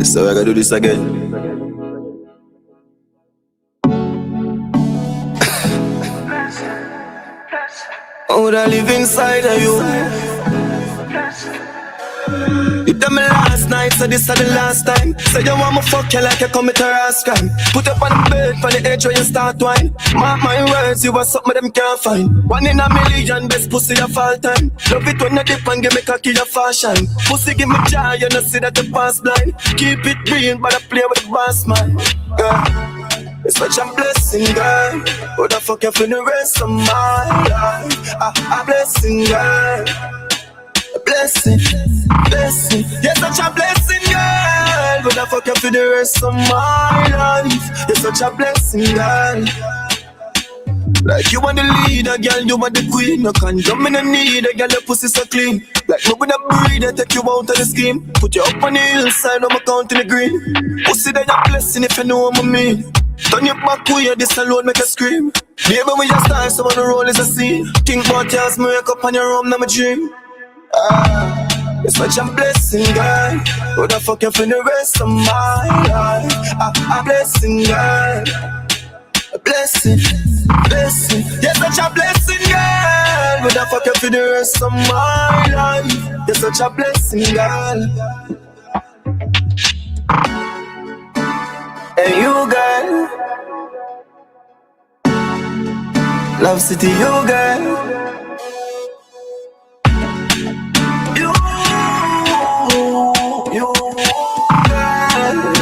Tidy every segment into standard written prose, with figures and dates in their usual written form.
So I gotta do this again. I woulda live inside of you. You tell me last night, so this is the last time. Say you want me fuck you like you commit a rash crime. Put up on the bed, for the edge where you start wine. Mark my words, you are something them can't find. 1 in a million, best pussy of all time. Love it when you dip and give me cocky your fashion. Pussy give me joy, you know see that you pass blind. Keep it real, but I play with the boss man. It's such a blessing, girl. Who the fuck you for the rest of my life? A blessing, girl. A blessing, blessing. You're such a blessing, girl. Who the fuck you for the rest of my life? You're such a blessing, girl. Like you want the leader, girl, you want the queen. No condom in the need, girl, your pussy so clean. Like me with a breed, I take you out of the scheme. Put you up on the hillside, I'm count in the green. Pussy that you're blessing if you know what I mean. Turn your back way, this alone make you scream. Baby, when you start, so on the roll is a scene. Think about you as me wake up on your room, now my dream. It's such a blessing, girl. Who the fuck you for the rest of my life? A blessing, girl. A blessing, blessing. You're such a blessing, girl. Who the fuck you for the rest of my life? You're such a blessing, girl. And you, girl, Love City, you, girl. You, girl.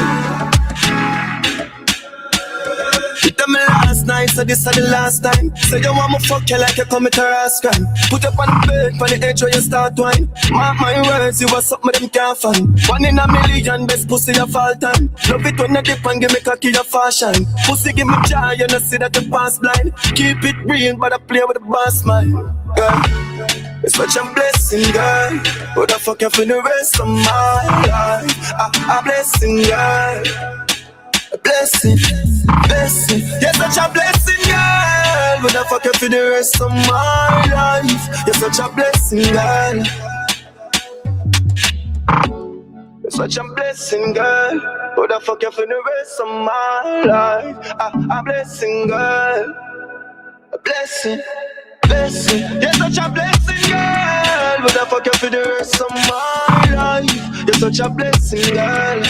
You tell me last night, so this is the last time. Say you want me fuck you like you commit a rash crime. Put up on the bed, for the edge where you start wine. Mark my words, you are something them can't find. 1 in a million, best pussy of all time. Love it when you dip and give me cocky your fashion. Pussy give me joy, you know see that you pass blind. Keep it real, but I play with the boss man. Girl, it's such a blessing, girl. Who the fuck you for the rest of my life? A blessing, girl. A blessing, blessing. You're such a blessing, girl. Who the fuck you for the rest of my life? You're such a blessing, girl. You're such a blessing, girl. Who the fuck you for the rest of my life? A blessing, girl. A blessing, blessing. You're such a blessing, girl. Who the fuck you for the rest of my life? You're such a blessing, girl.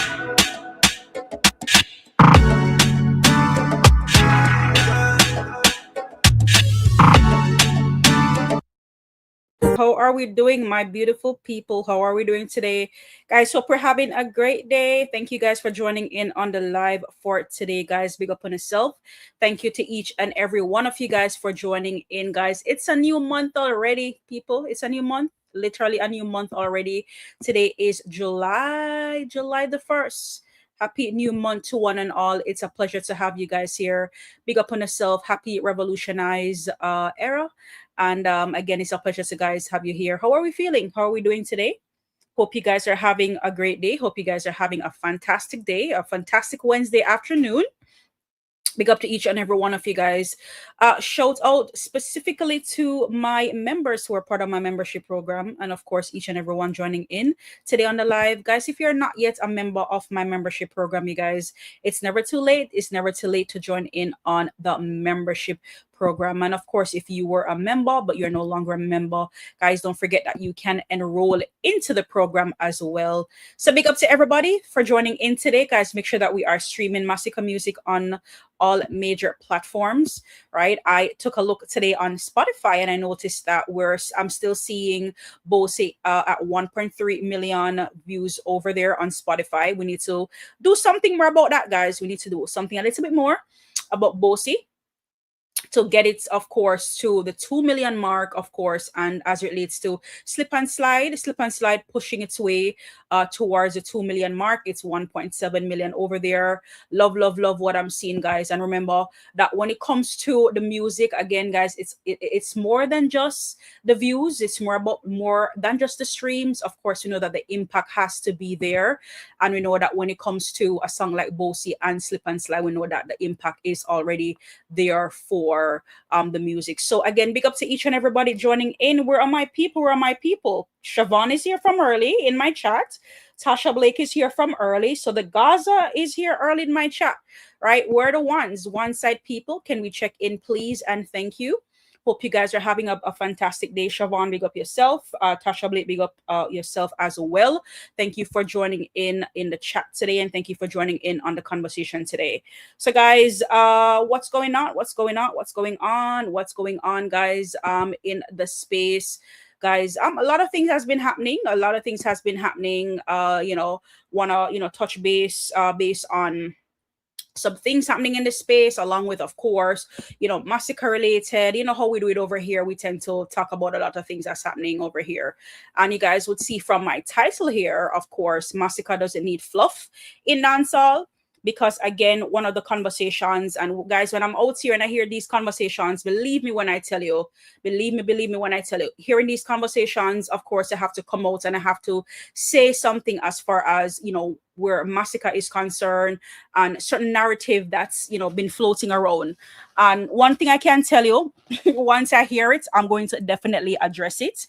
How are we doing, my beautiful people? How are we doing today? Guys, hope we're having a great day. Thank you guys for joining in on the live for today, guys. Big up on yourself. Thank you to each and every one of you guys for joining in, guys. It's a new month already, people. It's a new month. Literally a new month already. Today is July the 1st. Happy new month to one and all. It's a pleasure to have you guys here. Big up on yourself. Happy Revolutionized era. And again, it's a pleasure to guys have you here. How are we feeling? How are we doing today? Hope you guys are having a great day. Hope you guys are having a fantastic day, a fantastic Wednesday afternoon. Big up to each and every one of you guys. Shout out specifically to my members who are part of my membership program, and of course each and every one joining in today on the live. Guys, if you're not yet a member of my membership program, you guys, it's never too late. It's never too late to join in on the membership program. And of course, if you were a member but you're no longer a member, guys, don't forget that you can enroll into the program as well. So big up to everybody for joining in today, guys. Make sure that we are streaming Masicka music on all major platforms, right? I took a look today on Spotify and I noticed that I'm still seeing Bossy at 1.3 million views over there on Spotify. We need to do something more about that, guys. We need to do something a little bit more about Bossy to get it, of course, to the 2 million mark, of course, and as it relates to slip and slide pushing its way towards the 2 million mark. It's 1.7 million over there. Love what I'm seeing, guys. And remember that when it comes to the music, again, guys, it's more than just the views. It's more than just the streams. Of course, you know that the impact has to be there, and we know that when it comes to a song like Bossy and Slip and Slide, we know that the impact is already there for for the music. So again, big up to each and everybody joining in. Where are my people? Where are my people? Siobhan is here from early in my chat. Tasha Blake is here from early. So the Gaza is here early in my chat, right? We're the ones, one side people. Can we check in, please? And thank you. Hope you guys are having a fantastic day. Siobhan, big up yourself. Tasha Blake, big up yourself as well. Thank you for joining in the chat today, and thank you for joining in on the conversation today. So, guys, what's going on? What's going on? What's going on? What's going on, guys? In the space, guys. A lot of things has been happening. A lot of things has been happening. Wanna touch base based on some things happening in the space, along with, of course, Masicka related. You know how we do it over here. We tend to talk about a lot of things that's happening over here. And you guys would see from my title here, of course, Masicka doesn't need fluff in dancehall. Because again, one of the conversations, and guys, when I'm out here and I hear these conversations, believe me when I tell you, believe me when I tell you, hearing these conversations, of course, I have to come out and I have to say something as far as, where Masicka is concerned, and certain narrative that's been floating around. And one thing I can tell you, once I hear it, I'm going to definitely address it,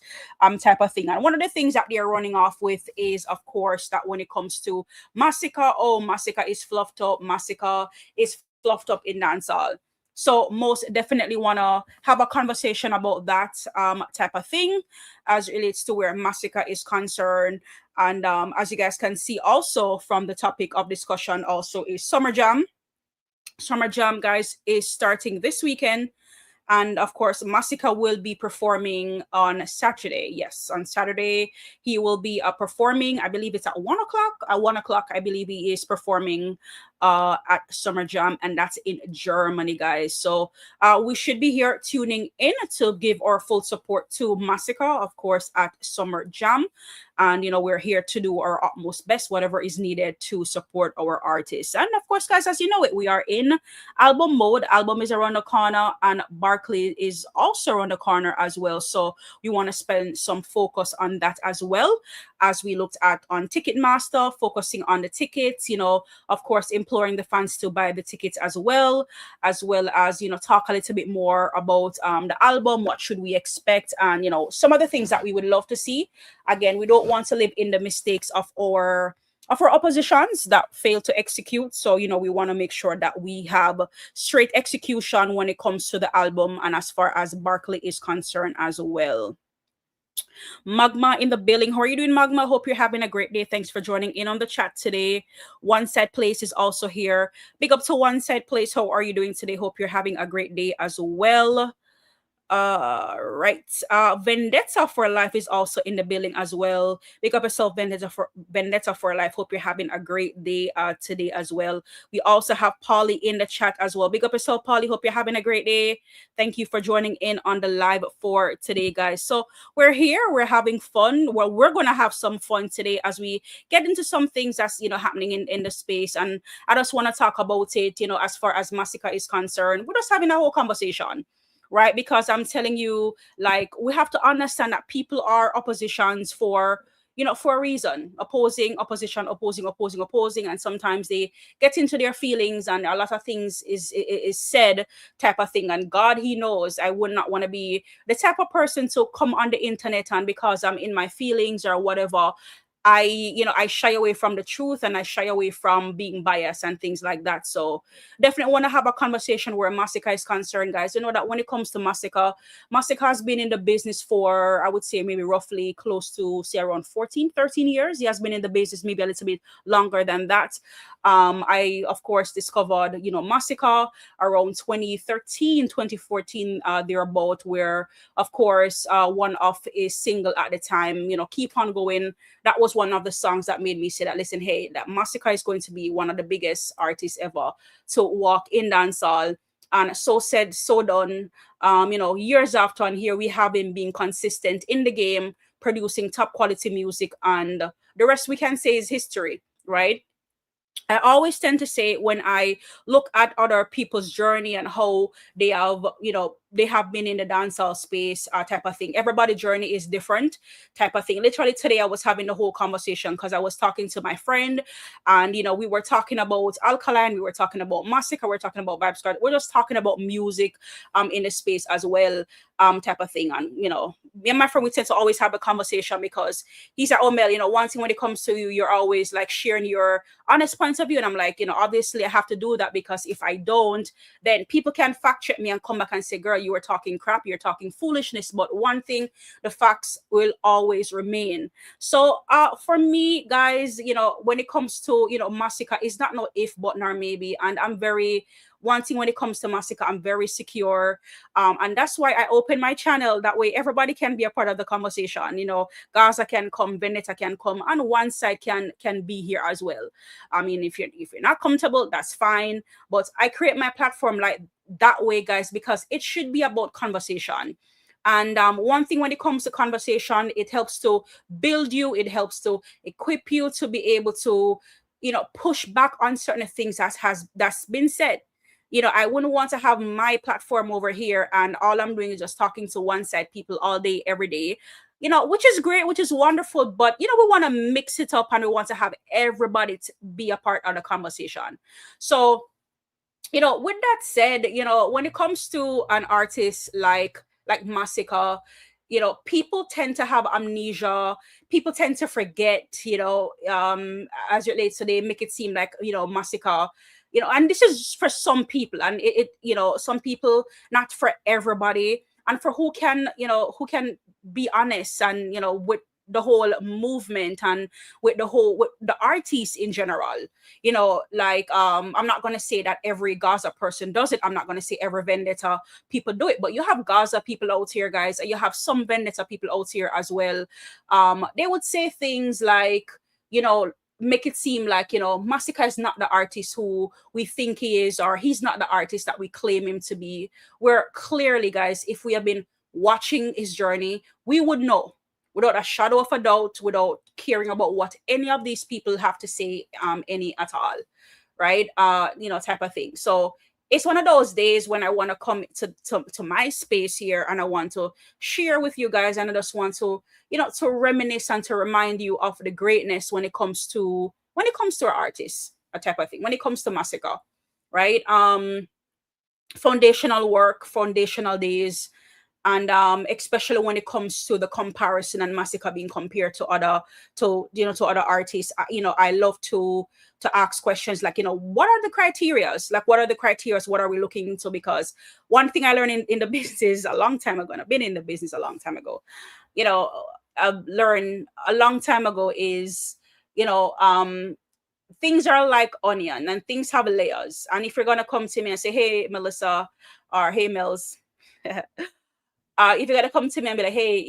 type of thing. And one of the things that they're running off with is, of course, that when it comes to Masicka, Masicka is fluffed up, Masicka is fluffed up in dancehall. So most definitely want to have a conversation about that type of thing as it relates to where Masicka is concerned. And as you guys can see also from the topic of discussion also is Summer Jam. Summer Jam, guys, is starting this weekend. And of course, Masicka will be performing on Saturday. Yes, on Saturday, he will be performing. I believe it's at 1 o'clock. At 1 o'clock, I believe he is performing at Summer Jam, and that's in Germany, guys. So we should be here tuning in to give our full support to Masicka, of course, at Summer Jam. And, we're here to do our utmost best, whatever is needed to support our artists. And of course, guys, as you know it, we are in album mode. Album is around the corner, and Barclays is also around the corner as well. So we want to spend some focus on that as well, as we looked at on Ticketmaster, focusing on the tickets, of course, imploring the fans to buy the tickets as well as, talk a little bit more about the album, what should we expect, and, some of the things that we would love to see. Again, we don't want to live in the mistakes of our oppositions that fail to execute. So, we want to make sure that we have straight execution when it comes to the album and as far as Barclay is concerned as well. Magma in the building. How are you doing, Magma? Hope you're having a great day. Thanks for joining in on the chat today. One Side Place is also here. Big up to One Side Place. How are you doing today? Hope you're having a great day as well. Right. Vendetta for Life is also in the building as well. Pick up yourself, Vendetta for Life. Hope you're having a great day today as well. We also have Polly in the chat as well. Big up yourself, Polly. Hope you're having a great day. Thank you for joining in on the live for today, guys. So we're here, we're having fun. Well, we're gonna have some fun today as we get into some things that's happening in the space. And I just want to talk about it, as far as Masicka is concerned. We're just having a whole conversation. Right, because I'm telling you, like, we have to understand that people are oppositions for a reason, opposing, and sometimes they get into their feelings, and a lot of things is said, type of thing. And God, He knows, I would not want to be the type of person to come on the internet and because I'm in my feelings or whatever, I shy away from the truth, and I shy away from being biased and things like that. So definitely want to have a conversation where Masicka is concerned, guys. That when it comes to Masicka has been in the business for, I would say, maybe roughly close to, say, around 13 years. He has been in the business maybe a little bit longer than that. I, of course, discovered, Masicka around 2013, 2014, thereabout, where, of course, one of his single at the time, Keep On Going. That was one of the songs that made me say that, listen, hey, that Masicka is going to be one of the biggest artists ever to walk in dancehall. And so said, so done. Years after, and here we have him being consistent in the game, producing top quality music, and the rest we can say is history, right? I always tend to say, when I look at other people's journey and how they have, they have been in the dancehall space, type of thing. Everybody's journey is different, type of thing. Literally today, I was having the whole conversation because I was talking to my friend, and we were talking about Alkaline, we were talking about Masicka, we we're talking about Vibes Card, we're just talking about music, in the space as well, type of thing. And me and my friend, we tend to always have a conversation because he's like, "Oh, Mel, one thing when it comes to you, you're always like sharing your honest points of view," and I'm like, obviously I have to do that because if I don't, then people can fact check me and come back and say, "Girl, you were talking crap, you're talking foolishness." But one thing, the facts will always remain. So for me, guys, when it comes to Masicka, it's not no if but nor maybe. And I'm very, one thing when it comes to Masicka, I'm very secure, and that's why I open my channel. That way everybody can be a part of the conversation. Gaza can come, Veneta can come, and one side can be here as well. I mean, if you're not comfortable, that's fine, but I create my platform like that way, guys, because it should be about conversation. And one thing when it comes to conversation, it helps to build you, it helps to equip you to be able to push back on certain things that's been said. I wouldn't want to have my platform over here and all I'm doing is just talking to one side people all day, every day, which is great, which is wonderful. But, we want to mix it up and we want to have everybody to be a part of the conversation. So, with that said, when it comes to an artist like Masicka, people tend to have amnesia. People tend to forget, as it relates to, they make it seem like, Masicka, and this is for some people, and some people, not for everybody, and for who can be honest, and with the whole movement and with the artists in general, like I'm not going to say that every Gaza person does it. I'm not going to say every Vendetta people do it, but you have Gaza people out here, guys, and you have some Vendetta people out here as well. They would say things like, make it seem like, Masicka is not the artist who we think he is, or he's not the artist that we claim him to be. Where clearly, guys, if we have been watching his journey, we would know without a shadow of a doubt, without caring about what any of these people have to say, any at all, right? Type of thing. So it's one of those days when I want to come to my space here and I want to share with you guys, and I just want to, to reminisce and to remind you of the greatness when it comes to our artists, a type of thing, when it comes to Masicka, right? Foundational work, foundational days. And especially when it comes to the comparison and Masicka being compared to other artists, I love to ask questions like, what are the criterias? Like, what are the criterias? What are we looking into? Because one thing I learned in the business a long time ago, and I've been in the business a long time ago, I've learned a long time ago is, things are like onion and things have layers. And if you're going to come to me and say, "Hey, Melissa," or "Hey, Mellz," if you're gonna come to me and be like, "Hey,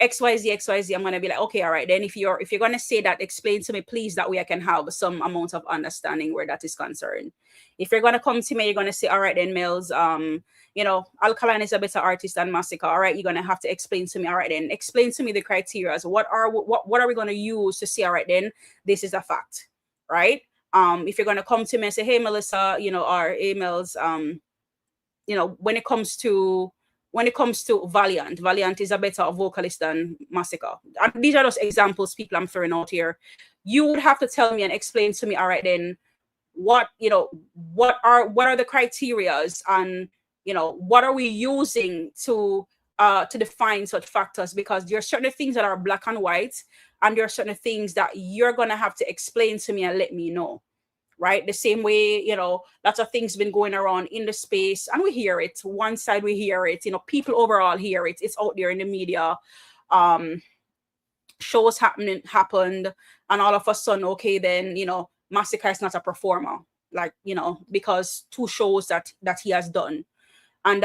XYZ," I'm gonna be like, "Okay, all right." Then if you're gonna say that, explain to me, please, that way I can have some amount of understanding where that is concerned. If you're gonna come to me, you're gonna say, "All right, then, Mellz, Alkaline is a better artist than Masicka." All right, you're gonna have to explain to me. All right, then, explain to me the criteria. So what are we gonna use to say, all right, then, this is a fact, right? If you're gonna come to me and say, "Hey, Melissa," or "Hey, Mellz, when it comes to Valiant is a better vocalist than Masicka." And these are just examples, people, I'm throwing out here. You would have to tell me and explain to me, all right, then, what are the criterias, and what are we using to define such factors? Because there are certain things that are black and white, and there are certain things that you're gonna have to explain to me and let me know. Right? The same way, lots of things been going around in the space, and we hear it. One side we hear it, people overall hear it. It's out there in the media. Shows happened, and all of a sudden, okay, then, Masicka is not a performer, like, because 2 shows that he has done. And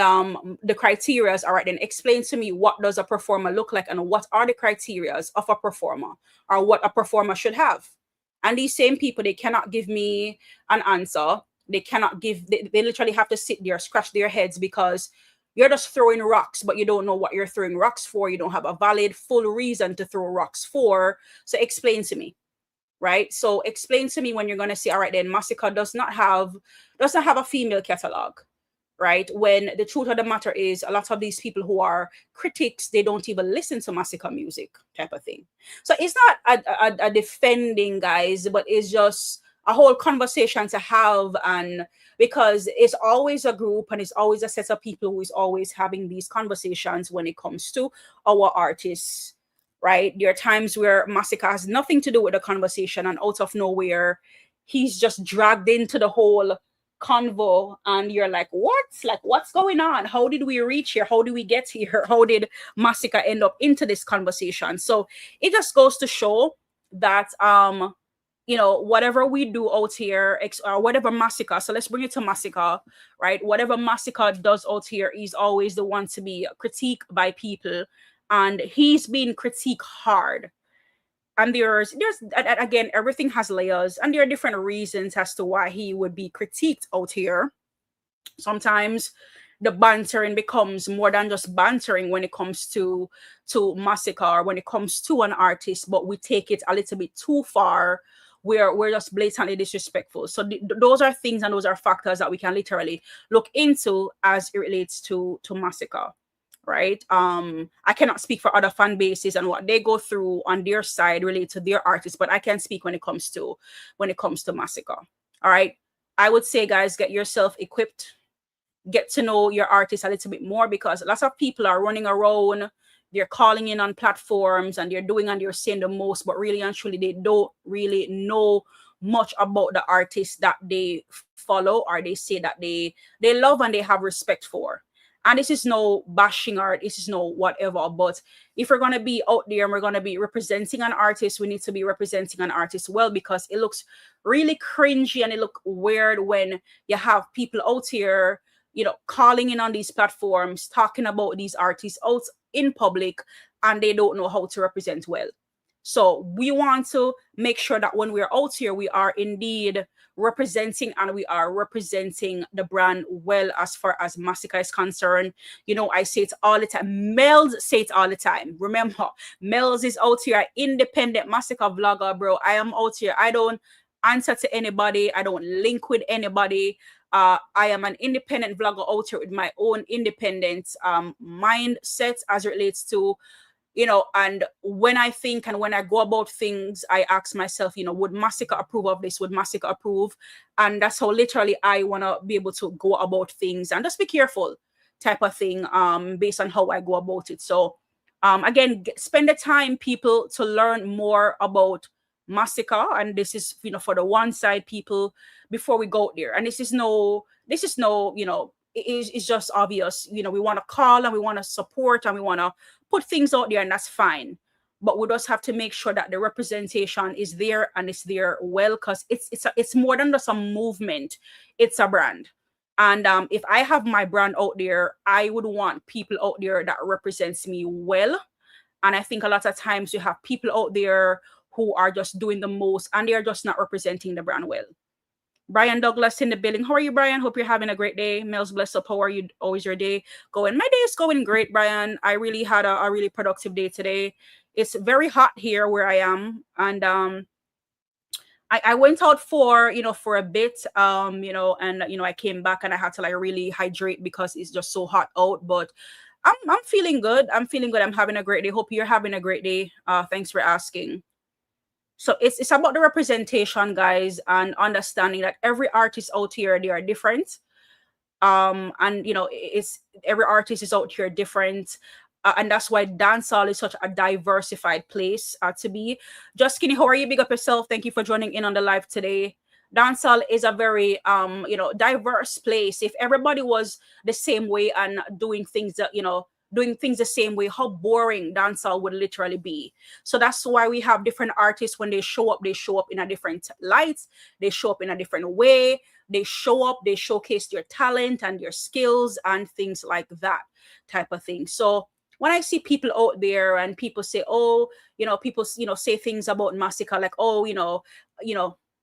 the criterias, all right, then explain to me, what does a performer look like, and what are the criterias of a performer, or what a performer should have. And these same people, they cannot give me an answer. They cannot give, they literally have to sit there, scratch their heads, because you're just throwing rocks, but you don't know what you're throwing rocks for. You don't have a valid, full reason to throw rocks for. So explain to me, right? So explain to me when you're going to say, all right, then, Masicka does not have a female catalog, right? When the truth of the matter is, a lot of these people who are critics, they don't even listen to Masicka music, type of thing. So it's not a defending, guys, but it's just a whole conversation to have. And because it's always a group and it's always a set of people who is always having these conversations when it comes to our artists, right? There are times where Masicka has nothing to do with the conversation, and out of nowhere he's just dragged into the whole convo, and you're like, what? Like, what's going on? How did we reach here? How did we get here? How did Masicka end up into this conversation? So it just goes to show that whatever we do out here, or whatever Masicka, so let's bring it to Masicka, right? Whatever Masicka does out here is always the one to be critiqued by people, and he's being critiqued hard. And there's again, everything has layers, and there are different reasons as to why he would be critiqued out here. Sometimes the bantering becomes more than just bantering when it comes to Masicka, or when it comes to an artist, but we take it a little bit too far, where we're just blatantly disrespectful. So those are things, and those are factors that we can literally look into as it relates to Masicka, right? I cannot speak for other fan bases and what they go through on their side related to their artists, but I can speak when it comes to Masicka. All right, I would say, guys, get yourself equipped, get to know your artist a little bit more, because lots of people are running around, they're calling in on platforms, and they're doing and they're saying the most, but really and truly they don't really know much about the artists that they follow, or they say that they love and they have respect for. And this is no bashing art, this is no whatever, but if we're going to be out there and we're going to be representing an artist, we need to be representing an artist well, because it looks really cringy and it looks weird when you have people out here, calling in on these platforms, talking about these artists out in public, and they don't know how to represent well. So we want to make sure that when we're out here, we are indeed representing, and we are representing the brand well as far as Masicka is concerned. I say it all the time. Mellz say it all the time. Remember, Mellz is out here, independent Masicka vlogger, bro. I am out here. I don't answer to anybody. I don't link with anybody. I am an independent vlogger out here with my own independent mindset as it relates to, and when I think and when I go about things, I ask myself, would Masicka approve of this? Would Masicka approve? And that's how literally I want to be able to go about things, and just be careful type of thing, based on how I go about it. So again, spend the time, people, to learn more about Masicka, and this is for the one side people before we go there. And this is no it's just obvious. We want to call and we want to support and we want to put things out there, and that's fine. But we just have to make sure that the representation is there, and it's there well, because it's more than just a movement, it's a brand. And if I have my brand out there, I would want people out there that represents me well. And I think a lot of times you have people out there who are just doing the most, and they are just not representing the brand well. Brian Douglas in the building. How are you, Brian? Hope you're having a great day. Mellz, bless up. How are you? Always your day going? My day is going great, Brian. I really had a really productive day today. It's very hot here where I am. And I went out for a bit, and I came back and I had to really hydrate because it's just so hot out. But I'm feeling good. I'm having a great day. Hope you're having a great day. Thanks for asking. So it's about the representation, guys, and understanding that every artist out here, they are different. And it's every artist is out here different. And that's why dancehall is such a diversified place to be. Just Skinny, how are you? Big up yourself. Thank you for joining in on the live today. Dancehall is a very diverse place. If everybody was the same way and doing things the same way, how boring dancehall would literally be. So that's why we have different artists. When they show up in a different light, they show up in a different way, they showcase their talent and their skills and things like that type of thing. So when I see people out there and people say, say things about Masicka, like,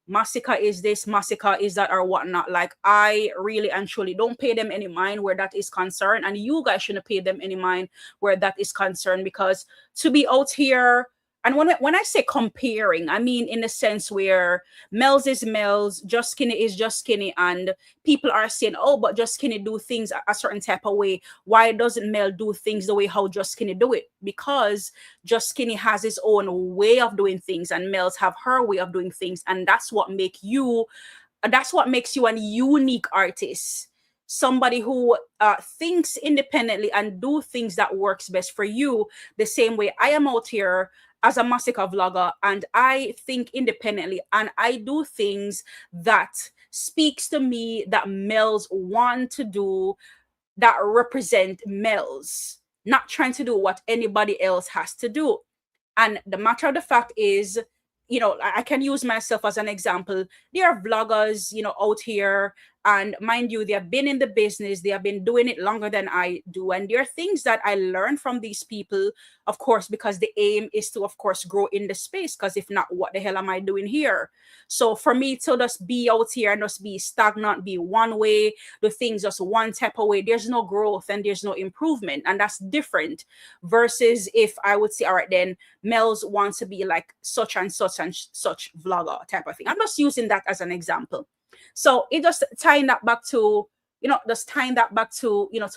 Masicka is this, Masicka is that, or whatnot. Like, I really and truly don't pay them any mind where that is concerned, and you guys shouldn't pay them any mind where that is concerned, because to be out here And when I say comparing, I mean in the sense where Mellz is Mellz, Just Skinny is Just Skinny, and people are saying, oh, but Just Skinny do things a certain type of way. Why doesn't Mel do things the way how Just Skinny do it? Because Just Skinny has his own way of doing things, and Mellz have her way of doing things, and that's what makes you an unique artist, somebody who thinks independently and do things that works best for you. The same way I am out here as a Masicka vlogger, and I think independently, and I do things that speaks to me, that Mellz want to do, that represent Mellz, not trying to do what anybody else has to do. And the matter of the fact is, I can use myself as an example. There are vloggers, out here, and mind you, they have been in the business, they have been doing it longer than I do. And there are things that I learned from these people, of course, because the aim is to, of course, grow in the space. Because if not, what the hell am I doing here? So for me to just be out here and just be stagnant, be one way, do things just one type of way, there's no growth and there's no improvement. And that's different versus if I would say, all right, then Mellz wants to be like such and such and such vlogger type of thing. I'm just using that as an example. So it just tying that back to, to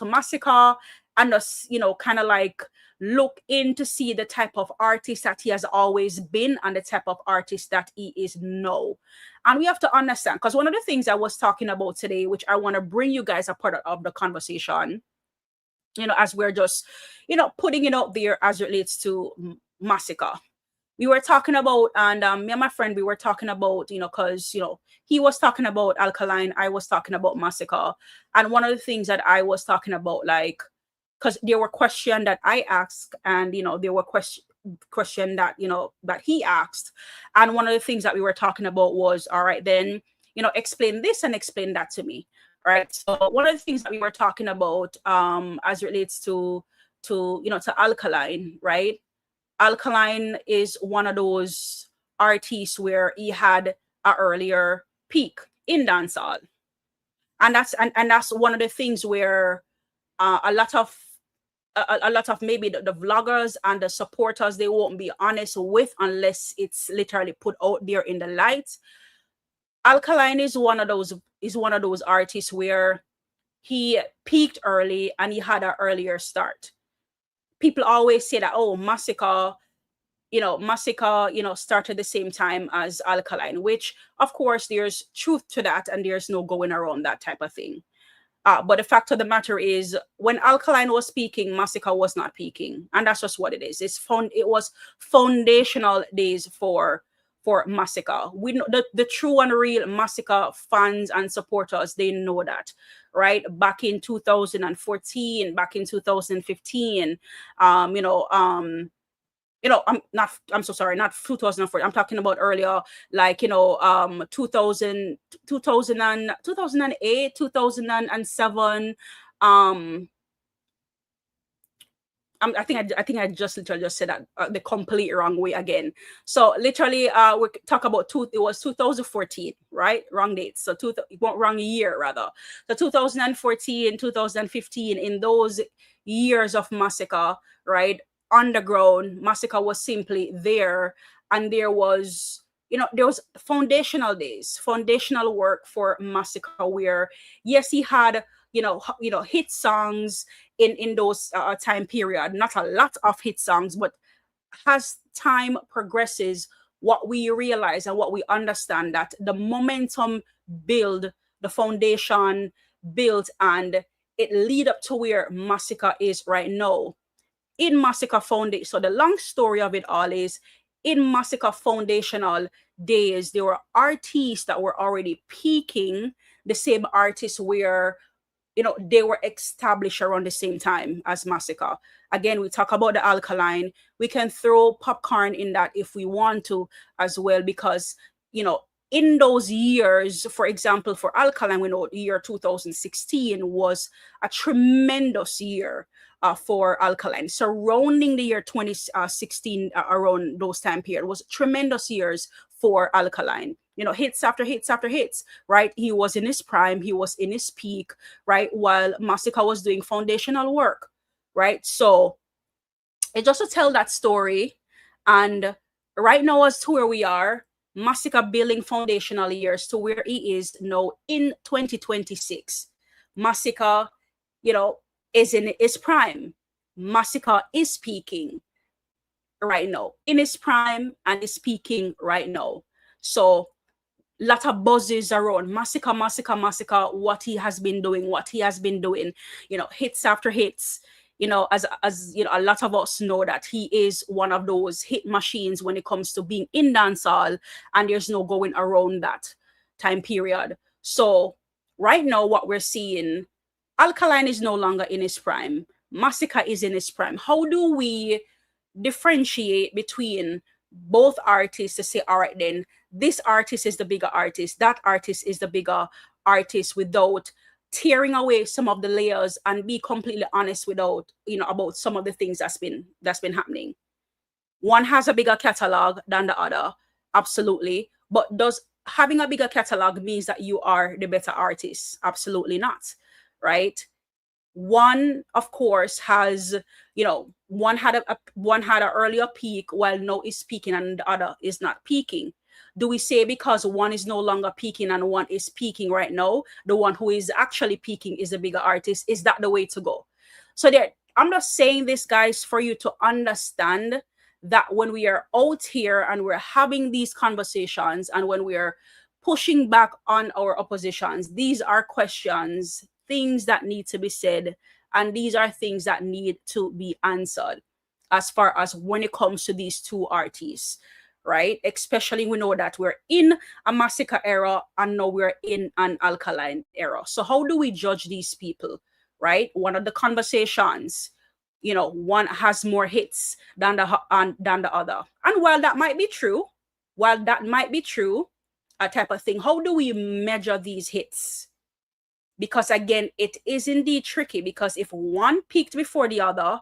Masicka, and just, kind of like look in to see the type of artist that he has always been and the type of artist that he is now. And we have to understand, because one of the things I was talking about today, which I want to bring you guys a part of the conversation, as we're just, putting it out there as it relates to Masicka. We were talking about, and me and my friend, we were talking about, because, he was talking about Alkaline, I was talking about Masicka. And one of the things that I was talking about, like, because there were questions that I asked, and, there were question that, that he asked. And one of the things that we were talking about was, all right, then, explain this and explain that to me. Right. So one of the things that we were talking about, as it relates to Alkaline, right? Alkaline is one of those artists where he had an earlier peak in dancehall, and that's one of the things where a lot of maybe the vloggers and the supporters, they won't be honest with unless it's literally put out there in the light. Alkaline is one of those artists where he peaked early and he had an earlier start. People always say that, oh, Masicka, started the same time as Alkaline, which, of course, there's truth to that, and there's no going around that type of thing. But the fact of the matter is, when Alkaline was speaking, Masicka was not peaking, and that's just what it is. It was foundational days for Masicka. We know the true and real Masicka fans and supporters, they know that, right? Back in 2014, back in 2015, I'm so sorry, not 2004. I'm talking about earlier, like, 2008, 2007. I think I just literally just said that the complete wrong way again. So literally, we talk about it was 2014, right? Wrong date. So wrong year rather. So 2014, 2015, in those years of Masicka, right? Underground, Masicka was simply there, and there was foundational days, foundational work for Masicka, where yes, he had hit songs in those time period, not a lot of hit songs, but as time progresses, what we realize and what we understand, that the momentum build, the foundation built, and it lead up to where Masicka is right now. In Masicka Foundation, so the long story of it all is, in Masicka foundational days, there were artists that were already peaking, the same artists where they were established around the same time as Masicka. Again, we talk about the Alkaline. We can throw popcorn in that if we want to as well, because in those years, for example, for Alkaline, we know the year 2016 was a tremendous year for Alkaline. Surrounding the year 2016, around those time period, was tremendous years for Alkaline. Hits after hits after hits, right? He was in his prime, he was in his peak, right? While Masicka was doing foundational work, right? So it's just to tell that story, And right now, as to where we are, Masicka building foundational years to where he is now in 2026. Masicka, you know, is in its prime. Masicka is peaking right now, in his prime, and is peaking right now. So lot of buzzes around Masicka, Masicka, Masicka, what he has been doing, hits after hits. As you know, a lot of us know that he is one of those hit machines when it comes to being in dancehall, and there's no going around that time period. So right now, what we're seeing, Alkaline is no longer in his prime. Masicka is in his prime. How do we differentiate between both artists to say, all right, then this artist is the bigger artist, that artist is the bigger artist, without tearing away some of the layers and be completely honest about some of the things that's been happening? One has a bigger catalog than the other, absolutely. But does having a bigger catalog means that you are the better artist? Absolutely not, right? One, of course, has, one had an earlier peak while now is peaking and the other is not peaking. Do we say because one is no longer peaking and one is peaking right now, the one who is actually peaking is the bigger artist? Is that the way to go? So I'm just saying this, guys, for you to understand that when we are out here and we're having these conversations and when we're pushing back on our oppositions, these are questions, things that need to be said, and these are things that need to be answered as far as when it comes to these two artists, right? Especially we know that we're in a Masicka era and now we're in an Alkaline era. So how do we judge these people, right? One of the conversations, one has more hits than the other. And while that might be true, a type of thing, how do we measure these hits? Because again, it is indeed tricky, because if one peaked before the other,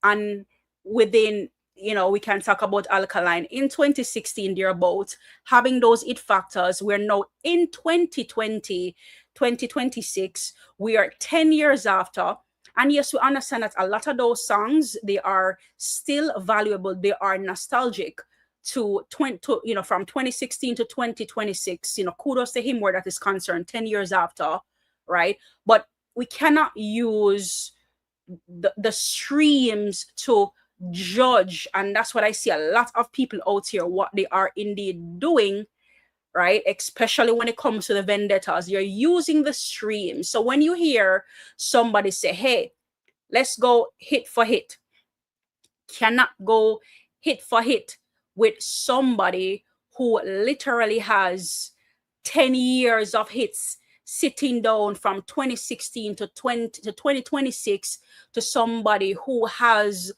and within, we can talk about Alkaline in 2016, thereabout, having those it factors, we're now in 2020, 2026, we are 10 years after. And yes, we understand that a lot of those songs, they are still valuable, they are nostalgic to from 2016 to 2026. Kudos to him where that is concerned, 10 years after, right? But we cannot use the streams to judge, and that's what I see a lot of people out here, what they are indeed doing, right? Especially when it comes to the vendettas, you're using the stream. So when you hear somebody say, hey, let's go hit for hit, cannot go hit for hit with somebody who literally has 10 years of hits sitting down from 2016 to 2026 to somebody who has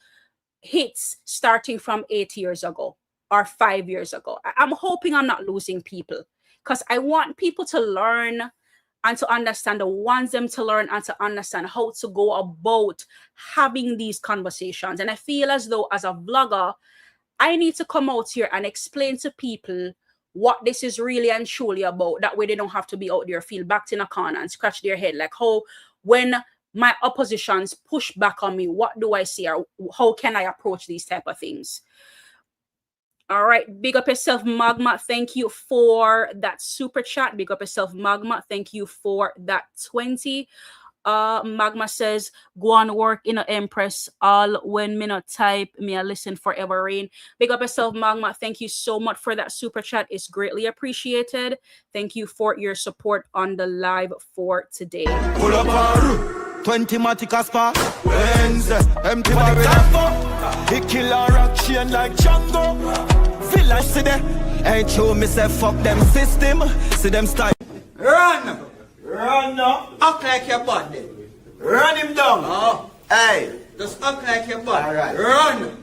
hits starting from 8 years ago or 5 years ago. I'm hoping I'm not losing people, because I want people to learn and to understand. I want them to learn and to understand how to go about having these conversations. And I feel as though as a vlogger, I need to come out here and explain to people what this is really and truly about. That way they don't have to be out there, feel backed in a corner and scratch their head like, how, when my oppositions push back on me, what do I see, or how can I approach these type of things? All right, big up yourself, Magma. Thank you for that super chat. Big up yourself, Magma. Thank you for that 20. Magma says, go on work in a Empress, all when me not type, me a listen forever rain. Big up yourself, Magma. Thank you so much for that super chat. It's greatly appreciated. Thank you for your support on the live for today. Pull up 20 Matica spa Wednesday, empty barrel. He kill a rock chain like Django. Village see them. Ain't true, me say fuck them system. See them style. Run now. Act like your body. Run him down. Oh. Hey. Just act like your body. Alright. Run.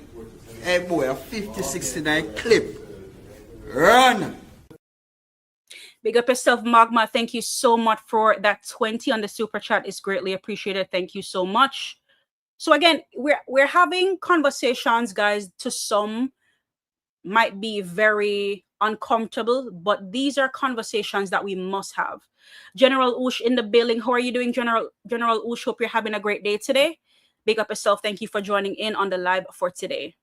Hey boy, a 5069 clip. Run. Big up yourself, Magma. Thank you so much for that 20 on the super chat. It's greatly appreciated. Thank you so much. So again, we're having conversations, guys. To some might be very uncomfortable, but these are conversations that we must have. General Ush in the building. How are you doing, General Ush? Hope you're having a great day today. Big up yourself. Thank you for joining in on the live for today.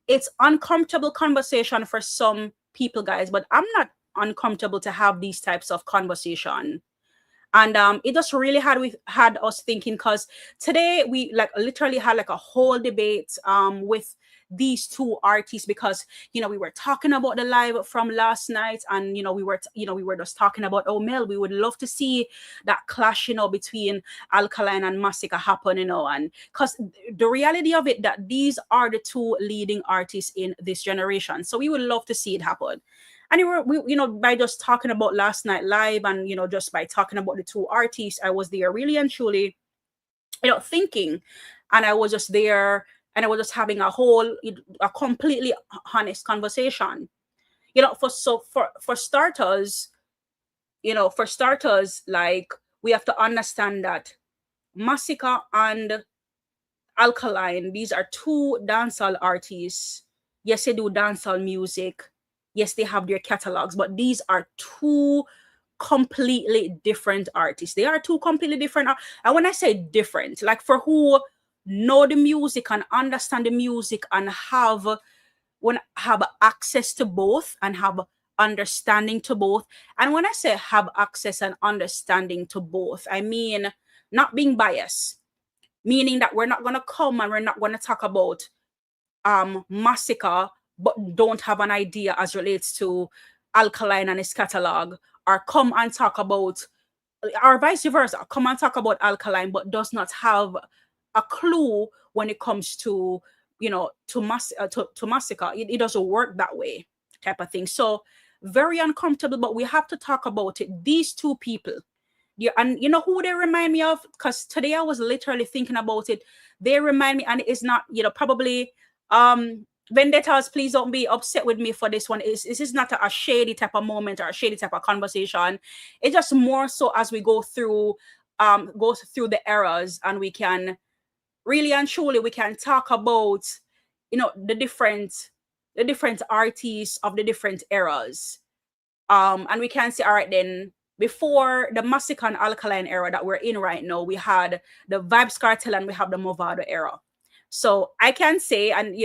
it's uncomfortable conversation for some people, guys, but I'm not uncomfortable to have these types of conversation. And it just really had us thinking, because today we like literally had like a whole debate with these two artists, because we were talking about the live from last night, and we were just talking about, oh Mel, we would love to see that clash between Alkaline and Masicka happen, and because the reality of it, that these are the two leading artists in this generation, so we would love to see it happen. And by just talking about last night live, and just by talking about the two artists, I was there really and truly thinking, and I was just there, and I was just having a completely honest conversation. For starters, like, we have to understand that Masicka and Alkaline, these are two dancehall artists. Yes, they do dancehall music. Yes, they have their catalogs, but these are two completely different artists. They are two completely different. And when I say different, like, for who know the music and understand the music and have access to both and have understanding to both. And when I say have access and understanding to both, I mean not being biased, meaning that we're not going to come and we're not going to talk about Masicka but don't have an idea as relates to Alkaline and his catalog, or come and talk about, or vice versa, come and talk about Alkaline but does not have a clue when it comes to to Masicka. It doesn't work that way, type of thing. So very uncomfortable, but we have to talk about it. These two people, and you know who they remind me of, because today I was literally thinking about it. They remind me, and it's not probably vendettas, please don't be upset with me for this one. This is not a shady type of moment or a shady type of conversation. It's just more so as we go through the eras, and we can really and truly we can talk about the different artists of the different eras, and we can say, all right, then before the Masicka and Alkaline era that we're in right now, we had the Vybz Kartel and we have the Movado era. So I can say, and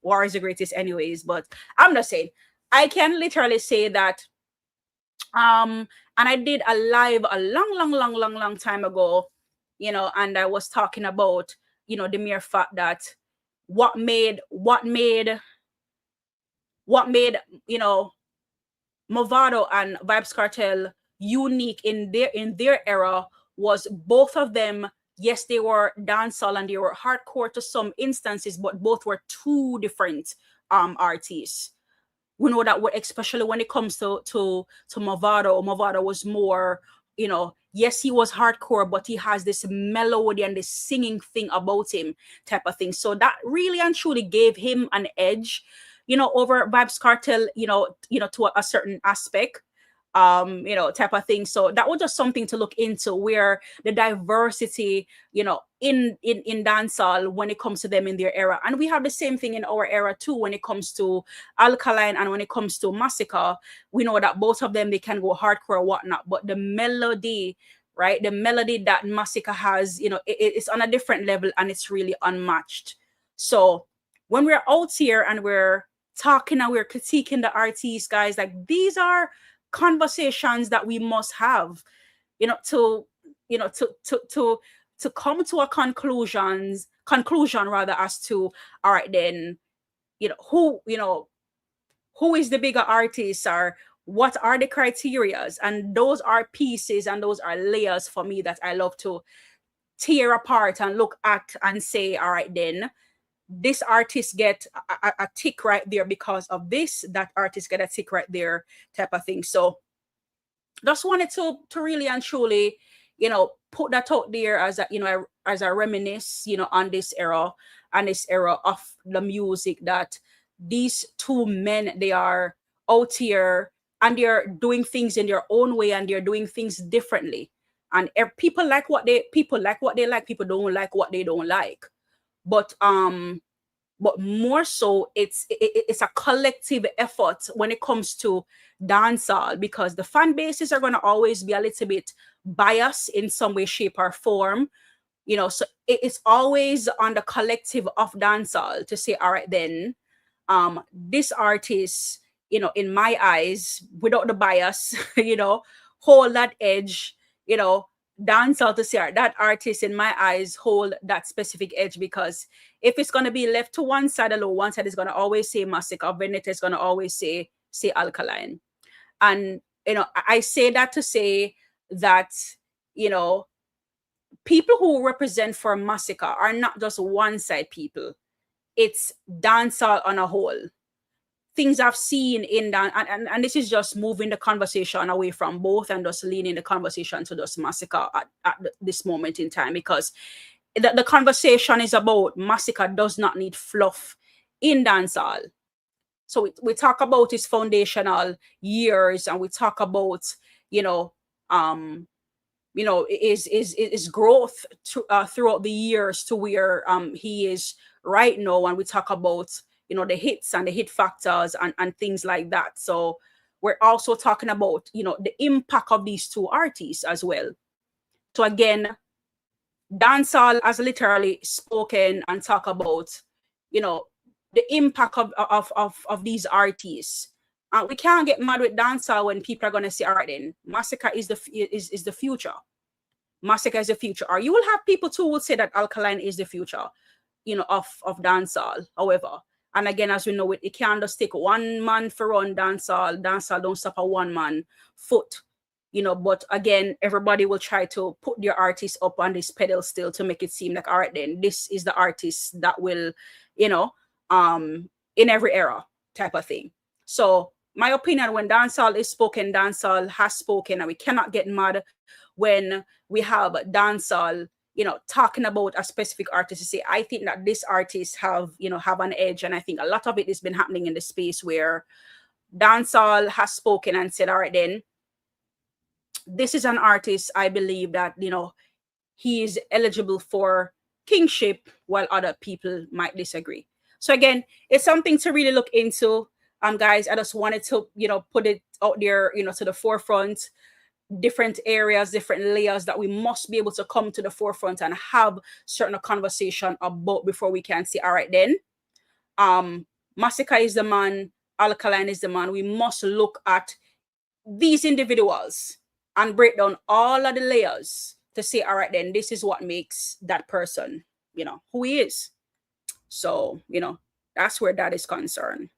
war is the greatest anyways, but I'm just saying, I can literally say that and I did a live a long time ago, and I was talking about the mere fact that what made Movado and Vybz Kartel unique in their era was both of them, yes, they were dancehall and they were hardcore to some instances, but both were two different artists. We know that, especially when it comes to Movado was more, yes, he was hardcore, but he has this melody and this singing thing about him, type of thing. So that really and truly gave him an edge, over Vybz Kartel, to a certain aspect, type of thing. So that was just something to look into, where the diversity, in dancehall when it comes to them in their era. And we have the same thing in our era too, when it comes to Alkaline and when it comes to Masicka. We know that both of them, they can go hardcore or whatnot, but the melody, right? The melody that Masicka has, it's on a different level and it's really unmatched. So when we're out here and we're talking and we're critiquing the artists, guys, like, these are conversations that we must have, to come to a conclusion rather, as to, all right, then, who is the bigger artist, or what are the criterias. And those are pieces and those are layers for me that I love to tear apart and look at and say, all right, then this artist get a tick right there because of this, that artist get a tick right there, type of thing. So just wanted to really and truly, put that out there as a reminisce, on this era and this era of the music, that these two men, they are out here and they're doing things in their own way and they're doing things differently. And people like what they like, people don't like what they don't like. But more so, it's a collective effort when it comes to dancehall, because the fan bases are going to always be a little bit biased in some way, shape, or form. you know, so it's always on the collective of dancehall to say, all right, then, this artist, you know, in my eyes, without the bias, you know, hold that edge, you know, dancehall to say, all right, that artist in my eyes hold that specific edge, because if it's going to be left to one side alone, one side is going to always say Masicka, Veneta is going to always say Alkaline. And, you know, I say that to say that, you know, people who represent for Masicka are not just one side people. It's dancehall on a whole. Things I've seen in that, and this is just moving the conversation away from both and just leaning the conversation to just Masicka at this moment in time, because the conversation is about Masicka does not need fluff in dancehall. So we talk about his foundational years, and we talk about, you know, is growth throughout the years to where he is right now, and we talk about, you know, the hits and the hit factors and things like that. So we're also talking about, you know, the impact of these two artists as well. So again, dancehall has literally spoken and talk about, you know, the impact of these artists. We can't get mad with dancehall when people are going to say, all right, then Masicka is the future. Masicka is the future. Or you will have people too will say that Alkaline is the future, you know, of dancehall. However, and again, as we know, it can't just take one man for run dancehall. Dancehall don't stop a one man foot, you know. But again, everybody will try to put their artist up on this pedestal to make it seem like, all right, then this is the artist that will, you know, in every era type of thing. So my opinion, when dancehall is spoken, dancehall has spoken, and we cannot get mad when we have dancehall, you know, talking about a specific artist to say, I think that this artist have an edge. And I think a lot of it has been happening in the space where dancehall has spoken and said, all right, then this is an artist, I believe that, you know, he is eligible for kingship, while other people might disagree. So again, it's something to really look into. Guys, I just wanted to, you know, put it out there, you know, to the forefront, different areas, different layers that we must be able to come to the forefront and have certain conversation about before we can say, all right, then, Masicka is the man, Alkaline is the man. We must look at these individuals and break down all of the layers to say, all right, then this is what makes that person, you know, who he is. So, you know, that's where that is concerned.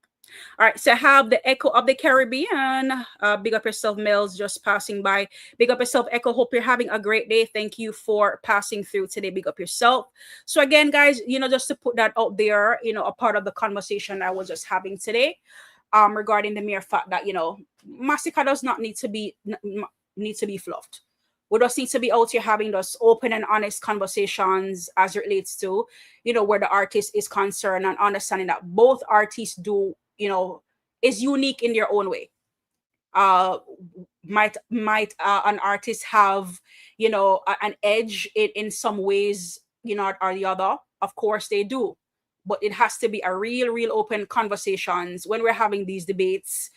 All right, so I have the Echo of the Caribbean. Big up yourself, Mellz, just passing by. Big up yourself, Echo. Hope you're having a great day. Thank you for passing through today. Big up yourself. So again, guys, you know, just to put that out there, you know, a part of the conversation I was just having today, regarding the mere fact that, you know, Masicka does not need to be fluffed. We just need to be out here having those open and honest conversations as it relates to, you know, where the artist is concerned, and understanding that both artists do, you know, is unique in their own way. Might an artist have, you know, an edge in some ways, you know, or the other? Of course they do, but it has to be a real open conversations when we're having these debates,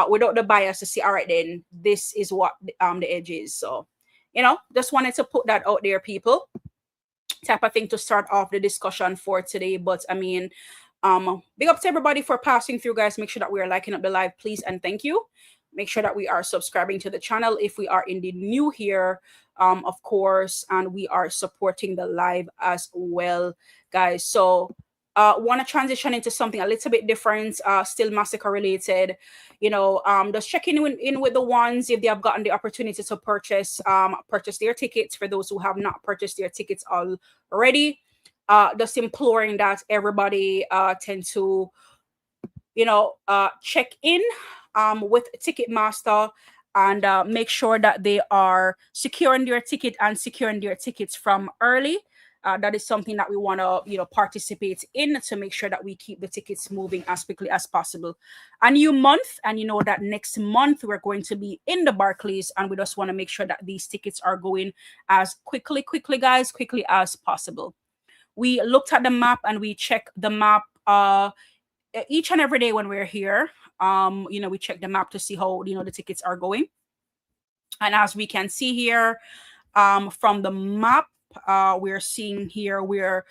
without the bias to say, all right, then this is what the edge is. So, you know, just wanted to put that out there, people, type of thing to start off the discussion for today. But I mean, big up to everybody for passing through, guys. Make sure that we are liking up the live, please, and thank you. Make sure that we are subscribing to the channel if we are indeed new here, of course, and we are supporting the live as well, guys. So want to transition into something a little bit different, still Masicka related, you know, just checking in with the ones if they have gotten the opportunity to purchase their tickets. For those who have not purchased their tickets already, just imploring that everybody tend to, you know, check in with Ticketmaster and make sure that they are securing their ticket and securing their tickets from early. That is something that we want to, you know, participate in to make sure that we keep the tickets moving as quickly as possible. A new month, and you know that next month we're going to be in the Barclays, and we just want to make sure that these tickets are going as quickly, guys, quickly as possible. We looked at the map and we check the map each and every day when we're here. You know, we check the map to see how, you know, the tickets are going. And as we can see here, from the map, we're seeing here where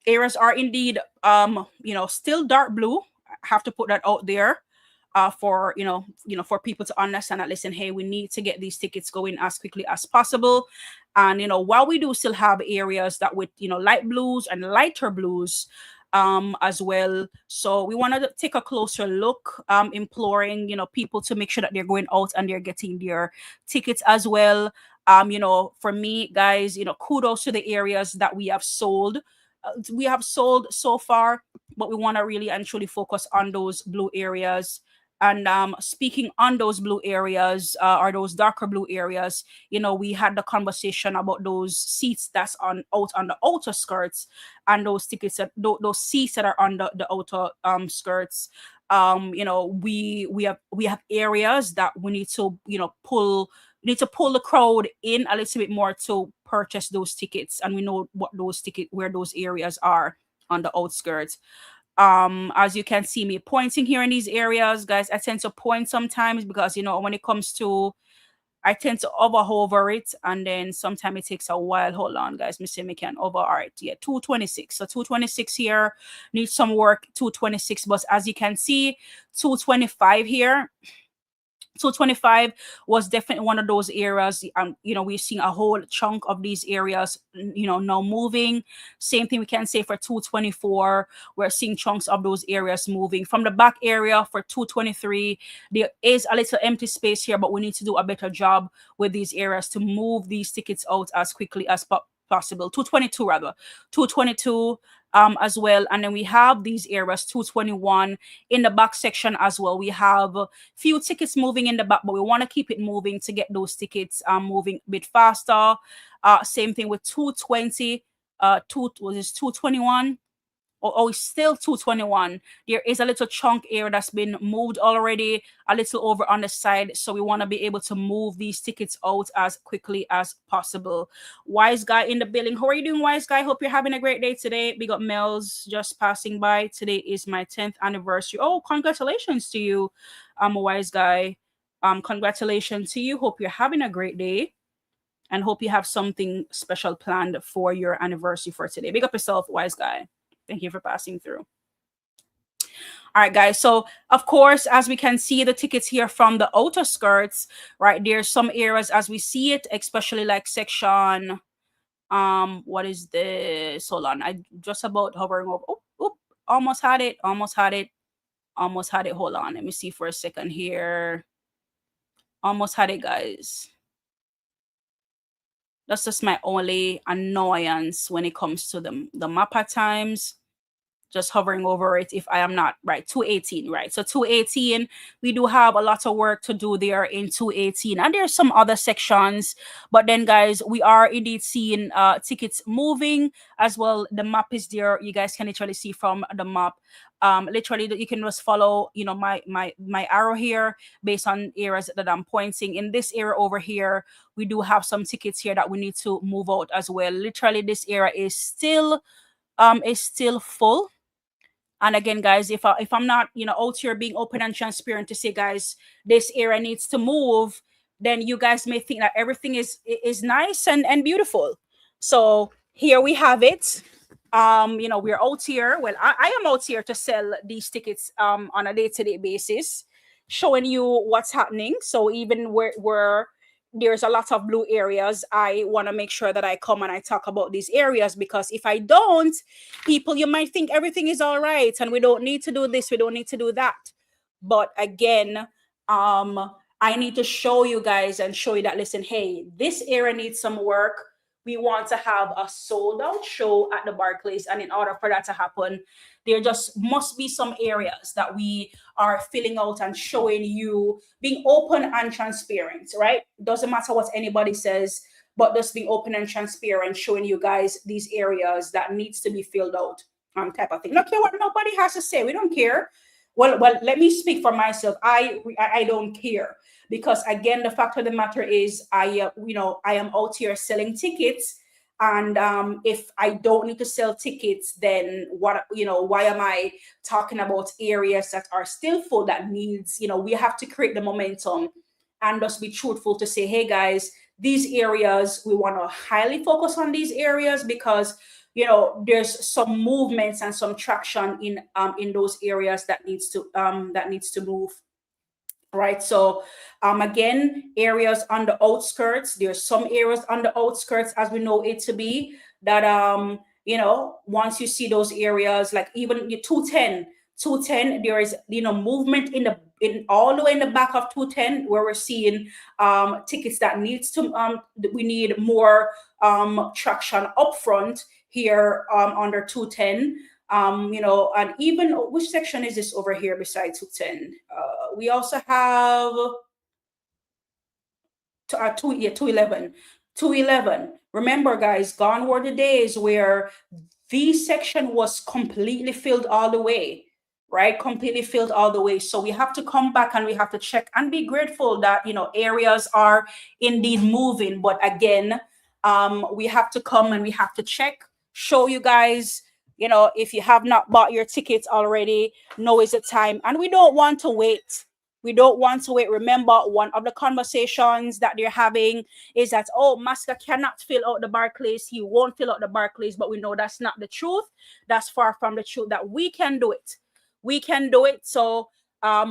areas are indeed, still dark blue. I have to put that out there. For for people to understand that, listen, hey, we need to get these tickets going as quickly as possible. And while we do still have areas that with light blues and lighter blues as well, so we want to take a closer look, imploring people to make sure that they're going out and they're getting their tickets as well. For me, guys, kudos to the areas that we have sold. We have sold so far, but we want to really and truly focus on those blue areas. And speaking on those blue areas, or those darker blue areas, we had the conversation about those seats that's out on the outer skirts, and those tickets those seats that are on the outer skirts. We have areas that we need to pull. We need to pull the crowd in a little bit more to purchase those tickets, and we know where those areas are on the outskirts. As you can see me pointing here in these areas, guys, I tend to point sometimes because when it comes to, I tend to hover it, and then sometimes it takes a while. Hold on, guys, me see me can all right, yeah, 226. So 226 here needs some work. 226, but as you can see, 225 here. 225 was definitely one of those areas. We're seeing a whole chunk of these areas now moving. Same thing we can say for 224. We're seeing chunks of those areas moving. From the back area for 223, there is a little empty space here, but we need to do a better job with these areas to move these tickets out as quickly as possible. 222 rather. 222 as well. And then we have these areas, 221 in the back section as well. We have a few tickets moving in the back, but we want to keep it moving to get those tickets moving a bit faster. Same thing with 220. Was this 221? Oh, it's still 221. There is a little chunk area that's been moved already, a little over on the side. So we want to be able to move these tickets out as quickly as possible. Wise Guy in the building. How are you doing, Wise Guy? Hope you're having a great day today. We got Mellz just passing by. Today is my 10th anniversary. Oh, congratulations to you, Wise Guy. Congratulations to you. Hope you're having a great day, and hope you have something special planned for your anniversary for today. Big up yourself, Wise Guy. Thank you for passing through. All right, guys. So, of course, as we can see the tickets here from the outer skirts, right, there's some areas as we see it, especially like section, what is this? Hold on. I just about hovering over. Almost had it. Hold on. Let me see for a second here. Almost had it, guys. That's just my only annoyance when it comes to the map at times. Just hovering over it if I am not right. 218, right? So 218, we do have a lot of work to do there in 218, and there's some other sections. But then, guys, we are indeed seeing tickets moving as well. The map is there. You guys can literally see from the map. Literally, you can just follow my arrow here based on areas that I'm pointing. In this area over here, we do have some tickets here that we need to move out as well. Literally, this area is still full. And again, guys, if I'm not out here being open and transparent to say, guys, this area needs to move, then you guys may think that everything is nice and beautiful. So here we have it. We're out here. Well, I am out here to sell these tickets on a day-to-day basis, showing you what's happening. So even where there's a lot of blue areas, I want to make sure that I come and I talk about these areas, because if I don't, you might think everything is all right and we don't need to do this, we don't need to do that. But again, I need to show you guys and show you that, listen, hey, this area needs some work. We want to have a sold out show at the Barclays. And in order for that to happen, there just must be some areas that we are filling out and showing you, being open and transparent, right? Doesn't matter what anybody says, but just being open and transparent, showing you guys these areas that needs to be filled out, type of thing. Not care what nobody has to say. We don't care. Well, let me speak for myself. I don't care, because again, the fact of the matter is, I am out here selling tickets, and if I don't need to sell tickets, then why am I talking about areas that are still full that needs, we have to create the momentum and just be truthful to say, hey guys, these areas, we want to highly focus on these areas because there's some movements and some traction in those areas that needs to move. Right, so again, areas on the outskirts, there's some areas on the outskirts, as we know it to be, that once you see those areas, like even 210, there is movement in all the way in the back of 210, where we're seeing tickets that needs to we need more traction up front here under 210. And even, which section is this over here besides 210? We also have 211. 211. Remember, guys, gone were the days where this section was completely filled all the way, right? Completely filled all the way. So we have to come back and we have to check and be grateful that, areas are indeed moving. But again, we have to come and we have to check, show you guys, if you have not bought your tickets already, now is the time. And we don't want to wait. We don't want to wait. Remember, one of the conversations that they're having is that, oh, Masicka cannot fill out the Barclays. He won't fill out the Barclays. But we know that's not the truth. That's far from the truth, that we can do it. We can do it. So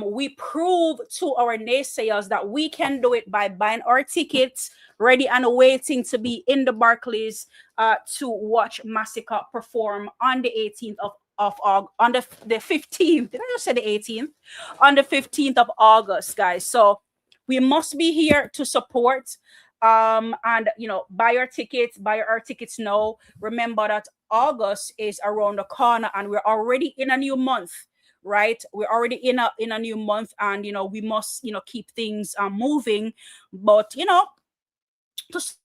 we prove to our naysayers that we can do it by buying our tickets, ready and waiting to be in the Barclays to watch Masicka perform on the 18th of August, on the 15th. Did I just say the 18th? On the 15th of August, guys. So we must be here to support and buy our tickets now. Remember that August is around the corner and we're already in a new month. Right, we're already in a new month, and we must keep things moving. But to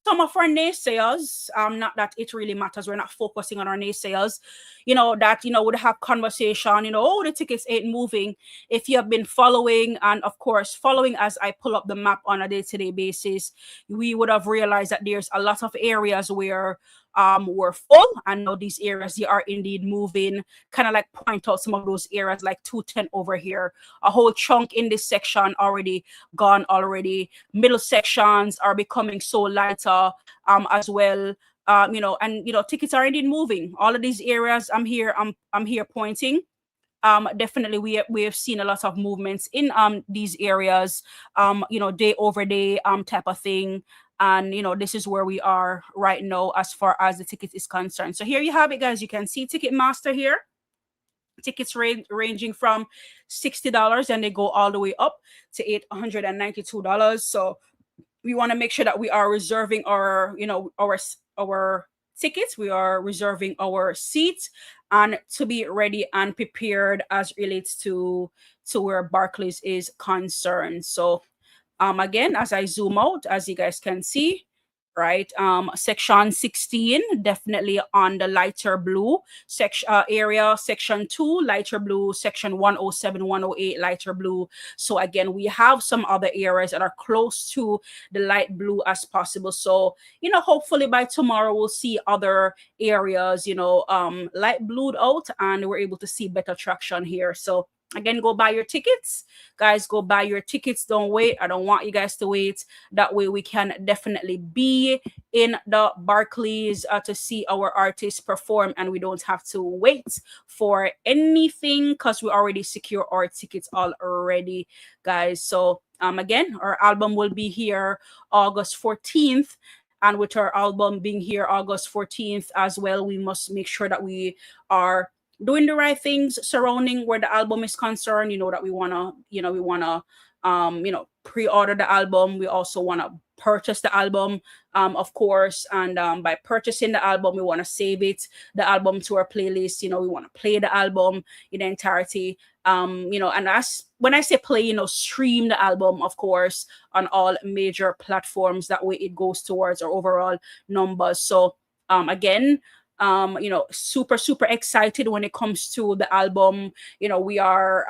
some of our naysayers, not that it really matters, we're not focusing on our naysayers, that would have conversation, oh, the tickets ain't moving. If you have been following, and of course following as I pull up the map on a day-to-day basis, we would have realized that there's a lot of areas where were full, and now these areas, they are indeed moving. Kind of like point out some of those areas, like 210 over here, a whole chunk in this section already gone already. Middle sections are becoming so lighter as well. Tickets are indeed moving. All of these areas I'm here pointing. Definitely we have seen a lot of movements in these areas, day over day type of thing. And this is where we are right now as far as the ticket is concerned. So here you have it, guys. You can see Ticketmaster here. Tickets ranging from $60, and they go all the way up to $892. So we want to make sure that we are reserving our tickets. We are reserving our seats, and to be ready and prepared as relates to where Barclays is concerned. So again, as I zoom out, as you guys can see, right, section 16 definitely on the lighter blue area, section 2 lighter blue, section 107, 108 lighter blue. So again, we have some other areas that are close to the light blue as possible. So hopefully by tomorrow we'll see other areas light blued out, and we're able to see better traction here. So again, go buy your tickets, guys. Go buy your tickets. Don't wait. I don't want you guys to wait. That way we can definitely be in the Barclays to see our artists perform, and we don't have to wait for anything because we already secure our tickets already, guys. So again, our album will be here August 14th. And with our album being here August 14th as well, we must make sure that we are doing the right things surrounding where the album is concerned. That we want to pre-order the album. We also want to purchase the album, of course, and by purchasing the album, we want to save the album to our playlist. We want to play the album in entirety. And as when I say play, stream the album, of course, on all major platforms. That way it goes towards our overall numbers. So again, you know, super excited when it comes to the album. You know, we are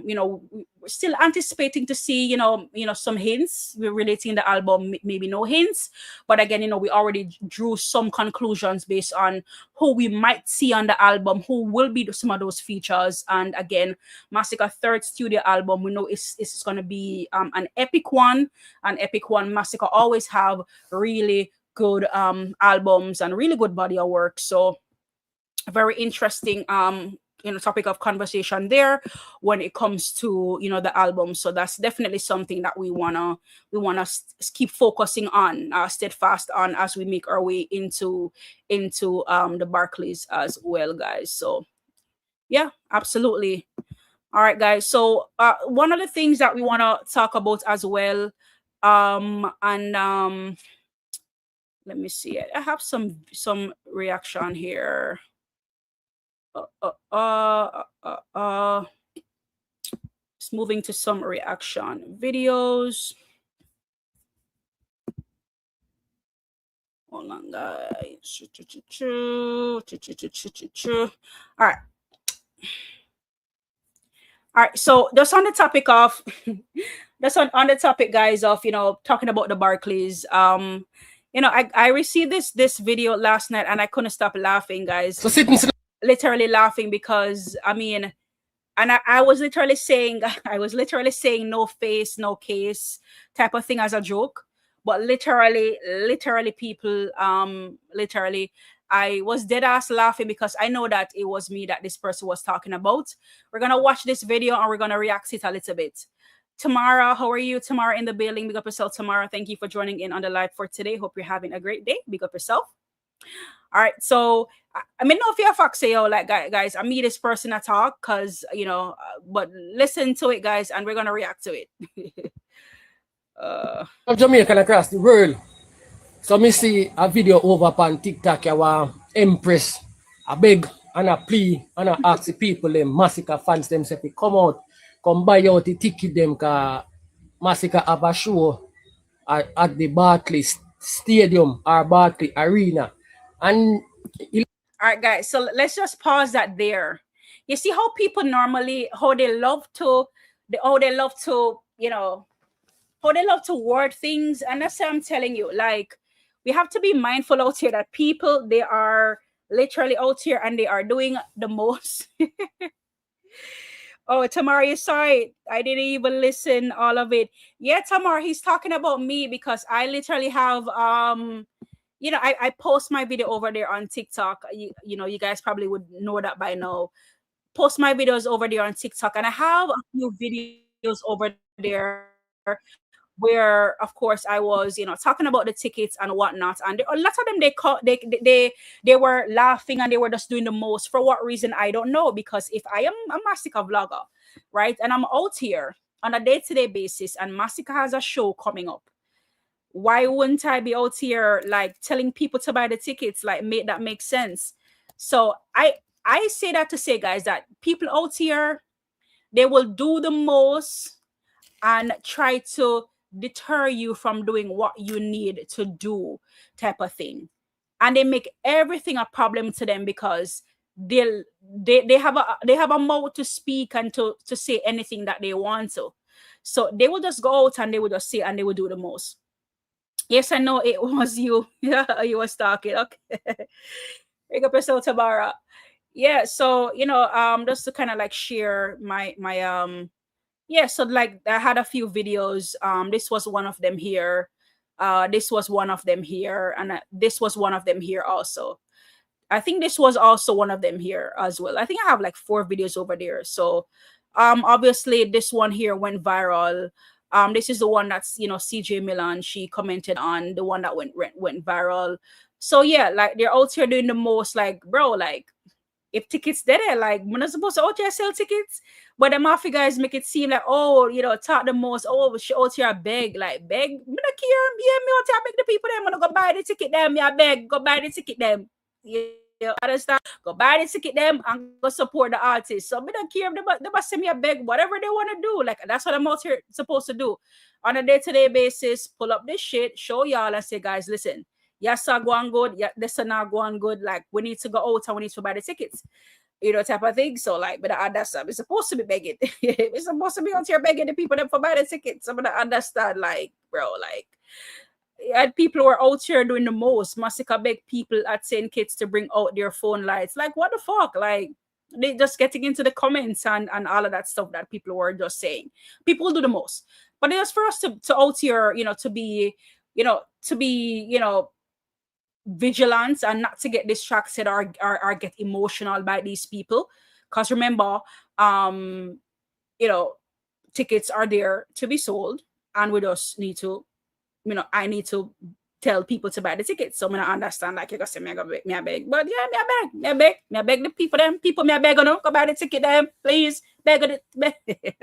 you know, we're still anticipating to see, you know, some hints. We're relating the album, maybe no hints, but again, you know, we already drew some conclusions based on who we might see on the album, who will be some of those features. And again, Masicka third studio album, we know it's going to be an epic one. Masicka always have really good albums and really good body of work. So very interesting you know, topic of conversation there when it comes to, you know, the album. So that's definitely something that we wanna keep focusing on, steadfast on, as we make our way into the Barclays as well, guys. So yeah, absolutely. All right, guys. So one of the things that we want to talk about as well, and let me see it. I have some reaction here. Just moving to some reaction videos. Hold on, guys. All right. All right, so just on the topic of that's on the topic, guys, of, you know, talking about the Barclays. You know, I received this video last night and I couldn't stop laughing, guys. So sit. Literally laughing because I mean, and I was literally saying no face, no case type of thing as a joke. But literally people, literally, I was dead ass laughing because I know that it was me that this person was talking about. We're gonna watch this video and we're gonna react to it a little bit. Tamara, how are you? Tamara in the building. Big up yourself, Tamara. Thank you for joining in on the live for today. Hope you're having a great day. Big up yourself. All right, so I mean, no fear fox say, yo, like, guys, I meet this person I talk because, you know, but listen to it, guys, and we're gonna react to it. Of Jamaican across the world. So me see a video over on TikTok, our Empress, a beg and a plea and a ask the people, them Masicka fans themselves to come out, come buy out the ticket them, cause Masicka have a show at the Barclays Stadium or Barclays Arena. And all right, guys, so let's just pause that there. You see how people normally, how they love to, you know, how they love to word things. And that's what I'm telling you, like, we have to be mindful out here that people, they are literally out here and they are doing the most. Oh, Tamara, you sorry, I didn't even listen all of it. Yeah, Tamara, he's talking about me because I literally have you know, I post my video over there on TikTok. You know, you guys probably would know that by now. Post my videos over there on TikTok, and I have a few videos over there where, of course, I was, you know, talking about the tickets and whatnot. And a lot of them, they were laughing and they were just doing the most. For what reason, I don't know. Because if I am a Masicka vlogger, right, and I'm out here on a day-to-day basis, and Masicka has a show coming up, why wouldn't I be out here like telling people to buy the tickets? Like, make sense. So I say that to say, guys, that people out here, they will do the most and try to deter you from doing what you need to do, type of thing. And they make everything a problem to them because they have a mouth to speak and to say anything that they want to. So they will just go out and they will just say and they will do the most. Yes, I know it was you. Yeah, you was talking. Okay. Pick up yourself, Tamara. Yeah, so, you know, just to kind of like share my yeah, so like I had a few videos. This was one of them here. This was one of them here, and this was one of them here also. I think this was also one of them here as well. I think I have like 4 videos over there. So obviously this one here went viral. This is the one that's, you know, CJ Milan, she commented on, the one that went viral. So yeah, like they're out here doing the most, like, bro, like, if tickets there, like, we're not supposed to out here sell tickets, but the mafia guys make it seem like, oh, you know, talk the most, oh, she out here beg, like, beg, me not care, yeah, me out here beg the people them, I'm gonna go buy the ticket them, me I beg, go buy the ticket them, yeah, understand, go buy the ticket them and go support the artists. So me don't care if they must send me a beg, whatever they want to do, like, that's what I'm out here supposed to do on a day-to-day basis, pull up this shit, show y'all and say, guys, listen, yes, I go on good, yeah, this and not go on good. Like, we need to go out and we need to buy the tickets, you know, type of thing. So, like, but I understand. It's supposed to be begging. It's supposed to be out here begging the people that for buy the tickets. I'm gonna understand, like, bro, like, and people who are out here doing the most. Masicka beg people at St. Kitts to bring out their phone lights. Like, what the fuck? Like, they just getting into the comments and all of that stuff that people were just saying. People do the most. But it's for us to out here, you know, to be, you know, vigilant and not to get distracted or get emotional by these people. Because remember, you know, tickets are there to be sold, and we just need to, you know, I need to tell people to buy the tickets. So I understand, like, you gotta say me I beg. But yeah, me I beg the people, them people me I beg on, go buy the ticket, them, please. Beg on it.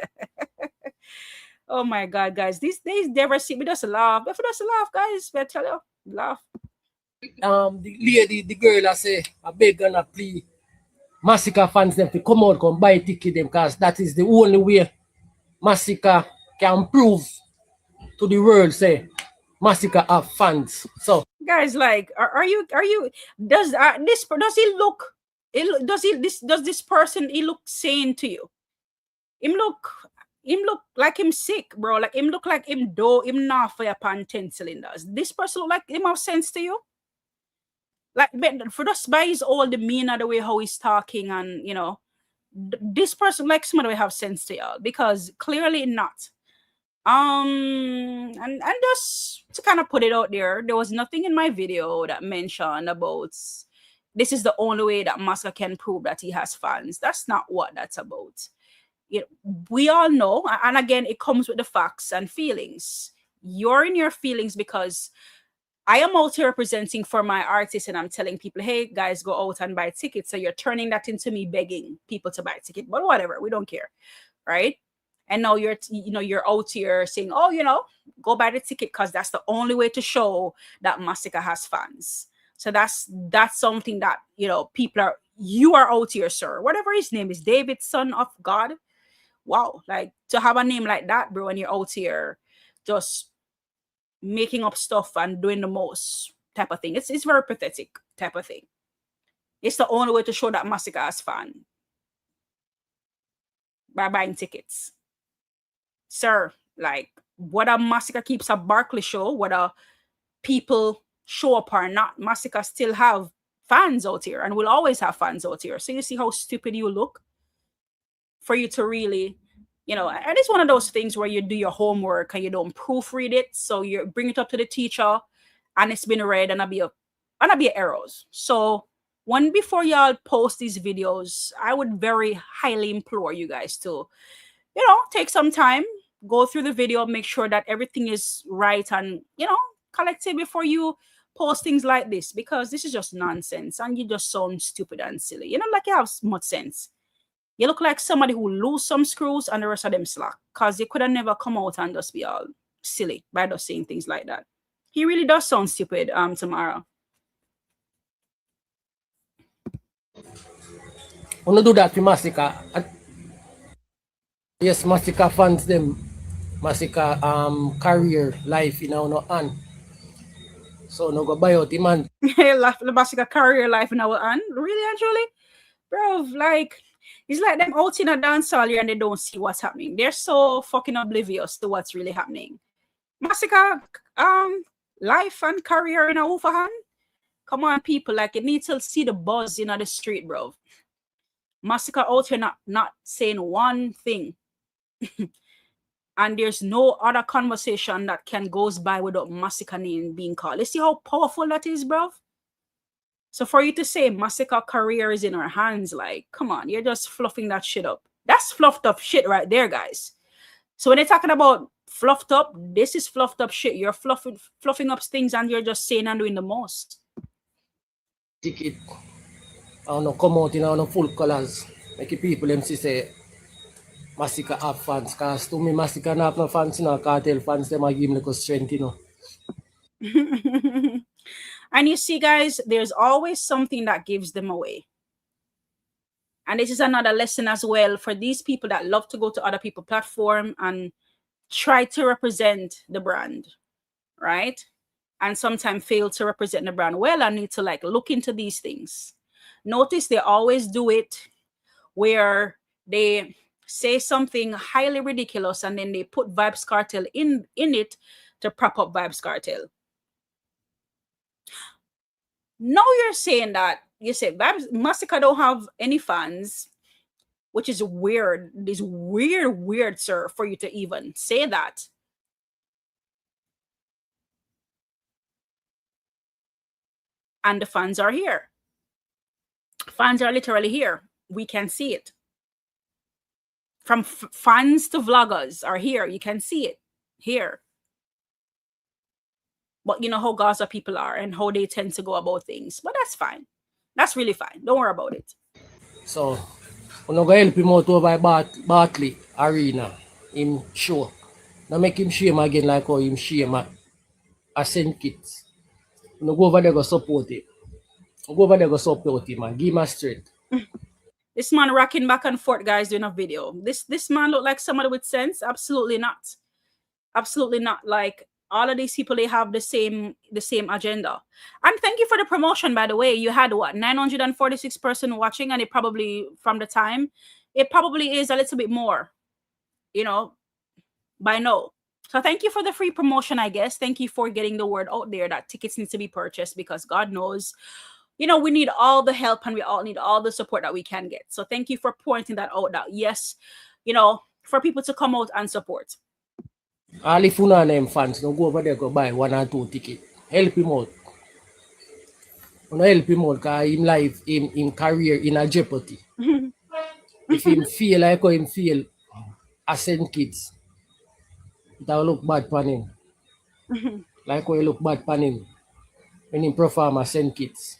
Oh my god, guys. These days never see me just laugh. If just laugh, guys, I tell you, laugh. The lady, the girl, I say, I beg and I plead, Masicka fans them to come out, come buy ticket them, because that is the only way Masicka can prove to the world, say, Masicka have fans. So, guys, like, are you does does he look, does this person, he look sane to you? Him look like him sick, bro. Like, him look like him not for your pan 10 cylinders. This person look like him have sense to you? Like, for just by his all demeanor, the way how he's talking, and you know, this person, like, somebody will have sense to y'all, because clearly not. And just to kind of put it out there was nothing in my video that mentioned about this is the only way that Masicka can prove that he has fans. That's not what that's about. You know, we all know, and again, it comes with the facts and feelings. You're in your feelings because I am out here representing for my artists, and I'm telling people, hey guys, go out and buy tickets. So you're turning that into me begging people to buy a ticket, but whatever, we don't care, right? And now you're out here saying, oh, you know, go buy the ticket because that's the only way to show that Masicka has fans. So that's something that, you know, you are out here, sir. Whatever his name is, David, son of God. Wow, like, to have a name like that, bro, and you're out here just making up stuff and doing the most type of thing. It's very pathetic type of thing. It's the only way to show that Masicka has fan, by buying tickets. Sir, like, whether Masicka keeps a Barclays show, whether people show up or not, Masicka still have fans out here and will always have fans out here. So you see how stupid you look for you to really, you know, and it's one of those things where you do your homework and you don't proofread it. So you bring it up to the teacher and it's been read and I'll be errors. So before y'all post these videos, I would very highly implore you guys to, you know, take some time, go through the video, make sure that everything is right and, you know, collected before you post things like this, because this is just nonsense and you just sound stupid and silly. You know, like you have much sense. You look like somebody who lose some screws and the rest of them slack, because you could have never come out and just be all silly by just saying things like that. He really does sound stupid, Tamara. I'm gonna do that to Masicka. Yes, Masicka fans them. Masicka career life, you know, no hand. So no go buy out the man. Masicka career life in our hand. Really and truly? Bro, like, it's like them out in a dancehall here and they don't see what's happening. They're so fucking oblivious to what's really happening. Masicka life and career in a hoof hand. Come on, people, like, you need to see the buzz in the street, bro. Masicka out here not saying one thing. And there's no other conversation that goes by without Masicka name being called. You see how powerful that is, bro? So for you to say Masicka career is in her hands, like, come on, you're just fluffing that shit up. That's fluffed up shit right there, guys. So when they're talking about fluffed up, this is fluffed up shit. You're fluffing up things and you're just saying and doing the most. Ticket. I don't know, come out in no full colors. Make people them see say Masicka have fans. Because to me, Masicka not have no fans, you know, cartel fans, them are giving like strength, you know. And you see, guys, there's always something that gives them away. And this is another lesson as well for these people that love to go to other people's platform and try to represent the brand, right? and sometimes fail to represent the brand well and need to like look into these things. Notice they always do it where they say something highly ridiculous and then they put Vibes Cartel in it to prop up Vibes Cartel. Now you're saying that you say Vibes Masicka don't have any fans, which is weird. This weird, sir, for you to even say that. And the fans are here. Fans are literally here. We can see it. From fans to vloggers are here. You can see it here. But you know how Gaza people are and how they tend to go about things. But that's fine. That's really fine. Don't worry about it. So, I'm going to help him out over Barclays Arena. Him show. Now make him shame again like how him shame at St. Kitts. I'm go over there go support him. Go over there go support him and give him a strength. This man rocking back and forth, guys, doing a video. This man look like somebody with sense? Absolutely not. Absolutely not. Like all of these people, they have the same agenda. And thank you for the promotion, by the way. You had what, 946 person watching, and it probably from the time, it probably is a little bit more, you know, by now. So thank you for the free promotion, I guess. Thank you for getting the word out there that tickets need to be purchased, because God knows, you know, we need all the help and we all need all the support that we can get. So thank you for pointing that out, that yes, you know, for people to come out and support. All if you know them fans, don't go over there go buy 1 or 2 tickets. Help him out. Help him out because him life, him career in a jeopardy. If him feel like how him feel as St. Kitts, that will look bad for him. Like how he look bad for him when him perform as St. Kitts.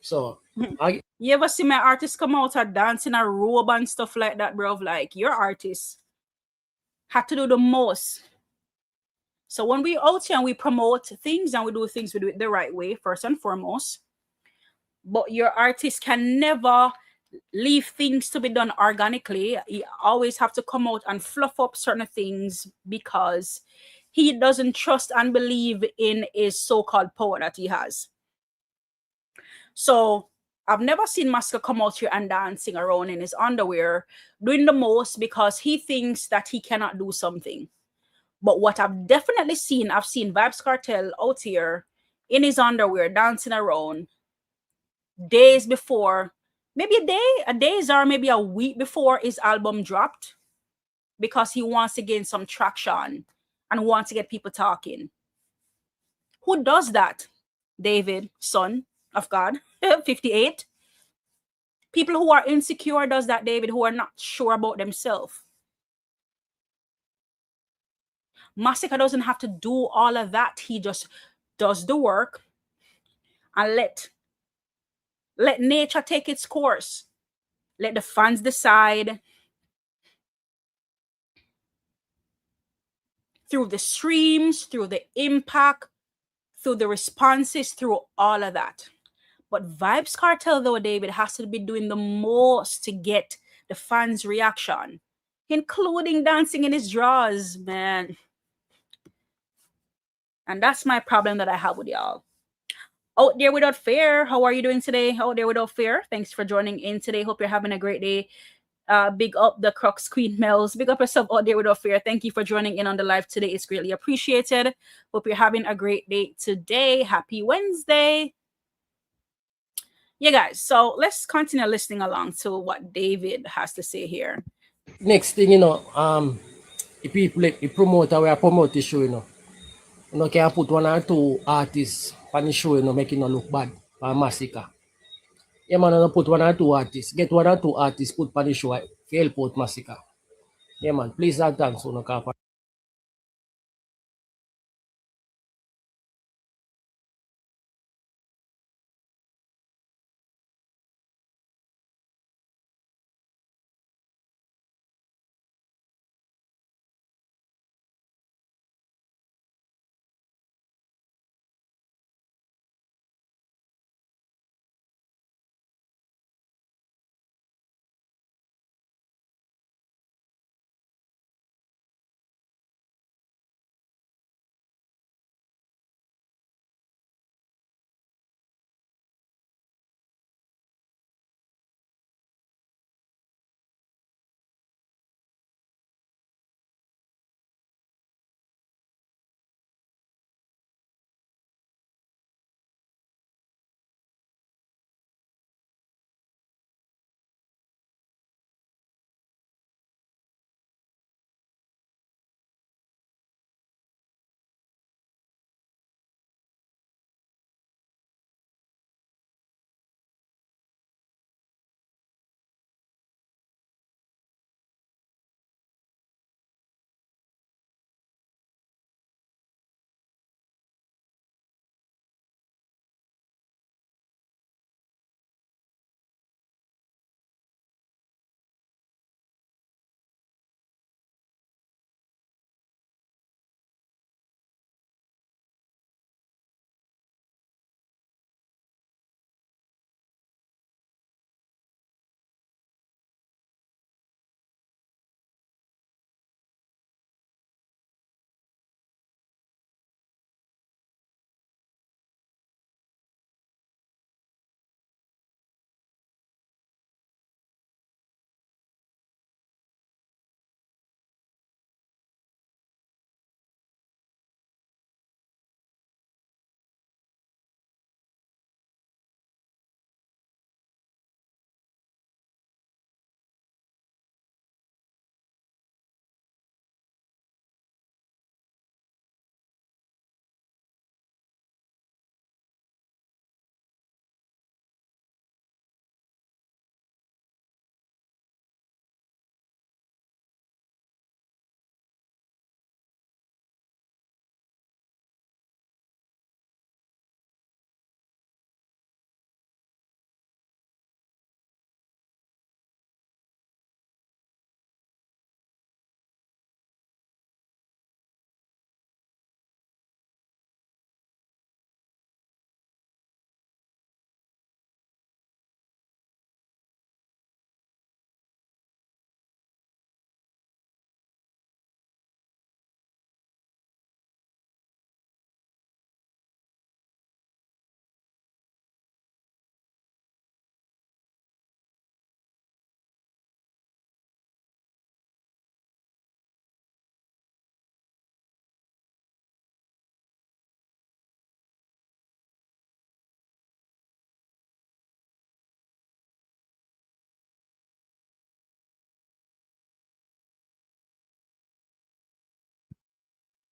So, you ever see my artists come out and dance in a robe and stuff like that, bro? Like, your artists had to do the most. So when we out here and we promote things and we do things, we do it the right way, first and foremost. But your artist can never leave things to be done organically. You always have to come out and fluff up certain things because he doesn't trust and believe in his so-called power that he has. So I've never seen Masicka come out here and dancing around in his underwear, doing the most because he thinks that he cannot do something. But what I've definitely seen, I've seen Vibes Cartel out here in his underwear dancing around days before, maybe a days or maybe a week before his album dropped, because he wants to gain some traction and wants to get people talking. Who does that? David, son of God, 58. People who are insecure does that, David, who are not sure about themselves. Masicka doesn't have to do all of that. He just does the work and let nature take its course. Let the fans decide through the streams, through the impact, through the responses, through all of that. But Vibes Cartel, though, David, has to be doing the most to get the fans' reaction, including dancing in his drawers, man. And that's my problem that I have with y'all. Out there without fear, how are you doing today? Out there without fear, thanks for joining in today. Hope you're having a great day. Big up the Crux Queen Mellz. Big up yourself out there without fear. Thank you for joining in on the live today. It's greatly appreciated. Hope you're having a great day today. Happy Wednesday. Yeah, guys, so let's continue listening along to what David has to say here. next thing, you know, the people, the promoter, we are promote the show, you know, can put 1 or 2 artists on the show, you know, make it not look bad for Masicka. Yeah, man, you put 1 or 2 artists. Get 1 or 2 artists put on the show to help out Masicka. Yeah, man, please and thanks, you know,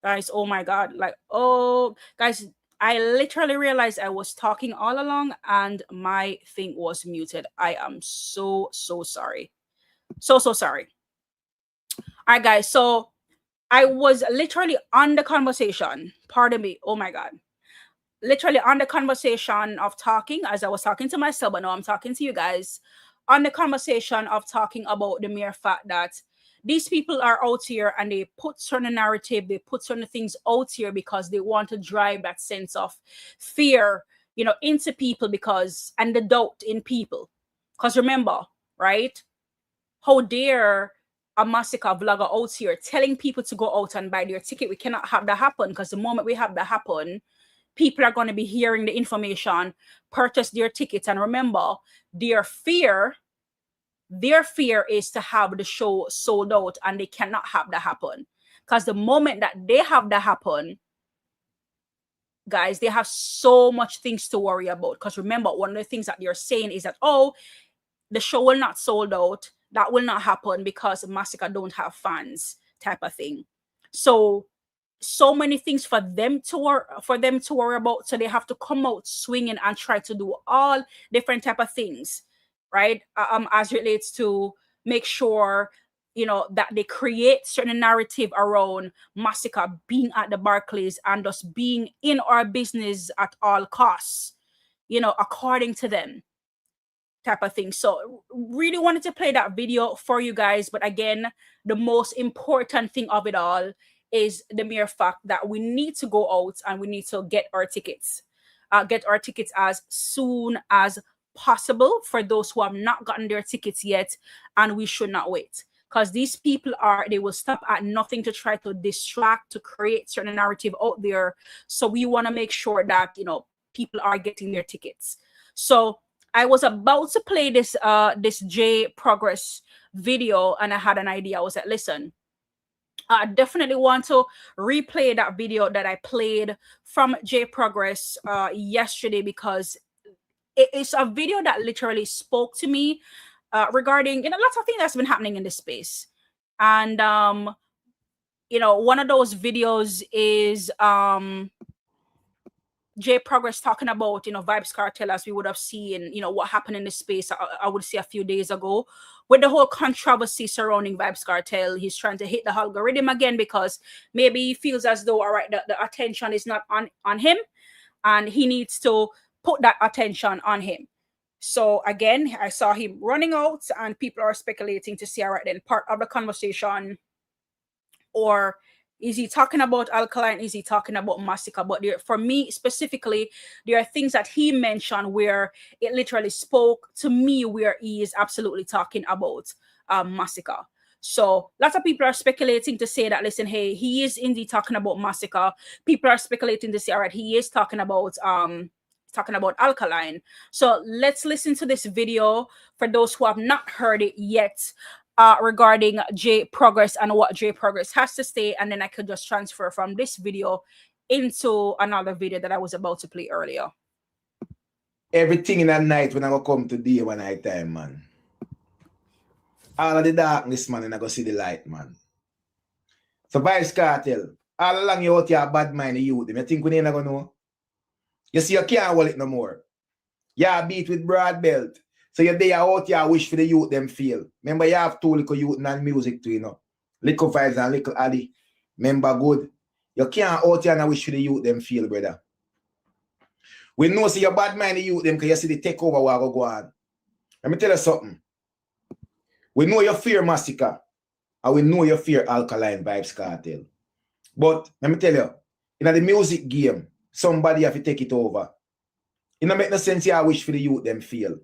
Guys, oh my God. Like, oh, guys, I literally realized I was talking all along and my thing was muted. I am so sorry. So sorry. All right, guys. So I was literally on the conversation. Pardon me. Oh my God. Literally on the conversation of talking, as I was talking to myself, but now I'm talking to you guys, on the conversation of talking about the mere fact that these people are out here and they put certain narrative, they put certain things out here because they want to drive that sense of fear, you know, into people, because, and the doubt in people. Because remember, right? How dare a Masicka vlogger out here telling people to go out and buy their ticket? We cannot have that happen, because the moment we have that happen, people are going to be hearing the information, purchase their tickets. And remember, their fear is to have the show sold out, and they cannot have that happen. Because the moment that they have that happen, guys, they have so much things to worry about. Because remember, one of the things that they're saying is that, oh, the show will not sold out. That will not happen because Masicka don't have fans, type of thing. So many things for them to worry about. So they have to come out swinging and try to do all different type of things, right? As relates to make sure, you know, that they create certain narrative around Masicka being at the Barclays and us being in our business at all costs, you know, according to them, type of thing. So really wanted to play that video for you guys. But again, the most important thing of it all is the mere fact that we need to go out and we need to get our tickets. Get our tickets as soon as possible for those who have not gotten their tickets yet. And we should not wait, because these people they will stop at nothing to try to distract, to create certain narrative out there. So we want to make sure that, you know, people are getting their tickets. So I was about to play this this J Progress video, and I had an idea. I was like, listen, I definitely want to replay that video that I played from J Progress yesterday, because it's a video that literally spoke to me regarding, you know, lots of things that's been happening in this space. And you know, one of those videos is J Progress talking about, you know, Vybz Kartel, as we would have seen, you know, what happened in this space, I would say a few days ago, with the whole controversy surrounding Vybz Kartel. He's trying to hit the algorithm again because maybe he feels as though, all right, the attention is not on him, and he needs to put that attention on him. So again, I saw him running out, and people are speculating to see, all right, then part of the conversation, or is he talking about Alkaline? Is he talking about Masicka? But there, for me specifically, there are things that he mentioned where it literally spoke to me, where he is absolutely talking about Masicka. So lots of people are speculating to say that, listen, hey, he is indeed talking about Masicka. People are speculating to say, all right, he is talking about Alkaline. So let's listen to this video for those who have not heard it yet, regarding J Progress and what J Progress has to say, and then I could just transfer from this video into another video that I was about to play earlier. Everything in that night when I go come to day one night time, man. All of the darkness, man, and I go see the light, man. So Vybz Kartel, all along you out here bad mind the youth, you think we ain't gonna know? You see, you can't hold it no more. You beat with broad belt. So you're there out here wish for the youth them feel. Remember, you have two little youth and music too, you know. Little Vibes and little Addy. Remember good. You can't out here and wish for the youth them feel, brother. We know see your bad mind the youth them because you see the takeover will go on. Let me tell you something. We know you fear Masicka. And we know you fear Alkaline Vybz Kartel. But let me tell you, in the music game, somebody have to take it over. It don't make no sense you wish for the youth them feel.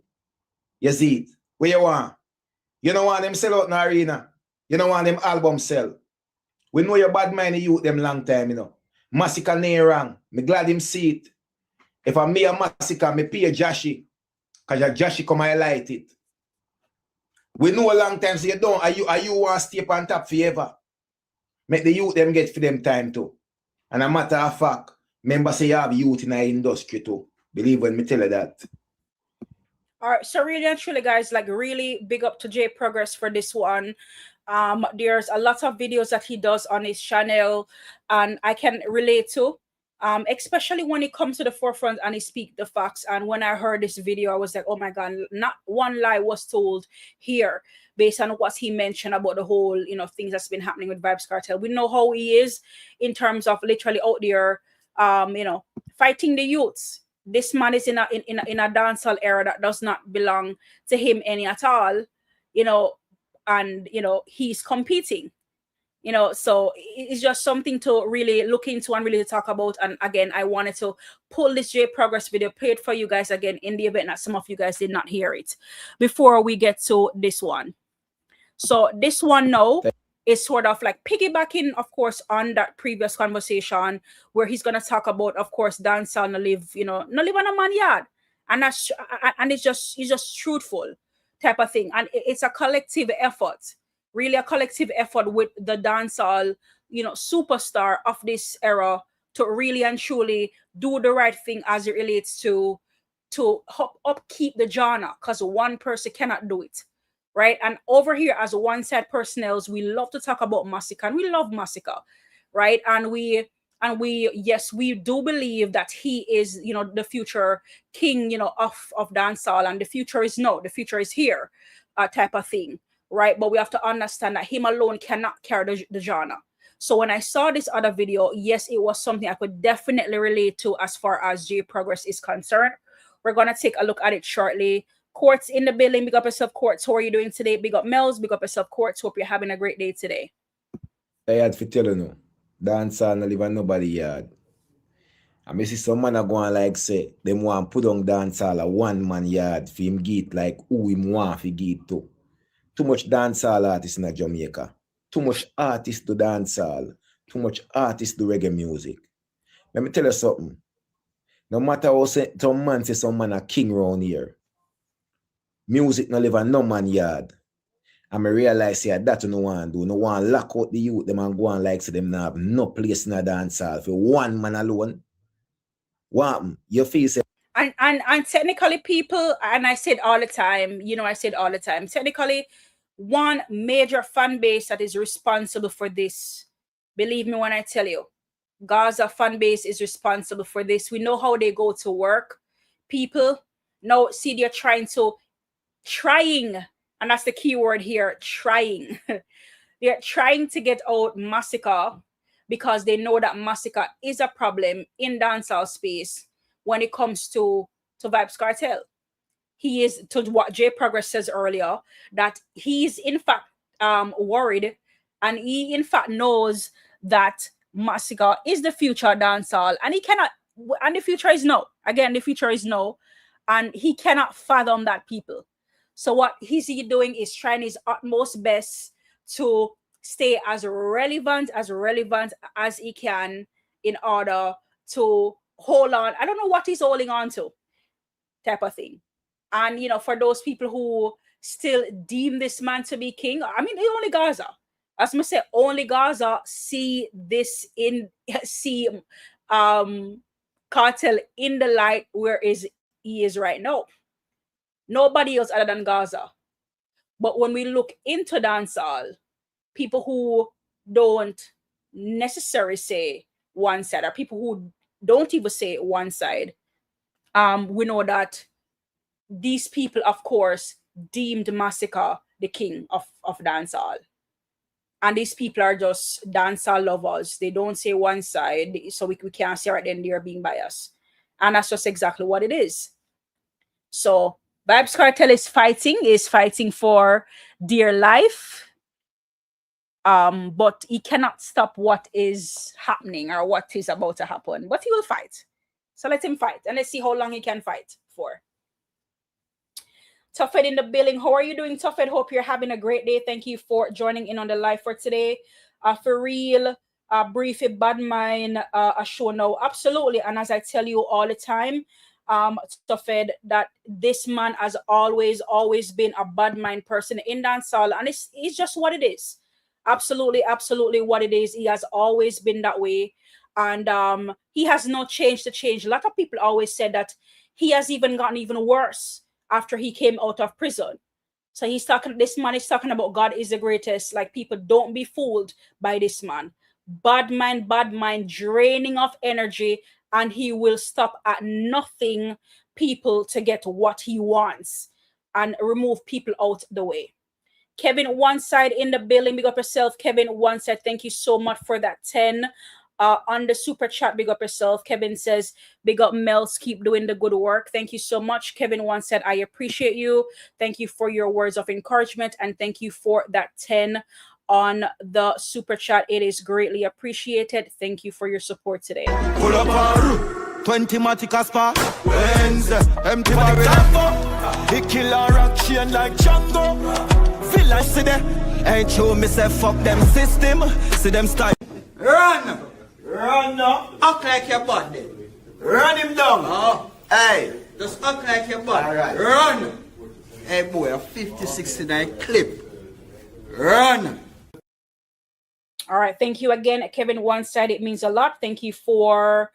You see it. What you want? You don't want them sell out in the arena. You don't want them album sell. We know your bad mind the youth them long time, you know. Masicka near wrong. Me glad him see it. If I'm me a Masicka, me pay Joshy. Because Joshy come highlight it. We know a long time, so you don't. Are you want to stay up on top forever? Make the youth them get for them time too. And a matter of fact, remember say you have youth in the industry too. Believe when me tell you that. All right, so really and truly, guys, like really big up to J Progress for this one. There's a lot of videos that he does on his channel, and I can relate to, especially when it comes to the forefront and he speak the facts. And when I heard this video, I was like, oh my God, not one lie was told here based on what he mentioned about the whole, things that's been happening with Vybz Kartel. We know how he is in terms of literally out there, fighting the youths. This man is in a dancehall era that does not belong to him any at all, and he's competing, so it's just something to really look into and really talk about. And again, I wanted to pull this J Progress video, play it for you guys again in the event that some of you guys did not hear it before we get to this one. So this one now is sort of like piggybacking, of course, on that previous conversation where he's gonna talk about, of course, dancehall no live on a man yard, and that's and it's just truthful type of thing, and it's a collective effort, really a collective effort with the dancehall, superstar of this era to really and truly do the right thing as it relates to upkeep the genre, because one person cannot do it. Right. And over here, as one side personnels, we love to talk about Masicka, and we love Masicka, right? And we yes, we do believe that he is, the future king, of dancehall, and the future is here, type of thing, right? But we have to understand that him alone cannot carry the genre. So when I saw this other video, yes, it was something I could definitely relate to as far as J Progress is concerned. We're gonna take a look at it shortly. Courts in the building. Big up yourself, Courts. How are you doing today? Big up Mellz. Big up yourself, Courts. Hope you're having a great day today. I had to tell you no. Dancehall no live on nobody yard. I may see some man a go on like say them want put on dancehall a one man yard for him get like who him want for get to. Too much dancehall artists in Jamaica. Too much artists do dancehall. Too much artists do reggae music. Let me tell you something. No matter how some man say some man a king round here, music no live on no man yard. And I realize that no one do. No one lock out the youth, them and go on like say them now have no place in a dancehall for one man alone. What you feel say? And technically, people, and I said all the time, technically, one major fan base that is responsible for this, believe me when I tell you, Gaza fan base is responsible for this. We know how they go to work. People now see they're trying, and that's the key word here, trying. They're trying to get out Masicka because they know that Masicka is a problem in dancehall space when it comes to Vybz Kartel. He is, to what J Progress says earlier, that he's in fact worried, and he in fact knows that Masicka is the future dancehall, and he cannot, and the future is no. Again, the future is no, and he cannot fathom that, people. So what he's doing is trying his utmost best to stay as relevant as he can in order to hold on. I don't know what he's holding on to, type of thing. And for those people who still deem this man to be king, I mean, only Gaza, as I say, only Gaza see Kartel in the light where he is right now. Nobody else other than Gaza. But when we look into dancehall, people who don't necessarily say one side, or people who don't even say one side, we know that these people, of course, deemed Masicka the king of dancehall. And these people are just dancehall lovers. They don't say one side, so we can't say right then they're being biased. And that's just exactly what it is. So Vybz Kartel is fighting for dear life. But he cannot stop what is happening or what is about to happen. But he will fight. So let him fight, and let's see how long he can fight for. Tuffed in the building. How are you doing, Tuffed? Hope you're having a great day. Thank you for joining in on the live for today. For real, brief bad mind a show now. Absolutely. And as I tell you all the time, Tuffed, that this man has always been a bad mind person in dancehall, and it's just what it is. Absolutely what it is. He has always been that way, and he has no change to change. A lot of people always said that he has even gotten even worse after he came out of prison. So this man is talking about God is the greatest. Like, people, don't be fooled by this man. Bad mind, draining of energy, and he will stop at nothing people to get what he wants and remove people out the way. Kevin One Side in the building, big up yourself. Kevin One Side, thank you so much for that 10 on the super chat. Big up yourself. Kevin says, big up Mellz, keep doing the good work. Thank you so much. Kevin One Side, I appreciate you. Thank you for your words of encouragement, and thank you for that 10 on the super chat. It is greatly appreciated. Thank you for your support today. Pull up our 20 Masicka spark. Benz, empty barrel. He kill our rock chain like Django. Feel like see them. Ain't true, me say fuck them system. See them style. Run now. Act like your body. Run him down. Oh. Hey, just act like your body. Alright. Run. Hey boy, a 5069 clip. Run. All right, thank you again, Kevin One Side. It means a lot. Thank you for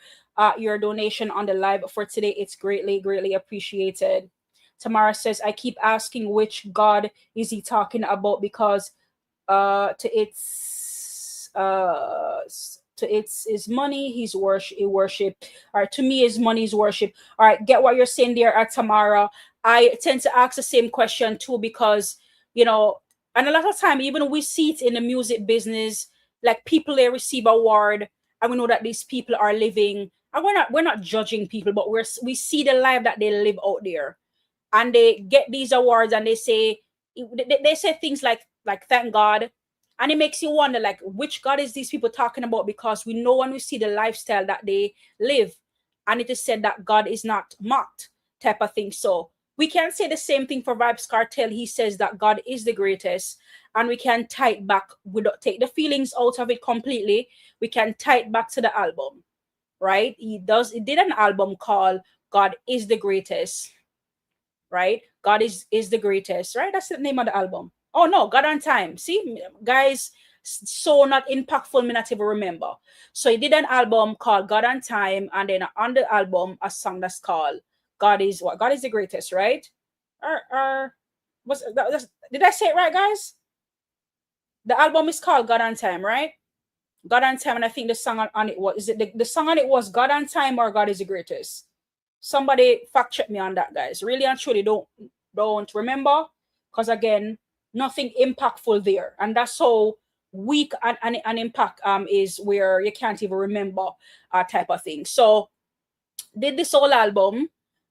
your donation on the live for today. It's greatly appreciated. Tamara says, I keep asking which God is he talking about, because to it's his money, he's worship. All right, to me, his money is worship. All right, get what you're saying there, Tamara. I tend to ask the same question too, because, you know, and a lot of time, even we see it in the music business, like people, they receive award, and we know that these people are living, and we're not judging people, but we see the life that they live out there, and they get these awards, and they say things like thank God. And it makes you wonder, like, which God is these people talking about? Because we know when we see the lifestyle that they live, and it is said that God is not mocked, type of thing. So we can say the same thing for Vybz Kartel. He says that God is the greatest, and we can tie it back. We don't take the feelings out of it completely. We can tie it back to the album, right? He did an album called God is the Greatest, right? God is the greatest, right? That's the name of the album. Oh no, God on Time. See, guys, so not impactful, me not even remember. So he did an album called God on Time, and then on the album, a song that's called God is what? God is the Greatest, right? Did I say it right, guys? The album is called God on Time, right? God on Time, and I think the song on it was, is it the song on it was God on Time or God is the Greatest? Somebody fact check me on that, guys. Really and truly don't remember, because again, nothing impactful there, and that's how weak an impact is, where you can't even remember type of thing. So did this whole album,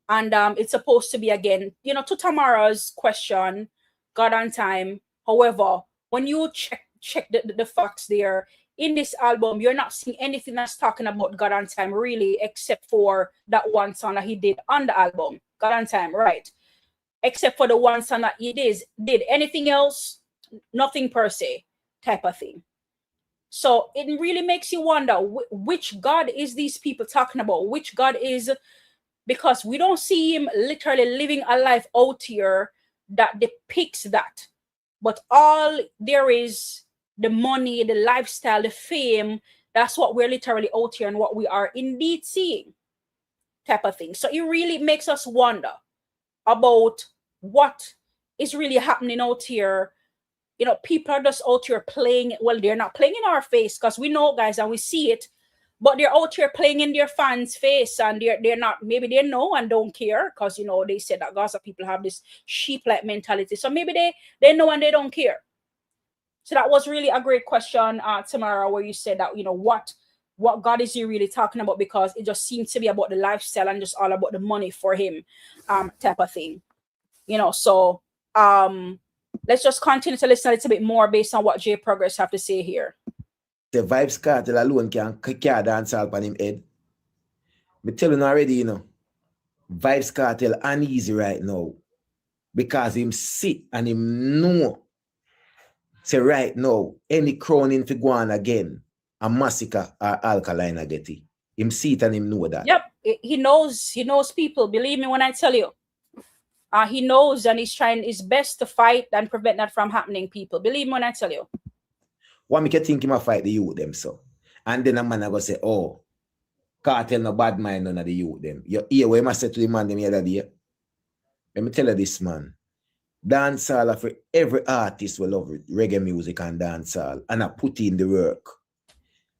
and it's supposed to be, again, you know, to Tamara's question, God on Time. However, when you check the facts there, in this album, you're not seeing anything that's talking about God on Time, really, except for that one song that he did on the album, God on Time, right? Except for the one song that he did. Anything else, nothing per se, type of thing. So it really makes you wonder, which God is these people talking about? Which God is, because we don't see him literally living a life out here that depicts that. But all there is, the money, the lifestyle, the fame, that's what we're literally out here and what we are indeed seeing, type of thing. So it really makes us wonder about what is really happening out here. You know, people are just out here playing. Well, they're not playing in our face, because we know, guys, and we see it, but they're out here playing in their fans' face, and they're not, maybe they know and don't care, because, you know, they said that Gaza people have this sheep-like mentality. So maybe they know and they don't care. So that was really a great question, Tamara, where you said that, you know, what God is he really talking about, because it just seems to be about the lifestyle and just all about the money for him, type of thing. You know, so let's just continue to listen a little bit more based on what J Progress have to say here. The Vybz Kartel alone can dance up on him head. Me tell you already, you know, Vybz Kartel uneasy right now, because him sit and him know, say right now, any crowning to go on again, a Masicka or Alkaline get it. Him see it and him know that. Yep, he knows people. Believe me when I tell you. He knows, and he's trying his best to fight and prevent that from happening, people. Believe me when I tell you. What make you think him a fight the youth them so? And then a man go say, oh, Kartel no bad mind none of the youth them. You hear what I say to the man them the other day? Let me tell you this, man. Dancehall for every artist will love reggae music and dancehall and I put in the work.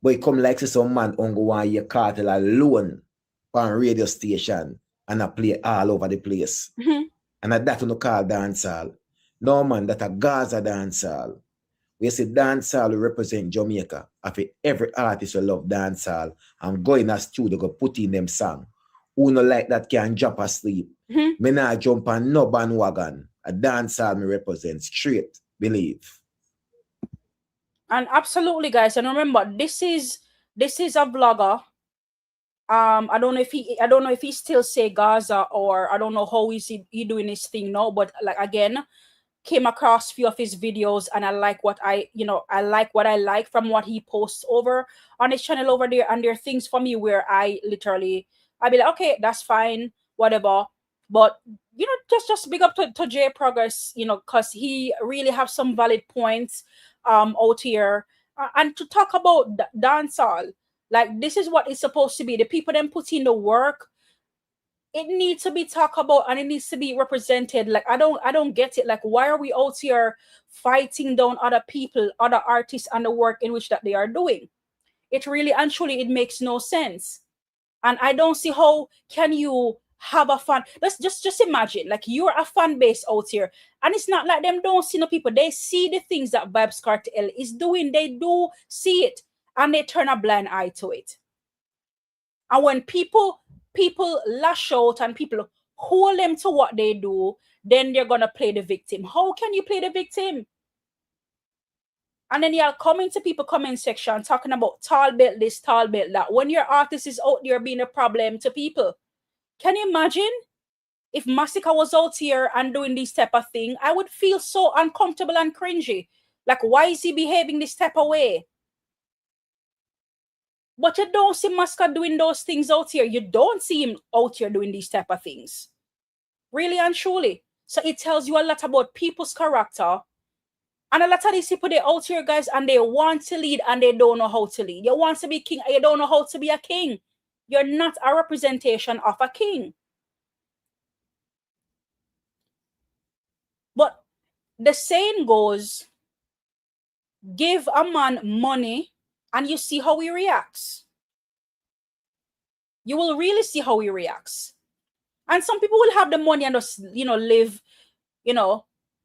But it come like some man on go 1 year cartel alone on radio station and I play all over the place. And that you call dancehall. No man, that a Gaza dancehall. We say dancehall will represent Jamaica. I feel every artist will love dancehall and go in a studio go put in them song. Who no like that can jump asleep. Me not jump on no bandwagon. A dancehall me represent straight, believe. And absolutely, guys, and remember, this is a vlogger. I don't know if he still say Gaza, or I don't know how is he doing his thing now, but like again, came across a few of his videos and I like what I like from what he posts over on his channel over there, and there are things for me where I be like, okay, that's fine, whatever. But you know, just big up to J Progress, you know, because he really have some valid points out here. And to talk about dancehall, like this is what it's supposed to be. The people then put in the work. It needs to be talked about and it needs to be represented. Like I don't get it. Like, why are we out here fighting down other people, other artists, and the work in which that they are doing? It really and truly, it makes no sense. And I don't see how can you have a fan. Let's just imagine, like, you're a fan base out here, and it's not like them don't see no people. They see the things that Vybz Kartel is doing. They do see it, and they turn a blind eye to it. And when people lash out and people hold them to what they do, then they're gonna play the victim. How can you play the victim? And then you're coming to people comment section talking about tall belt this, tall belt that, when your artist is out there being a problem to people. Can you imagine if Masicka was out here and doing this type of thing? I would feel so uncomfortable and cringy. Like, why is he behaving this type of way? But you don't see Masicka doing those things out here. You don't see him out here doing these type of things. Really and truly. So it tells you a lot about people's character. And a lot of these people, they're out here, guys, and they want to lead and they don't know how to lead. You want to be king and you don't know how to be a king. You're not a representation of a king. But the saying goes, give a man money and you see how he reacts. You will really see how he reacts. And some people will have the money and just, live,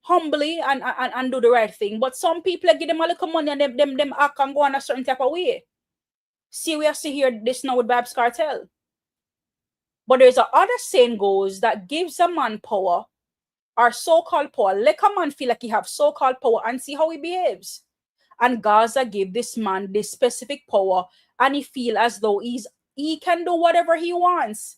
humbly and do the right thing. But some people give them a little money and them act and go on a certain type of way. See, we have to hear this now with Vybz Kartel. But there's a other saying goes that gives a man power, or so-called power. Let a man feel like he have so-called power and see how he behaves. And Gaza gave this man this specific power, and he feel as though he can do whatever he wants.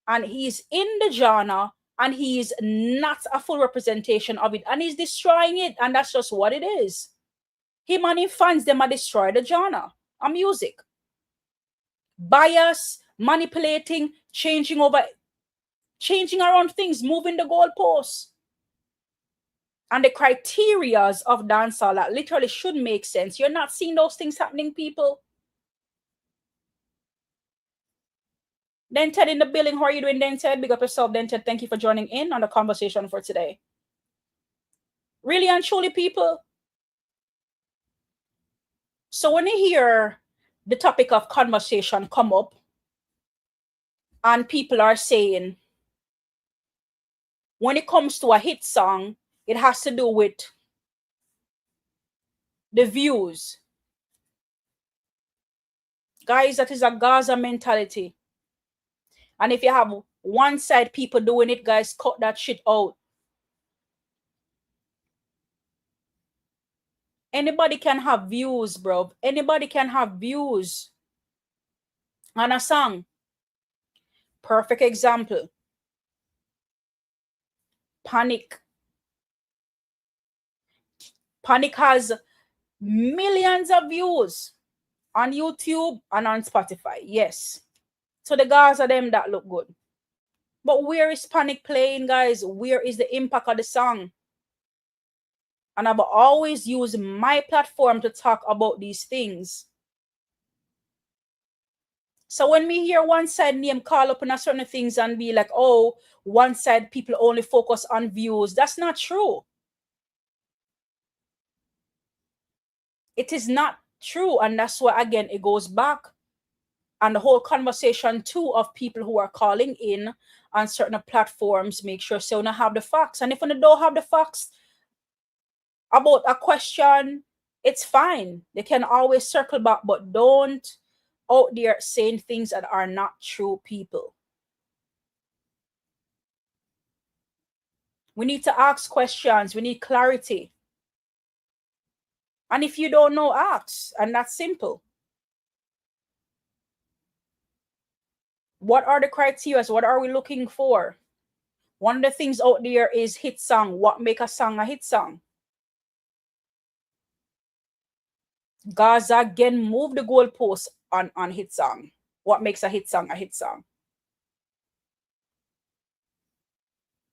And he's in the genre, and he's not a full representation of it, and he's destroying it, and that's just what it is. Him and his fans, them are destroy the genre of music. Bias, manipulating, changing around things, moving the goalposts. And the criterias of dancehall that literally should make sense. You're not seeing those things happening, people. Dented in the building. How are you doing, Dented? Big up yourself, Dented. Thank you for joining in on the conversation for today. Really and truly, people. So when you hear the topic of conversation come up, and people are saying, when it comes to a hit song, it has to do with the views. Guys, that is a Gaza mentality. And if you have one side people doing it, guys, cut that shit out. Anybody can have views, bro. Anybody can have views on a song. Perfect example. Panic. Panic has millions of views on YouTube and on Spotify. Yes. So the guys are them that look good. But where is Panic playing, guys? Where is the impact of the song? And I've always used my platform to talk about these things. So when me hear one side name call up on certain things and be like, oh, one side people only focus on views, that's not true. It is not true. And that's why, again, it goes back and the whole conversation too of people who are calling in on certain platforms. Make sure so you have the facts. And if you don't have the facts about a question, it's fine. They can always circle back, but don't out there saying things that are not true, people. We need to ask questions. We need clarity. And if you don't know, ask. And that's simple. What are the criteria? What are we looking for? One of the things out there is hit song. What make a song a hit song? Gaza again move the goalpost on hit song. What makes a hit song a hit song?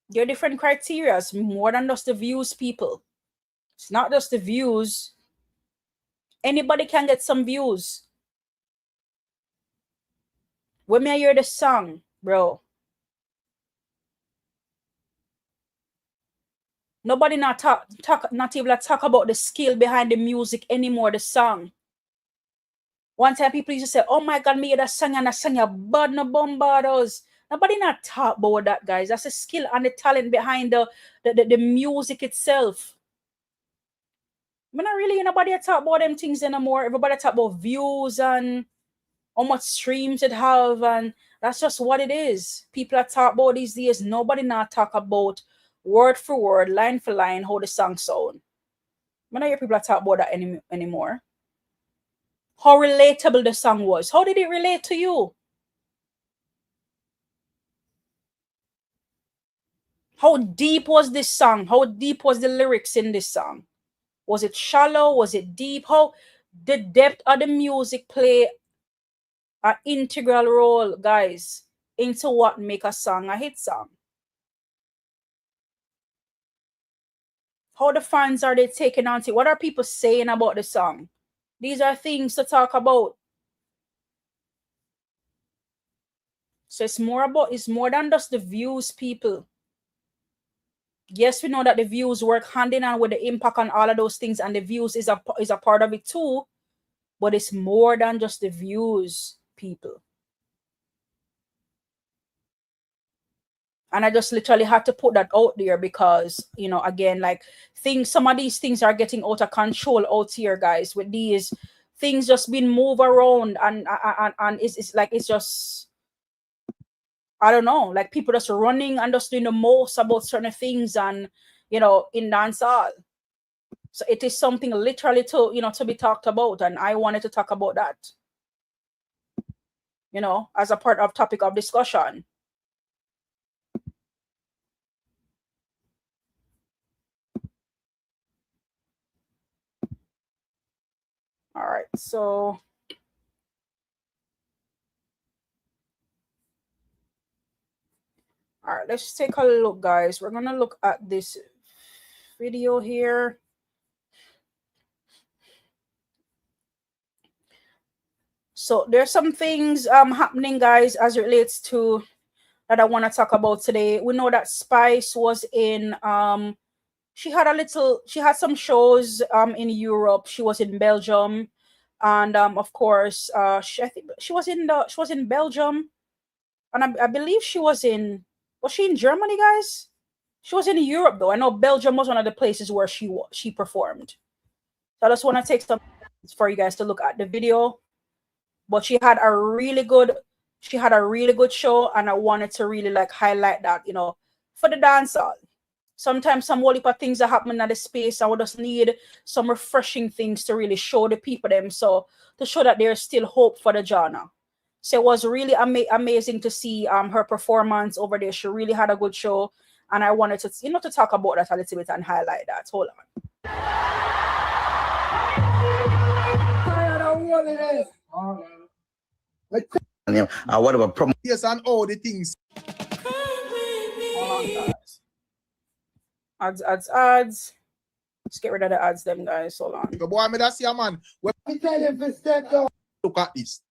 There are different criteria, more than just the views, people. It's not just the views. Anybody can get some views. When I hear the song, bro, nobody not even talk about the skill behind the music anymore, the song. One time people used to say, oh my God, me hear that song and that song a bad no bombardos. Nobody not talk about that, guys. That's the skill and the talent behind the music itself. I mean, not really nobody talk about them things anymore. Everybody talk about views and how much streams it have, and that's just what it is. People are talk about these days. Nobody not talk about word for word, line for line, how the song sound. I don't hear people talk about that anymore. How relatable the song was. How did it relate to you? How deep was this song? How deep was the lyrics in this song? Was it shallow? Was it deep? How the depth of the music play an integral role, guys, into what make a song a hit song? How the fans are they taking on it? What are people saying about the song? These are things to talk about. So it's more than just the views, people. Yes, we know that the views work hand in hand with the impact on all of those things, and the views is a part of it too. But it's more than just the views, people. And I just literally had to put that out there because, you know, again, like some of these things are getting out of control out here, guys, with these things just being moved around and it's like, it's just, I don't know, like people just running and just doing the most about certain things and, you know, in dancehall. So it is something literally to, you know, to be talked about. And I wanted to talk about that, you know, as a part of topic of discussion. All right, so all right, let's take a look, guys. We're gonna look at this video here. So there's some things happening, guys, as it relates to that I want to talk about today. We know that Spice was in she had some shows in Europe. She was in Belgium, and of course I think she was in Belgium, and I believe she was she in Germany, guys? She was in Europe though. I know Belgium was one of the places where she performed. So I just want to take some for you guys to look at the video. But she had a really good show, and I wanted to really like highlight that, you know, for the dancehall. Sometimes some whole heap of things are happening at the space, and we just need some refreshing things to really show the people them, so to show that there's still hope for the genre. So it was really amazing to see her performance over there. She really had a good show, and I wanted to, you know, to talk about that a little bit and highlight that. Hold on. Whatever promote. Yes, and all the things. Ads. Let's get rid of the ads, them guys. Hold on. The boy, me that's your man. Look at this.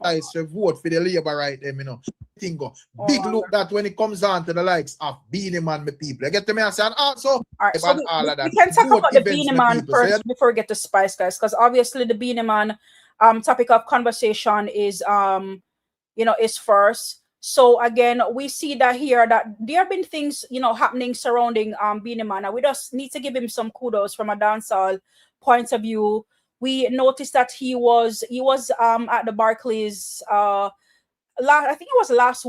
to vote for the Labour right them, you know. Thing go. Oh, Big look that when it comes down to the likes of Beanie Man, my people. You get to me and say, and also all right, so all of we that. can talk Vote about the events, Beanie my Man people. So first before we get to Spice, guys, because obviously the Beanie Man topic of conversation is is first. So again, we see that here that there have been things happening surrounding Beanie Man, and we just need to give him some kudos from a dancehall point of view. We noticed that he was at the Barclays I think it was last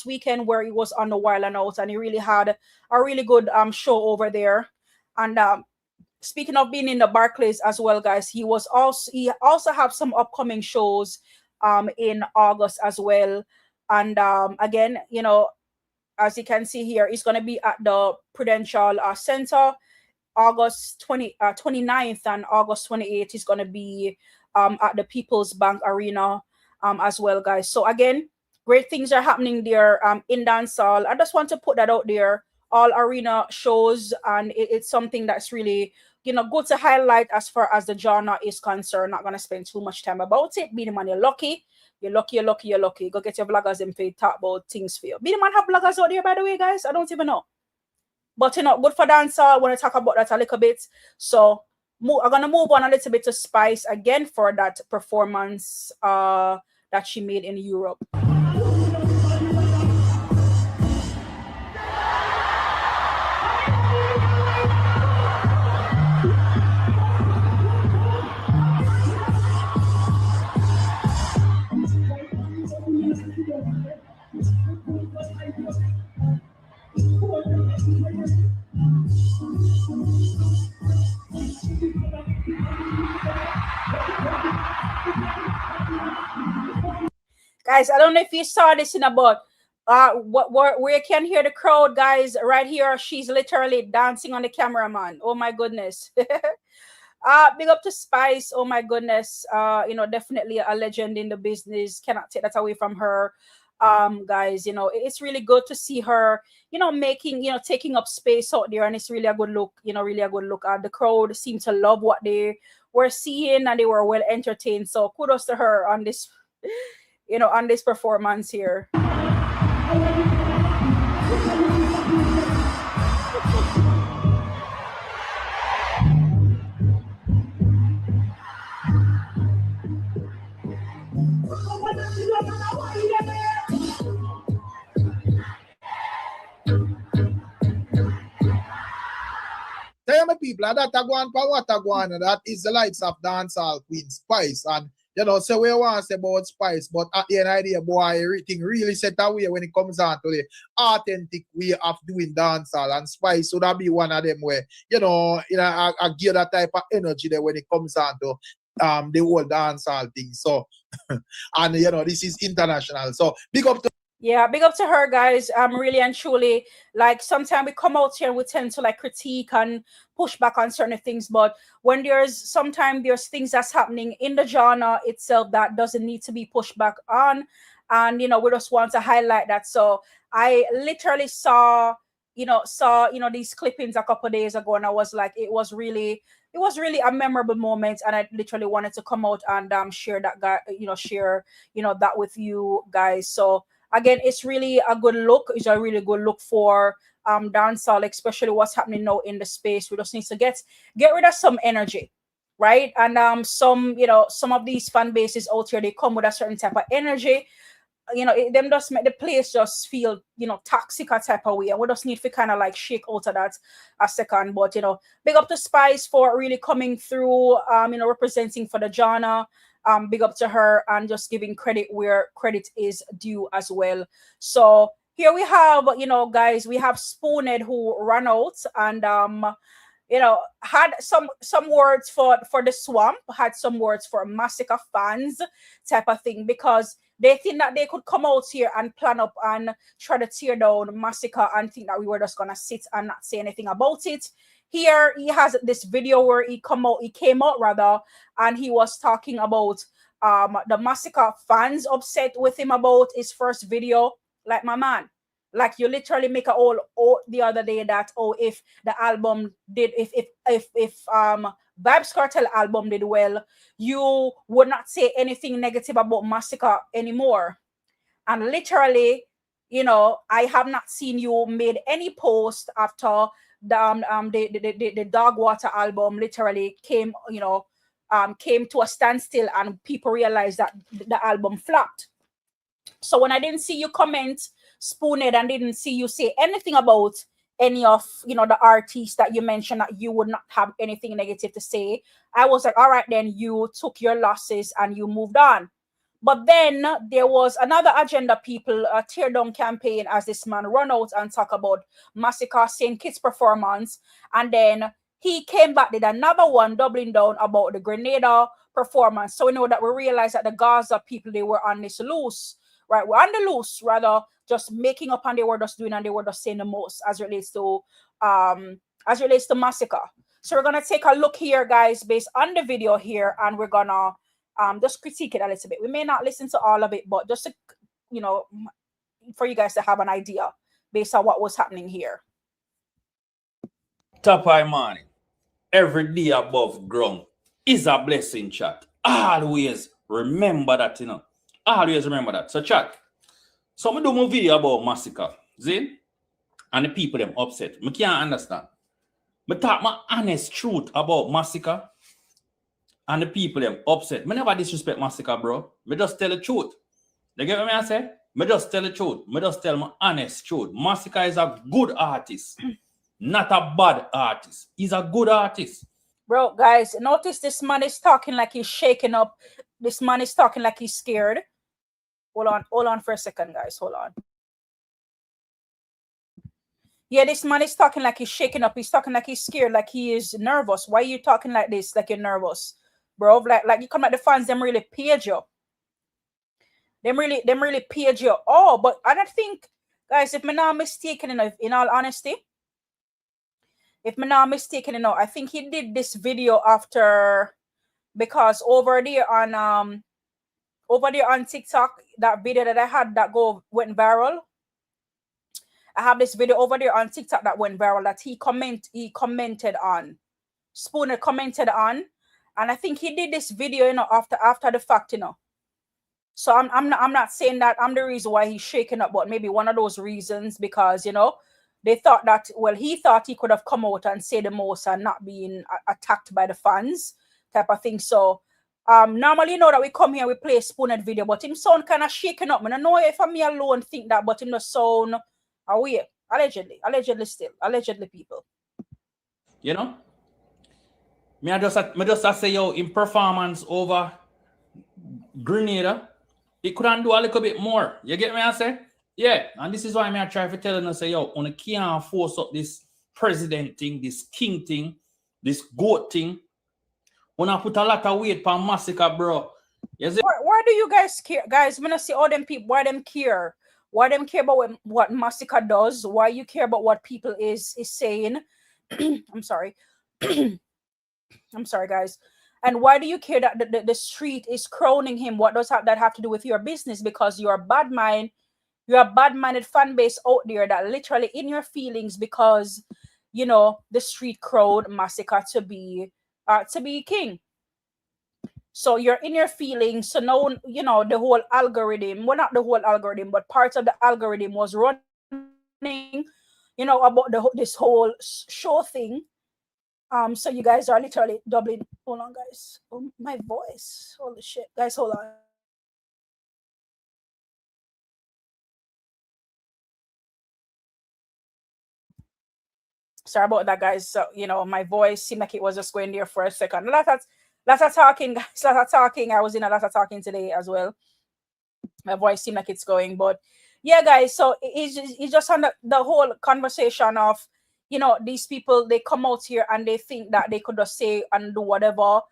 weekend where he was on the Wild and Out, and he really had a really good show over there. And speaking of being in the Barclays as well, guys, he also have some upcoming shows in August as well. And again, as you can see here, he's going to be at the Prudential Center August 29th, and August 28th he's going to be at the People's Bank Arena as well, guys. So again, great things are happening there in dancehall. I just want to put that out there. All arena shows, and it's something that's really good to highlight as far as the genre is concerned. Not gonna spend too much time about it. Beanie Man, you're lucky. You're lucky. Go get your vloggers and talk about things for you. Beanie Man have vloggers out there, by the way, guys. I don't even know. But good for dancehall. I want to talk about that a little bit. So I'm gonna move on a little bit to Spice again for that performance that she made in Europe. Guys, I don't know if you saw this in about where you can hear the crowd, guys. Right here, she's literally dancing on the cameraman. Oh my goodness. Big up to Spice. Oh my goodness. Definitely a legend in the business. Cannot take that away from her. Guys, it's really good to see her, taking up space out there, and it's really a good look, really a good look. The crowd seemed to love what they were seeing, and they were well entertained. So kudos to her on this on this performance here. Tell my people that that is the likes of dancehall queen Spice. And so we want to say about Spice, but at the end of the day, boy, everything really set away when it comes down to the authentic way of doing dancehall. And Spice would be one of them where, I give that type of energy there when it comes down to the whole dancehall thing. So, and this is international. So big up to big up to her, guys. Really and truly, like sometimes we come out here and we tend to like critique and push back on certain things, but when there's things that's happening in the genre itself that doesn't need to be pushed back on, and we just want to highlight that. So I literally saw these clippings a couple of days ago, and I was like, it was really a memorable moment, and I literally wanted to come out and share that that with you guys. So again, it's really a good look. It's a really good look for dancehall, especially what's happening now in the space. We just need to get rid of some energy, right? And some of these fan bases out here, they come with a certain type of energy. Them just make the place just feel toxic a type of way, and we just need to kind of like shake out of that a second. But big up to Spice for really coming through, representing for the genre. Big up to her, and just giving credit where credit is due as well. So here we have, guys, we have Spoonhead who ran out and had some words for the Swamp, had some words for Masicka fans type of thing, because they think that they could come out here and plan up and try to tear down Masicka and think that we were just gonna sit and not say anything about it. Here he has this video where he came out, and he was talking about the Masicka fans upset with him about his first video. Like, my man, Like you literally make a whole the other day that if the album did if Vibes Cartel album did well, you would not say anything negative about Masicka anymore. And literally, I have not seen you made any post after the Dog Water album literally came came to a standstill and people realized that the album flopped. So when I didn't see you comment Spooned and didn't see you say anything about any of the artists that you mentioned that you would not have anything negative to say, I was like, all right, then you took your losses and you moved on. But then there was another agenda people tear down campaign as this man run out and talk about Masicka St. Kitts performance. And then he came back, did another one doubling down about the Grenada performance. So we know that we realized that the Gaza people, they were on this loose, right? We're on the loose, rather just making up and they were just doing and they were just saying the most as relates to Masicka. So we're gonna take a look here, guys, based on the video here, and we're gonna just critique it a little bit. We may not listen to all of it, but just to, for you guys to have an idea based on what was happening here. Top eye morning, every day above ground is a blessing, chat. Always remember that, Always remember that. So, chat. So, I do my video about Masicka, see? And the people them upset. I can't understand. I talk my honest truth about Masicka. And the people them upset. I never disrespect Masicka, bro. I just tell the truth. You get what I say? I just tell the truth. I just tell my honest truth. Masicka is a good artist. Not a bad artist. He's a good artist. Bro, guys, notice this man is talking like he's shaking up. This man is talking like he's scared. Hold on for a second, guys. Hold on. Yeah, this man is talking like he's shaking up. He's talking like he's scared, like he is nervous. Why are you talking like this, like you're nervous? Bro, like you come at the fans, them really paid you. Them really paid you. Oh, but I don't think, guys, if I'm not mistaken enough, in all honesty, if I'm not mistaken enough, I think he did this video after, because over there on TikTok, that video that I had that went viral. I have this video over there on TikTok that went viral that he commented on. Spooner commented on. And I think he did this video, after the fact, So I'm not saying that I'm the reason why he's shaking up, but maybe one of those reasons because, they thought that, well, he thought he could have come out and say the most and not being attacked by the fans type of thing. So normally, that we come here, we play a Spooned video, but him sound kind of shaking up. I don't know if me alone think that, but him the sound away. Allegedly people. Me just say, in performance over Grenada, he couldn't do a little bit more. You get me, I say? Yeah, and this is why I try to tell you, say, on can't force up this president thing, this king thing, this goat thing. When I put a lot of weight on Masicka, bro. Why do you guys care? Guys, when I see all them people, why them care? Why them care about what Masicka does? Why you care about what people is saying? I'm sorry. I'm sorry, guys. And why do you care that the street is crowning him? What does that have to do with your business? Because you're a bad-minded fan base out there that literally in your feelings because, the street crowd Masicka to be king. So you're in your feelings. So now, the whole algorithm, well, not the whole algorithm, but parts of the algorithm was running, about this whole show thing. So you guys are literally doubling. Hold on, guys. Oh, my voice. Holy shit. Guys, hold on. Sorry about that, guys. So, my voice seemed like it was just going there for a second. Lots of talking, guys. Lots of talking. I was in a lot of talking today as well. My voice seemed like it's going, but yeah, guys. So it's just on the whole conversation of, these people, they come out here and they think that they could just say and do whatever,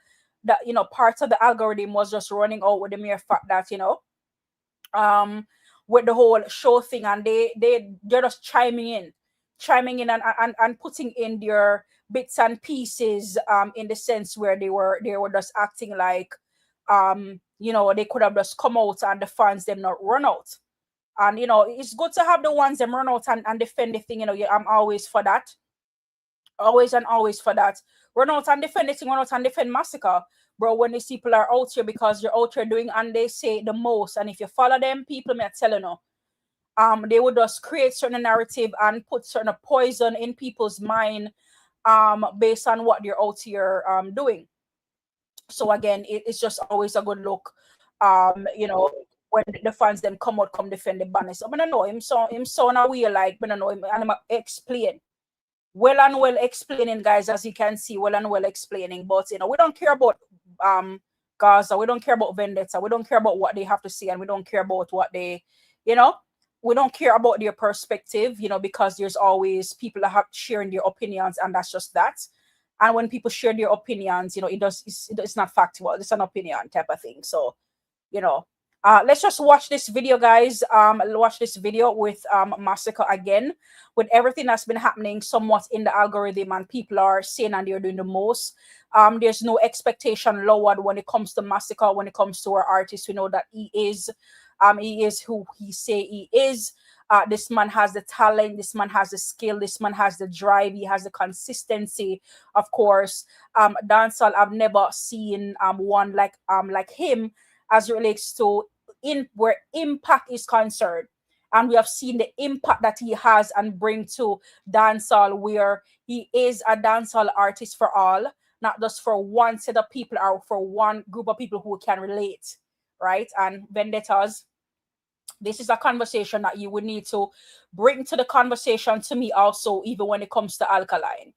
that, parts of the algorithm was just running out with the mere fact that, with the whole show thing, and they're just chiming in and putting in their bits and pieces in the sense where they were just acting like they could have just come out and the fans them not run out. And it's good to have the ones that run out and defend the thing. Yeah, I'm always for that. Always and always for that. Run out and defend the thing, run out and defend Masicka. Bro, when these people are out here because you're out here doing and they say the most. And if you follow them, people may tell you, they would just create certain narrative and put certain poison in people's mind based on what they're out here doing. So again, it's just always a good look. When the fans them come out, come defend the banner. So I don't know him so in a way like I don't know him and I'm explain. Well and well explaining, guys, as you can see, well and well explaining. But we don't care about Gaza, we don't care about Vendetta, we don't care about what they have to say, and we don't care about what they, we don't care about their perspective, because there's always people that have sharing their opinions, and that's just that. And when people share their opinions, it's not factual, it's an opinion type of thing. So, let's just watch this video, guys. Watch this video with Masicka again, with everything that's been happening somewhat in the algorithm, and people are saying and they're doing the most. There's no expectation lowered when it comes to Masicka, when it comes to our artist. We know that he is who he say he is. This man has the talent, this man has the skill, this man has the drive, he has the consistency. Of course, dancehall, I've never seen one like him as it relates to where impact is concerned. And we have seen the impact that he has and bring to dancehall, where he is a dancehall artist for all, not just for one set of people or for one group of people who can relate, right? And Vendettas, this is a conversation that you would need to bring to the conversation to me also, even when it comes to Alkaline,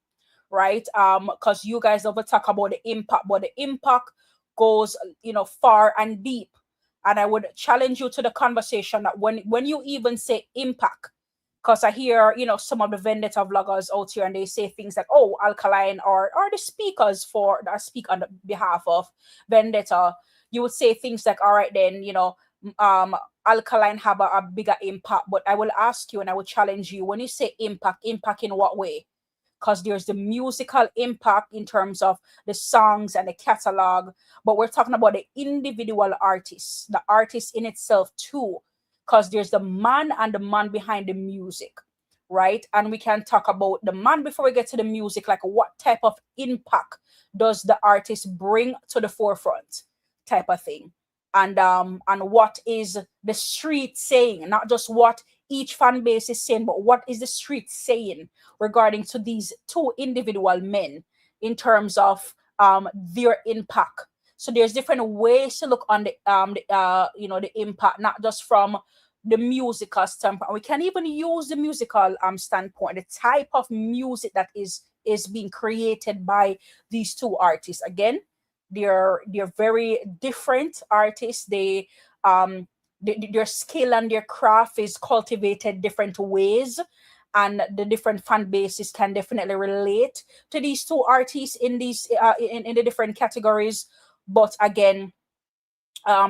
right? Because you guys never talk about the impact, but the impact goes, far and deep. And I would challenge you to the conversation that when you even say impact, because I hear, some of the Vendetta vloggers out here and they say things like, oh, Alkaline or the speakers that speak on the behalf of Vendetta, you would say things like, all right, then, Alkaline have a bigger impact. But I will ask you and I will challenge you, when you say impact in what way? Because there's the musical impact in terms of the songs and the catalog, but we're talking about the individual artists, the artist in itself too, because there's the man and the man behind the music, right? And we can talk about the man before we get to the music, like what type of impact does the artist bring to the forefront type of thing. And what is the street saying, not just what each fan base is saying, but what is the street saying regarding to these two individual men in terms of their impact. So there's different ways to look on the impact, not just from the musical standpoint. We can even use the musical standpoint, the type of music that is being created by these two artists. Again, they're very different artists. Their skill and their craft is cultivated different ways, and the different fan bases can definitely relate to these two artists in these in the different categories. But again,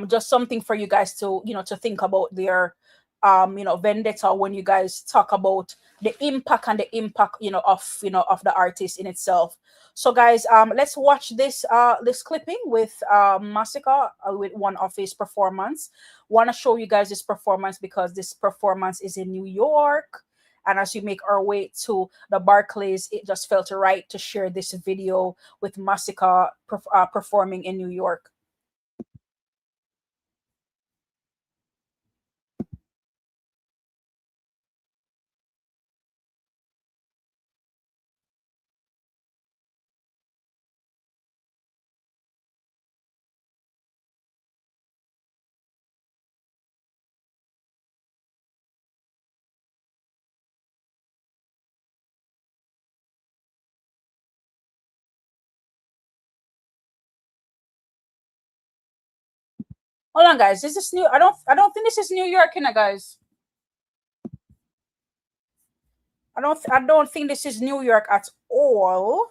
just something for you guys to to think about their Vendetta when you guys talk about the impact and the impact of the artist in itself. So guys, let's watch this clipping with Masicka with one of his performance. Want to show you guys this performance because this performance is in New York, and as we make our way to the Barclays, it just felt right to share this video with Masicka performing in New York. Hold on, guys. Is this new? I don't think this is New York, guys. I don't think this is New York at all.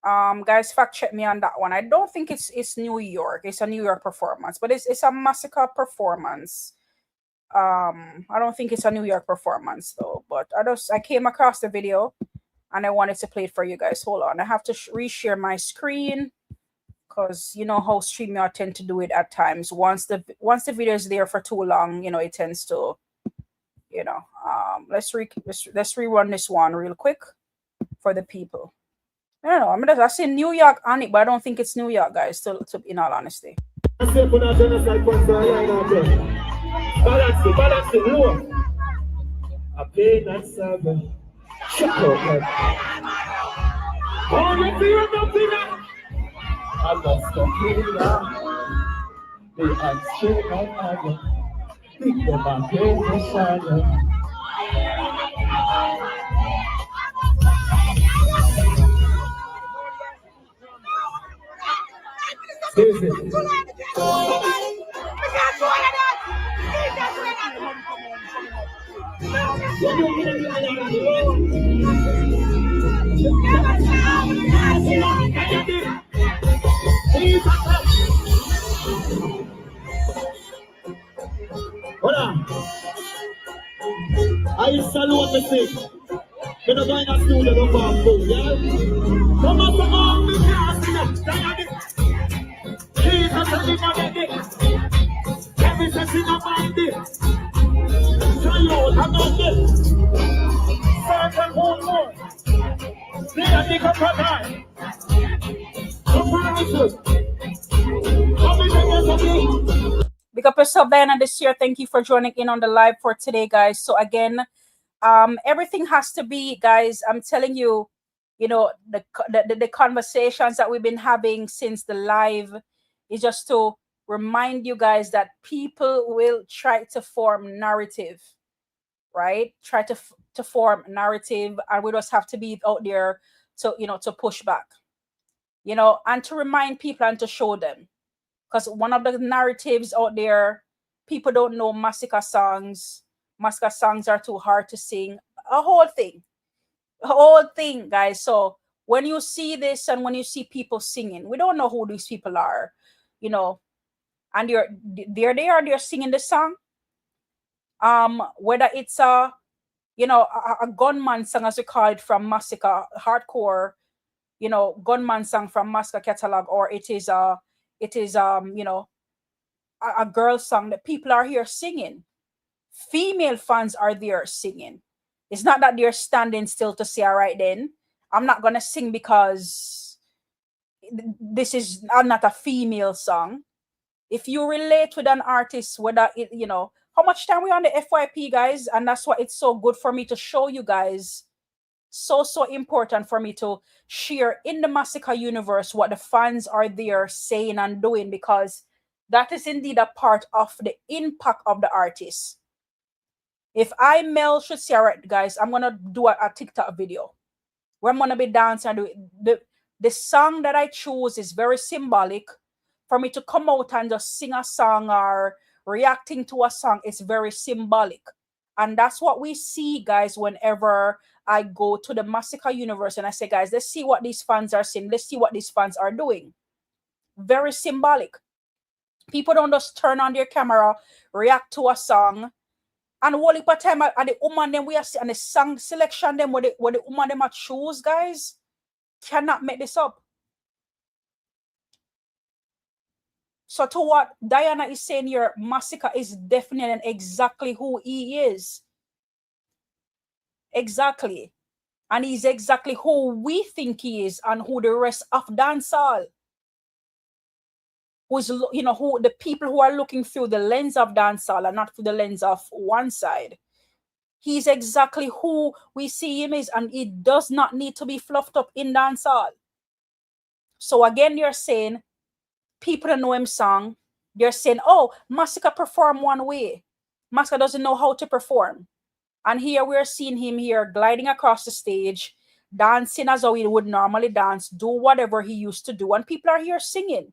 Guys, fact check me on that one. I don't think it's New York. It's a New York performance, but it's a Masicka performance. I don't think it's a New York performance though. But I came across the video, and I wanted to play it for you guys. Hold on, I have to reshare my screen because you know how StreamYard tend to do it at times. Once the video is there for too long, you know, it tends to, you know. Let's rerun this one real quick for the people. I don't know. I see New York on it, but I don't think it's New York, guys. To in all honesty. Balance it low. I play that song. Shut up. Oh, you feel nothing now? I got stuck in now. They are straight on fire. Pick them and play the shadow. Hold on. I salute the thing. When I go in the studio, go for food, yeah? Come up to all the class, Jesus, I live on it. Every session of my day. Try out, I'm not there. Search and hold more. Play a dick up a guy. Big up yourself, Diana, this year. Thank you for joining in on the live for today, guys. So again, everything has to be, guys, I'm telling you, you know, the conversations that we've been having since the live is just to remind you guys that people will try to form narrative, right? Try to form narrative, and we just have to be out there to, you know, to push back, you know, and to remind people and to show them. Because one of the narratives out there, people don't know Masicka songs. Masicka songs are too hard to sing. A whole thing, guys. So when you see this and when you see people singing, we don't know who these people are, you know, and they're singing the song. Whether it's a, you know, a gunman song, as we call it, from Masicka, hardcore, you know, gunman song from Masicka catalog, or it is you know, a girl song that people are here singing. Female fans are there singing. It's not that they're standing still to say, all right, then I'm not gonna sing because this is not a female song. If you relate with an artist, whether it, you know, how much time we on the FYP, guys, and that's why it's so good for me to show you guys. So important for me to share in the Masicka universe what the fans are there saying and doing, because that is indeed a part of the impact of the artist. If I, Mellz, should say, all right, guys, I'm gonna do a TikTok video where I'm gonna be dancing and do the song that I choose is very symbolic. For me to come out and just sing a song or reacting to a song, it's very symbolic. And that's what we see, guys, whenever I go to the Masicka universe and I say, guys, let's see what these fans are saying. Let's see what these fans are doing. Very symbolic. People don't just turn on their camera, react to a song, and whole heap of time at the woman them we are and the song selection them what the woman them choose, guys, cannot make this up. So to what Diana is saying here, Masicka is definitely and exactly who he is. Exactly. And he's exactly who we think he is and who the rest of dancehall, who's, you know, who the people who are looking through the lens of dancehall and not through the lens of one side. He's exactly who we see him is, and it does not need to be fluffed up in dancehall. So again, you're saying people don't know him song. They're saying, oh, Masicka perform one way. Masicka doesn't know how to perform. And here we're seeing him here gliding across the stage, dancing as though he would normally dance, do whatever he used to do. And people are here singing.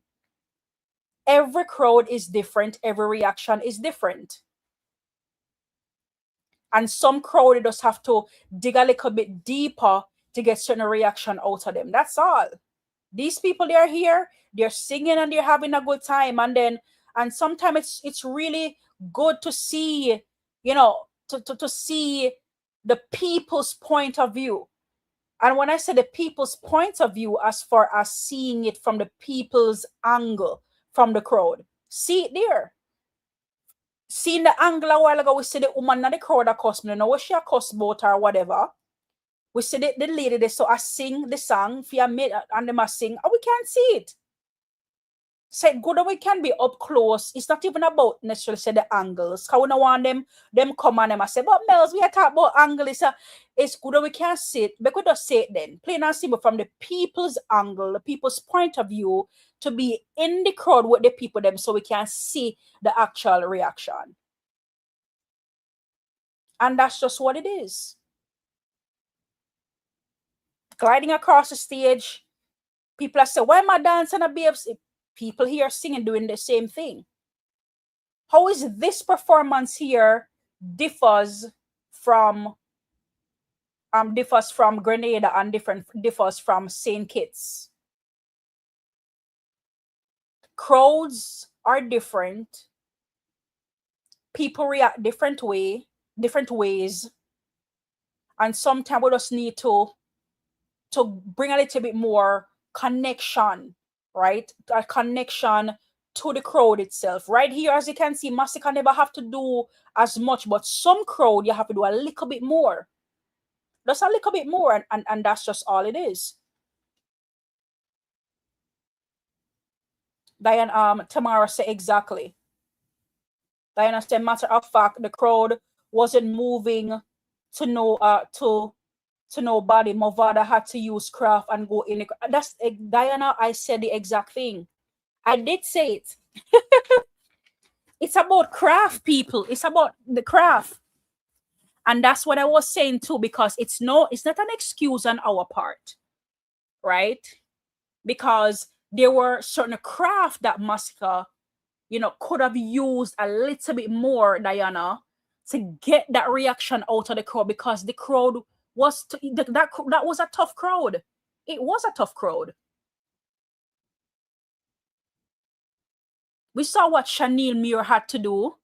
Every crowd is different. Every reaction is different. And some crowd just have to dig a little bit deeper to get certain reaction out of them. That's all. These people, they are here, they're singing and they're having a good time. And sometimes it's really good to see, you know, to see the people's point of view. And when I say the people's point of view, as far as seeing it from the people's angle, from the crowd, see it there. Seeing the angle a while ago, we see the woman in the crowd that cuss me, know what she a cuss about or whatever. We see the lady there, so I sing the song, for made and them a sing, and we can't see it. Say good that we can be up close. It's not even about necessarily say the angles. How we don't want them come and them I say, but Mellz, we are talking about angles. It's good that we can see it. But we just say it then. Plain and simple from the people's angle, the people's point of view, to be in the crowd with the people them so we can see the actual reaction. And that's just what it is. Gliding across the stage, people are saying, why am I dancing a babes? People here singing, doing the same thing. How is this performance here differs from Grenada and differs from St. Kitts? Crowds are different. People react different ways. And sometimes we just need to bring a little bit more connection, right? A connection to the crowd itself. Right here, as you can see, Masicka never have to do as much, but some crowd you have to do a little bit more. Just a little bit more, and that's just all it is. Diane, Tamara said exactly. Diana said, matter of fact, the crowd wasn't moving to nobody. Movada had to use craft and go in. That's Diana. I said the exact thing. I did say it. It's about craft, people. It's about the craft. And that's what I was saying too, because it's not an excuse on our part, right? Because there were certain craft that Masicka, could have used a little bit more, Diana, to get that reaction out of the crowd, because the crowd was that was a tough crowd. It was a tough crowd. We saw what Chanel Muir had to do,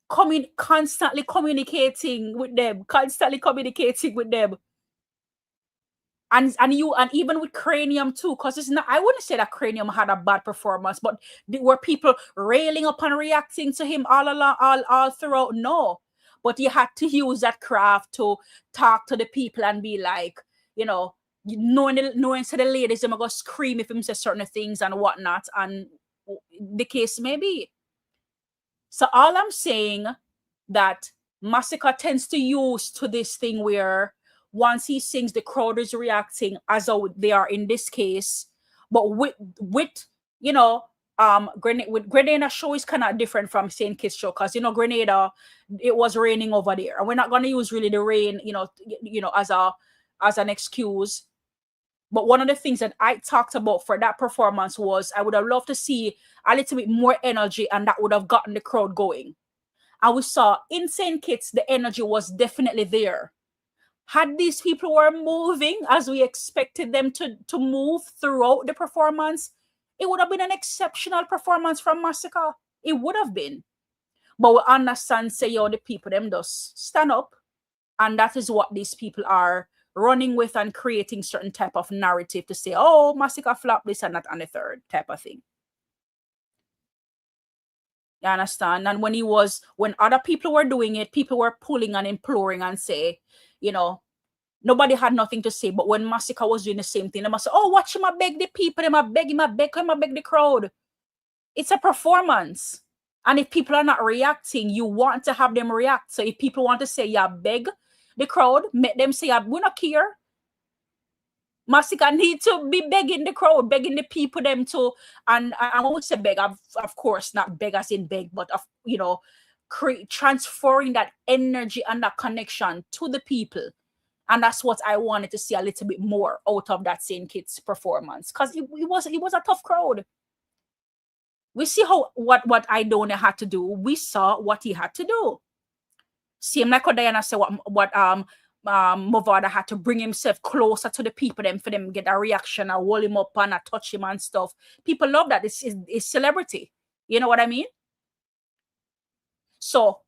constantly communicating with them, and even with Cranium too, because it's not. I wouldn't say that Cranium had a bad performance, but there were people railing up and reacting to him all along, all throughout. No, but you had to use that craft to talk to the people and be like, knowing to the ladies, they're gonna scream if him say certain things and whatnot, and the case may be. So all I'm saying that Masicka tends to use to this thing where once he sings, the crowd is reacting as though they are in this case, but with Grenada show is kind of different from St. Kitts show, because Grenada, it was raining over there, and we're not going to use really the rain as an excuse. But one of the things that I talked about for that performance was I would have loved to see a little bit more energy, and that would have gotten the crowd going. And we saw in St. Kitts, the energy was definitely there. Had these people were moving as we expected them to move throughout the performance, it would have been an exceptional performance from Masicka. It would have been. But we understand, say, the people, them just stand up. And that is what these people are running with and creating certain type of narrative to say, oh, Masicka flop this and that and the third type of thing. You understand? And when other people were doing it, people were pulling and imploring and say, nobody had nothing to say. But when Masicka was doing the same thing, they must say, oh, watch him, I beg the people, I beg the crowd. It's a performance. And if people are not reacting, you want to have them react. So if people want to say, yeah, beg the crowd, make them say, we not care. Masicka need to be begging the crowd, begging the people them to, and I would say beg, of course, not beg as in beg, but transferring that energy and that connection to the people. And that's what I wanted to see a little bit more out of that St. Kitts performance, because it was a tough crowd. We see what Idona had to do. We saw what he had to do. Same like what Diana said, what Movada had to bring himself closer to the people, for them get a reaction, and hold him up and touch him and stuff. People love that. It's celebrity. You know what I mean? So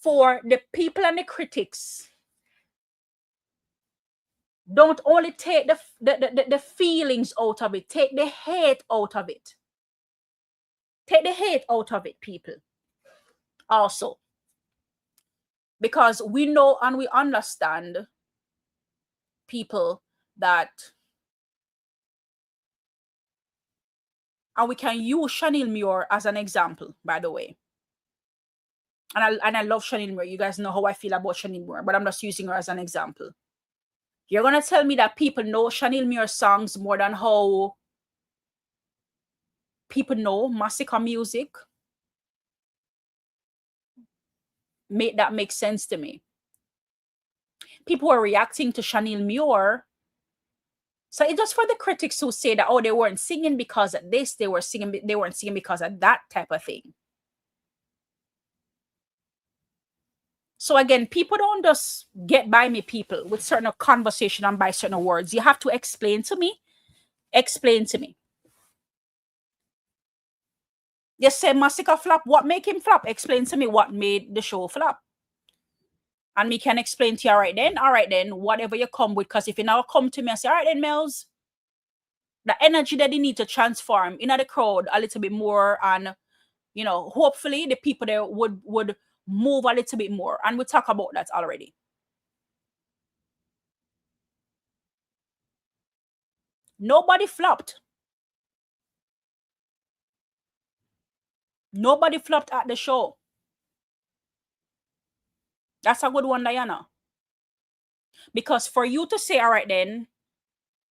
for the people and the critics Don't only take the feelings out of it. Take the hate out of it. Take the hate out of it, people. Also. Because we know and we understand, people, that, and we can use Chanel Muir as an example, by the way. And I love Chanel Muir. You guys know how I feel about Chanel Muir, but I'm just using her as an example. You're going to tell me that people know Chanel Muir songs more than how people know Masicka music? That makes sense to me. People are reacting to Chanel Muir. So it's just for the critics who say that, oh, they weren't singing because of this, they weren't singing because of that type of thing. So again, people don't just get by me, people, with certain conversation and by certain words. You have to explain to me. Explain to me. You say Masicka flop. What make him flop? Explain to me what made the show flop. And me can explain to you, all right then, whatever you come with. Because if you now come to me and say, all right then, Mellz, the energy that they need to transform in the crowd a little bit more, and, you know, hopefully the people there would move a little bit more. And we talk about that already. Nobody flopped. Nobody flopped at the show. That's a good one, Diana. Because for you to say, all right then,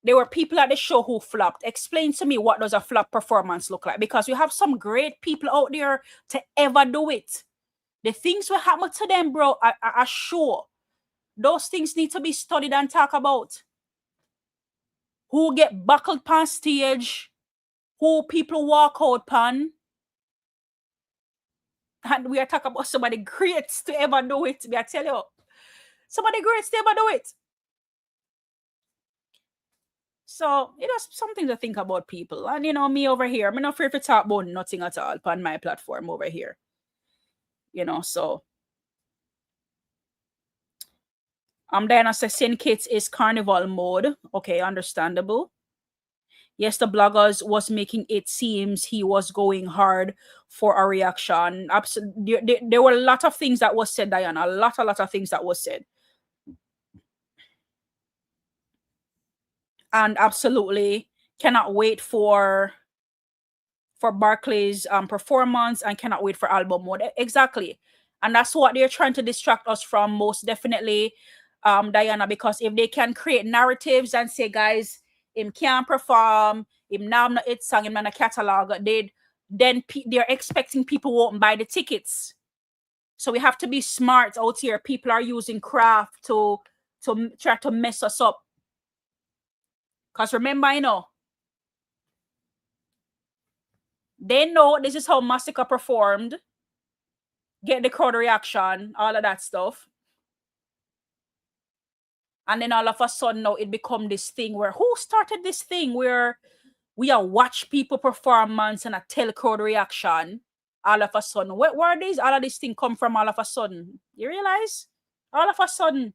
there were people at the show who flopped. Explain to me, what does a flop performance look like? Because you have some great people out there to ever do it. The things will happen to them, bro, are sure. Those things need to be studied and talked about. Who get buckled past stage, who people walk out pan. And we are talking about somebody great to ever do it. I tell you. Somebody great to ever do it. So it is something to think about, people. And you know, me over here, I'm not afraid to talk about nothing at all on my platform over here. You know, so Diana says St. Kitts is carnival mode. Okay, understandable. Yes, the bloggers was making it seems he was going hard for a reaction. Absolutely, there were a lot of things that was said, Diana. A lot of things that was said. And absolutely cannot wait for Barclays performance, and cannot wait for album mode. Exactly. And that's what they're trying to distract us from, most definitely, Diana, because if they can create narratives and say, guys, him can't perform, him now not it song, him not a catalog, then they're expecting people won't buy the tickets. So we have to be smart out here. People are using craft to try to mess us up. Because remember, you know, they know this is how Masicka performed, get the crowd reaction, all of that stuff. And then all of a sudden now it become this thing where, who started this thing where we are watch people performance and a tell crowd reaction all of a sudden? Where these all of this thing come from all of a sudden? You realize? All of a sudden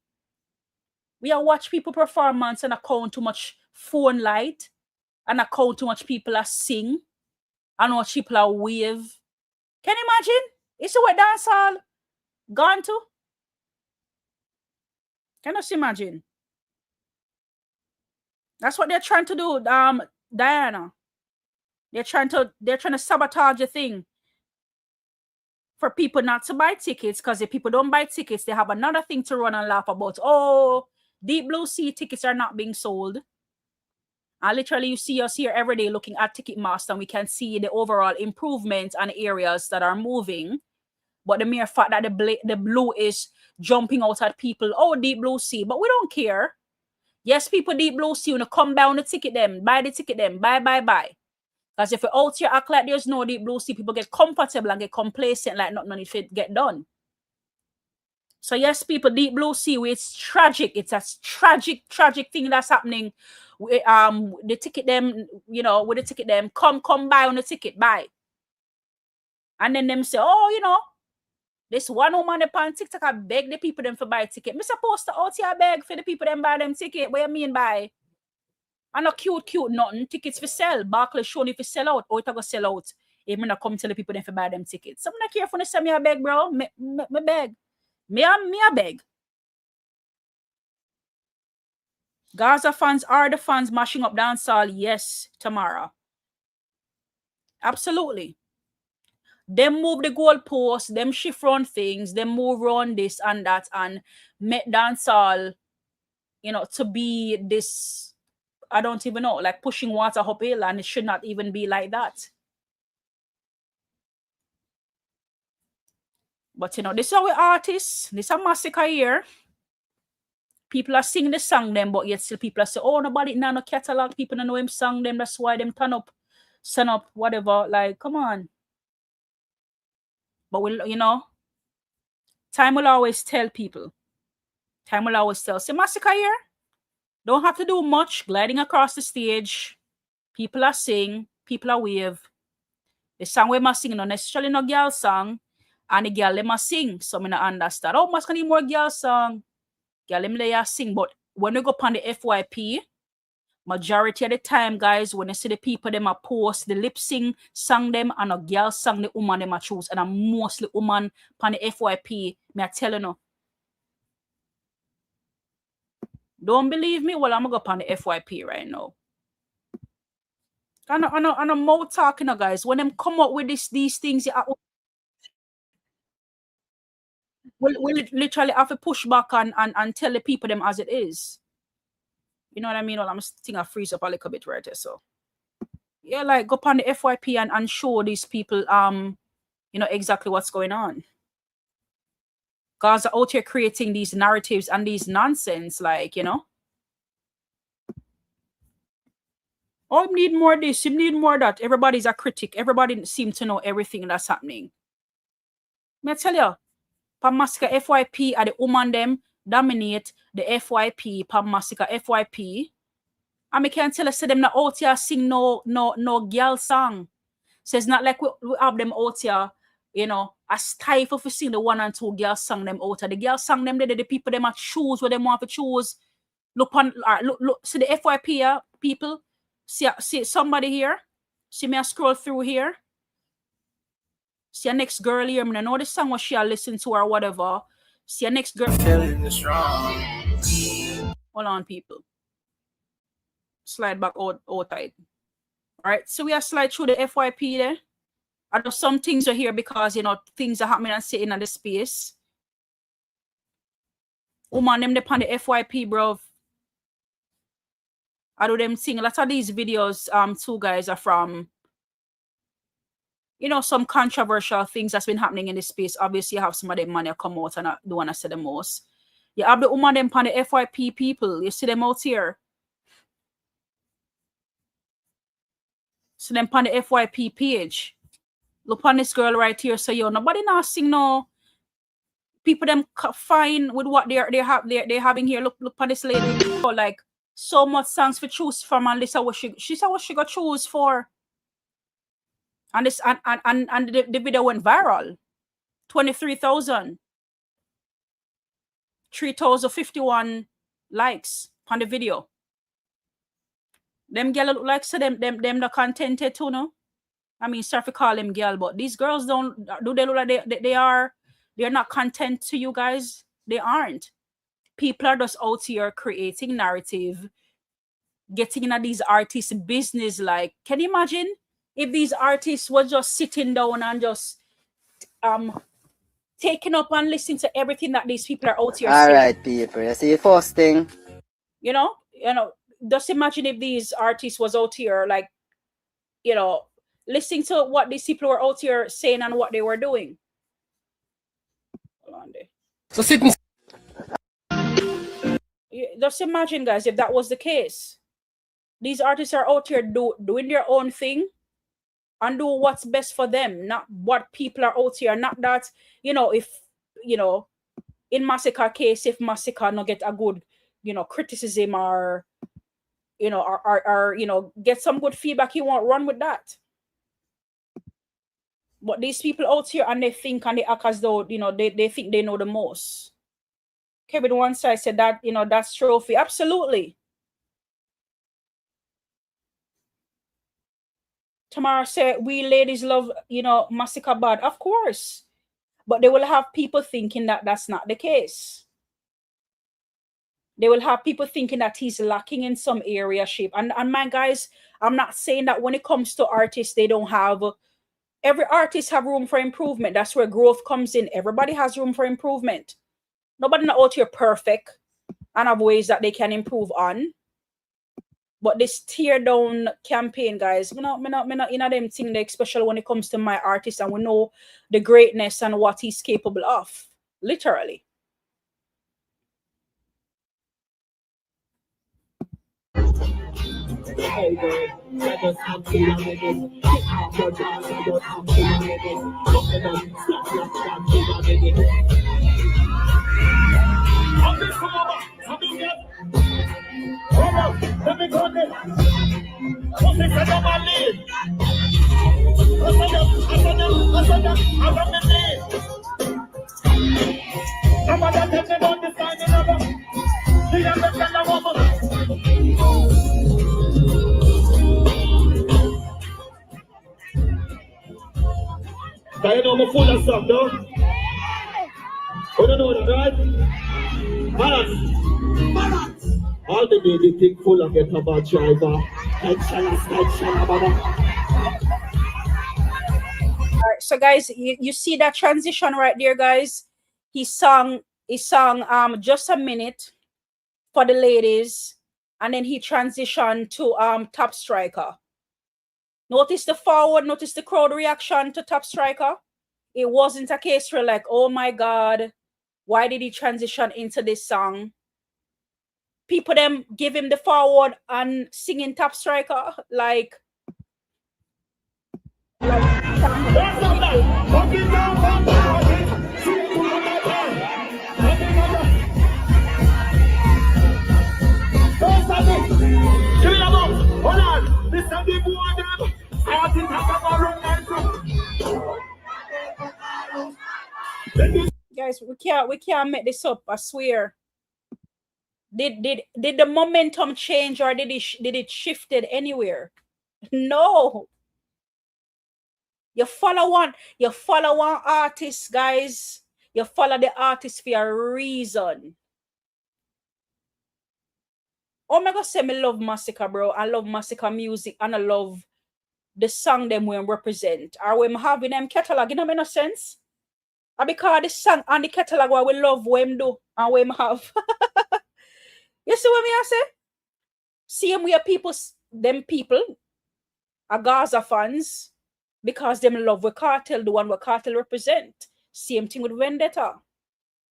we are watch people performance and account too much phone light, and account too much people are sing, and watch people are wave. Can you imagine? It's what dancehall gone to? Can you imagine? That's what they're trying to do, Diana. They're trying to sabotage the thing for people not to buy tickets, because if people don't buy tickets, they have another thing to run and laugh about. Oh, Deep Blue Sea tickets are not being sold. And literally, you see us here every day looking at Ticketmaster, and we can see the overall improvement and areas that are moving. But the mere fact that the blue is jumping out at people, oh, Deep Blue Sea, but we don't care. Yes, people, Deep Blue Sea, you know, come down the ticket them, buy the ticket them, buy. Because if you're out here act like there's no Deep Blue Sea, people get comfortable and get complacent like nothing if it get done. So yes, people, Deep Blue Sea, it's tragic. It's a tragic thing that's happening. The ticket them, you know, with the ticket them, come buy on the ticket, buy. And then them say, oh, you know, This one woman upon TikTok, I beg the people them for buy ticket. Me supposed to out here beg for the people them buy them ticket. What you mean by? And not cute nothing. Tickets for sell. Barclays showing if you sell out or it go sell out. If me not come tell the people them for buy them tickets. Some not careful to say me a beg, bro. Me beg. Me a beg. Gaza fans are the fans mashing up dancehall. Yes, Tamara. Absolutely. Them move the goalposts, them shift around things, them move around this and that and make dancehall, to be this, I don't even know, like pushing water uphill, and it should not even be like that. But this is our artists, this is a Masicka here. People are singing the song them, but yet still people are saying, oh, nobody no catalog, people don't know him song them, that's why them turn up, send up, whatever. Like, come on. But time will always tell people. Time will always tell. See, Masicka here, don't have to do much. Gliding across the stage. People are sing. People are wave. The song we must sing, not necessarily no girl song. And the girl they must sing. So I don't understand. Oh, must need more girl song. Girl them they sing. But when we go upon the FYP, majority of the time, guys, when you see the people them a post the lip sing song them and a girl song the woman them a choose, and I'm mostly woman upon the FYP. Me I tell you no. Don't believe me? Well, I'm gonna go upon the FYP right now. And I'm more talking, guys. When them come up with these things, we'll literally have to push back and tell the people them as it is. You know what I mean? Well, I'm thinking I freeze up a little bit right there. So yeah, like go upon the FYP and show these people exactly what's going on. Guys are out here creating these narratives and these nonsense, like, oh, you need more this, you need more that. Everybody's a critic. Everybody seems to know everything that's happening. May I tell you, Pam Masicka FYP are the woman them dominate the FYP, Pam Masicka FYP. And I can't tell us them not out here sing no girl song. So it's not like we have them out here, a stifle for sing the 1 and 2 girl song them out here. The girl song them, the people them a choose what they want to choose. Look, see the FYP people. See somebody here. See me I scroll through here. See a next girl here. I know the song what she listen to or whatever. See a next girl. Hold on, people. Slide back out tight. Alright, so we are slide through the FYP there. I know some things are here because things are happening and sitting in the space. Woman, them upon the FYP, bro. I do them sing. A lot of these videos, two guys are from, some controversial things that's been happening in this space. Obviously, you have some of them money come out and I don't want to say the most. You have the woman them upon the FYP people. You see them out here. So them upon the FYP page. Look on this girl right here. So nobody not sing no. People them fine with what they're having here. Look on this lady. Like so much songs for choose from, and this is what she said what she got choose for. And this and the video went viral. 23,000. 3,051 likes on the video. Them girl look like so them not contented too, no? I mean, sorry to call them girl, but these girls do they look like they're not content to you guys? They aren't. People are just out here creating narrative, getting into these artists' business. Like, can you imagine if these artists were just sitting down and just taking up and listening to everything that these people are out here saying? All right, people. You see, first thing. Just imagine if these artists was out here, like, listening to what these people were out here saying and what they were doing. Hold on there. So sitting. Just imagine, guys, if that was the case. These artists are out here doing their own thing and do what's best for them, not what people are out here. Not that, if, in Masicka case, if Masicka not get a good, criticism or, or get some good feedback, he won't run with that. But these people out here, and they think and they act as though, you know, they think they know the most. Kevin one side said that, you know, that's trophy. Absolutely. Tamara said, we ladies love, you know, Masicka bad. Of course. But they will have people thinking that that's not the case. They will have people thinking that he's lacking in some area shape. And my guys, I'm not saying that when it comes to artists, they don't have... Every artist have room for improvement. That's where growth comes in. Everybody has room for improvement. Nobody not out here perfect and have ways that they can improve on. But this tear down campaign, guys, me not in them thing, especially when it comes to my artist, and we know the greatness and what he's capable of. Literally. Let me go there. What's this about my name? I know I'm full of stuff, though. You don't know that, right? Balance. All the day they think full of get about driver. Alright, so guys, you see that transition right there, guys. He sung just a minute for the ladies, and then he transitioned to Top Striker. Notice the forward, notice the crowd reaction to Top Striker. It wasn't a case where like, oh my God, why did he transition into this song? People them give him the forward and singing Top Striker like guys, we can't make this up. I swear. Did the momentum change, or did it shifted anywhere? No. You follow one artist, guys. You follow the artist for a reason. Oh my God, say me love Masicka, bro. I love Masicka music, and I love the song them we represent. Or we having them catalog, you know, make no sense. And because the song and the catalog what we love we do and we have. You see what me I say? Same way people are Gaza fans because them love what Cartel, the one what Cartel represent. Same thing with Vendetta.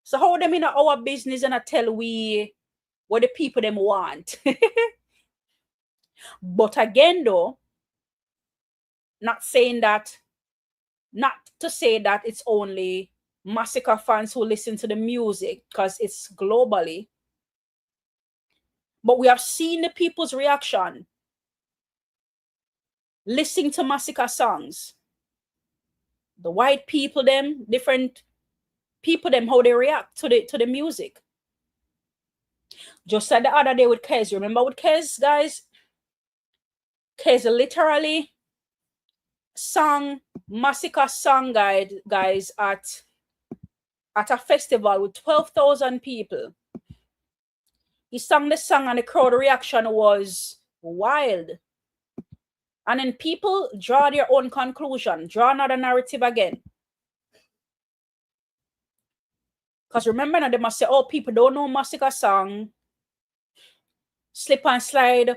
So how them in our business and I tell we what the people them want. But again though, not to say that it's only Masicka fans who listen to the music, because it's globally. But we have seen the people's reaction listening to Masicka songs. The white people them, different people them, how they react to the music. Just like the other day with Kez. Remember with Kez, guys? Kez literally sang Masicka song guys at a festival with 12,000 people. He sang the song and the crowd reaction was wild. And then people draw their own conclusion, draw another narrative again. Because remember now, they must say, oh, people don't know Masicka song. Slip and slide,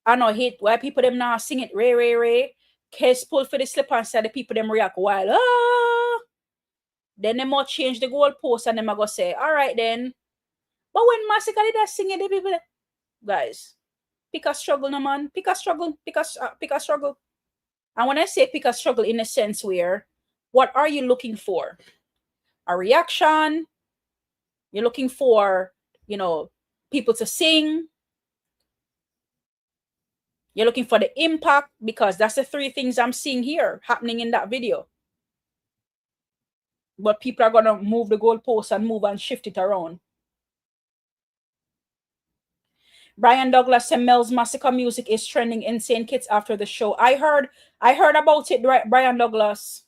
I know hit. Why people them now sing it, ray. Case pull for the slip and slide, the people them react wild. Ah! Then they might change the goalpost and them go say, all right then. But when Masicka did that sing it, the people, guys, pick a struggle, no man. Pick a struggle. And when I say pick a struggle in a sense where, what are you looking for? A reaction? You're looking for, people to sing. You're looking for the impact, because that's the three things I'm seeing here happening in that video. but people are gonna move the goalposts and move and shift it around. Brian Douglas and Mellz Masicka music is trending insane kits after the show. I heard about it, Brian Douglas.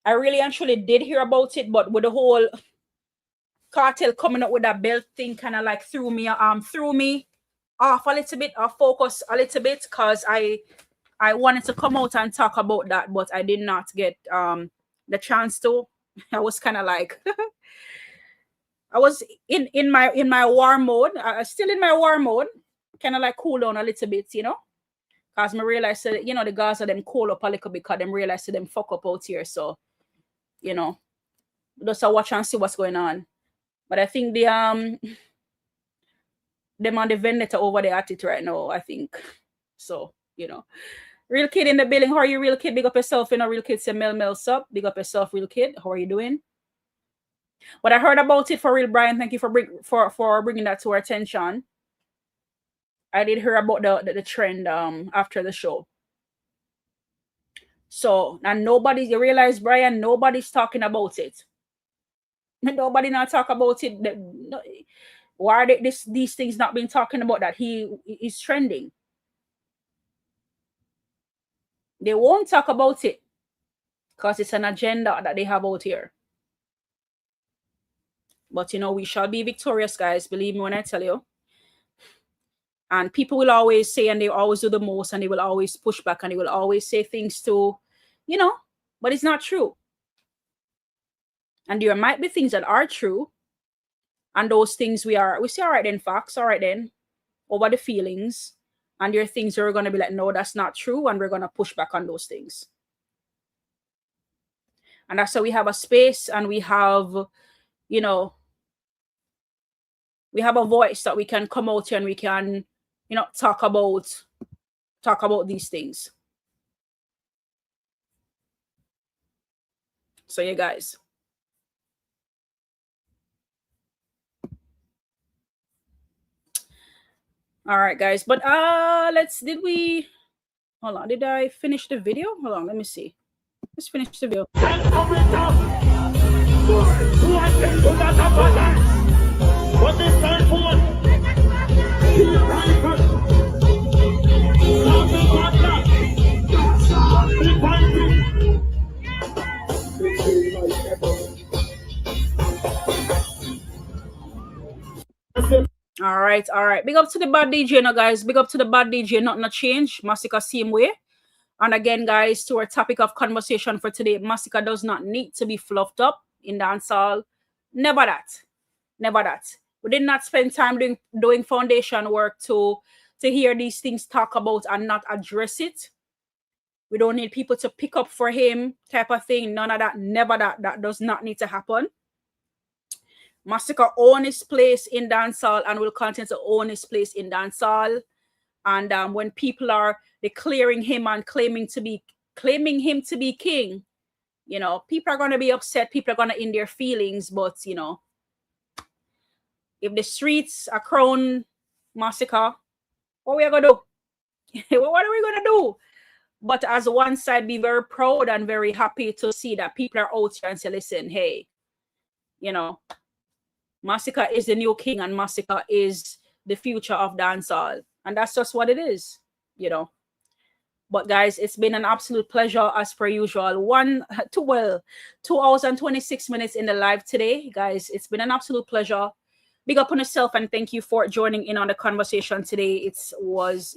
I really actually did hear about it, but with the whole cartel coming up with that belt thing, kind of like threw me off a little bit, or focus a little bit, because I wanted to come out and talk about that, but I did not get the chance to. I was kind of like I was in my war mode, still in my war mode, kind of like cool down a little bit, you know, because I realized that, you know, the guys are them cool up a little bit, because them realize that them fuck up out here. So, you know, just watch and see what's going on. But I think the them on the vendetta over there at it right now, I think. So, you know. Real Kid in the building. How are you, Real Kid? Big up yourself. You know, Real Kid say Mellz up. Big up yourself, Real Kid. How are you doing? But I heard about it for real, Brian. Thank you for bringing that to our attention. I did hear about the trend after the show. So, and you realize, Brian, nobody's talking about it. Nobody not talk about it. Why are these things not being talking about that he is trending? They won't talk about it because it's an agenda that they have out here. But, you know, we shall be victorious, guys. Believe me when I tell you. And people will always say, and they always do the most, and they will always push back, and they will always say things to, you know, but it's not true. And there might be things that are true. And those things we say, all right then, facts, all right then, over the feelings. And there are things that we're going to be like, no, that's not true. And we're going to push back on those things. And that's how we have a space, and we have, you know, we have a voice that we can come out here and we can, you know, talk about these things. So, yeah, guys. All right, guys. But did I finish the video? Hold on, let me see. Let's finish the video. What is time for? All right. Big up to the bad DJ now, guys. Big up to the bad DJ. Nothing a change. Masicka same way. And again, guys, to our topic of conversation for today, Masicka does not need to be fluffed up in dancehall. Never that. Never that. We did not spend time doing foundation work to hear these things talk about and not address it. We don't need people to pick up for him type of thing. None of that. Never that. That does not need to happen. Masicka owns his place in dancehall and will continue to own his place in dancehall. And when people are declaring him and claiming him to be king, you know, people are going to be upset. People are going to in their feelings. But, you know, if the streets are crowned Masicka, what are we going to do? What are we going to do? But as one side, be very proud and very happy to see that people are out here and say, listen, hey, you know, Masicka is the new king and Masicka is the future of dancehall. And that's just what it is, you know. But guys, it's been an absolute pleasure as per usual. 2 hours and 26 minutes in the live today. Guys, it's been an absolute pleasure. Big up on yourself and thank you for joining in on the conversation today. It was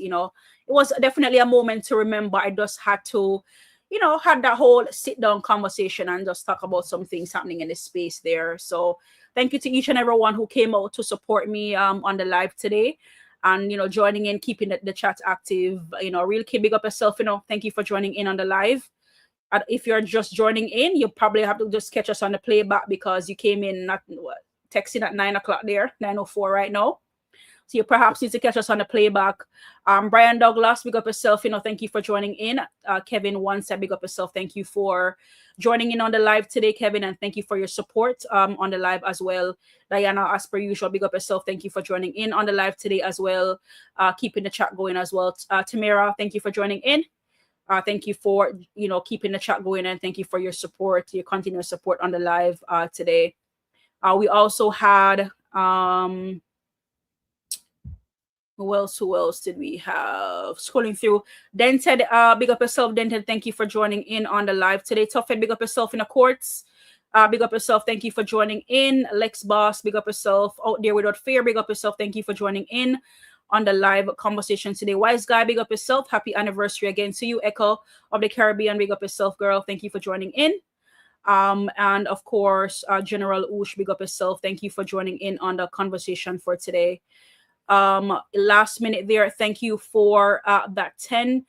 definitely a moment to remember. I just had to, you know, had that whole sit down conversation and just talk about some things happening in the space there. So thank you to each and everyone who came out to support me on the live today. And, you know, joining in, keeping the chat active, you know, Real Kid, big up yourself, you know, thank you for joining in on the live. And if you're just joining in, you probably have to just catch us on the playback because you came in texting at 9 o'clock there, 9:04 right now. So you perhaps need to catch us on the playback. Brian Douglas, big up yourself, you know, thank you for joining in. Kevin once said, big up yourself, thank you for joining in on the live today, Kevin, and thank you for your support on the live as well. Diana, as per usual, big up yourself, thank you for joining in on the live today as well, keeping the chat going as well. Tamara, thank you for joining in. Thank you for, you know, keeping the chat going, and thank you for your support, your continuous support on the live today. We also had who else did we have? Scrolling through. Dented, big up yourself, Dented. Thank you for joining in on the live today. Tuffhead, big up yourself in the courts. Big up yourself. Thank you for joining in. Lex Boss, big up yourself. Out there without fear, big up yourself. Thank you for joining in on the live conversation today. Wise Guy, big up yourself. Happy anniversary again to you. Echo of the Caribbean, big up yourself, girl. Thank you for joining in. And of course, General Oosh, big up yourself. Thank you for joining in on the conversation for today. Last minute there, thank you for that 10.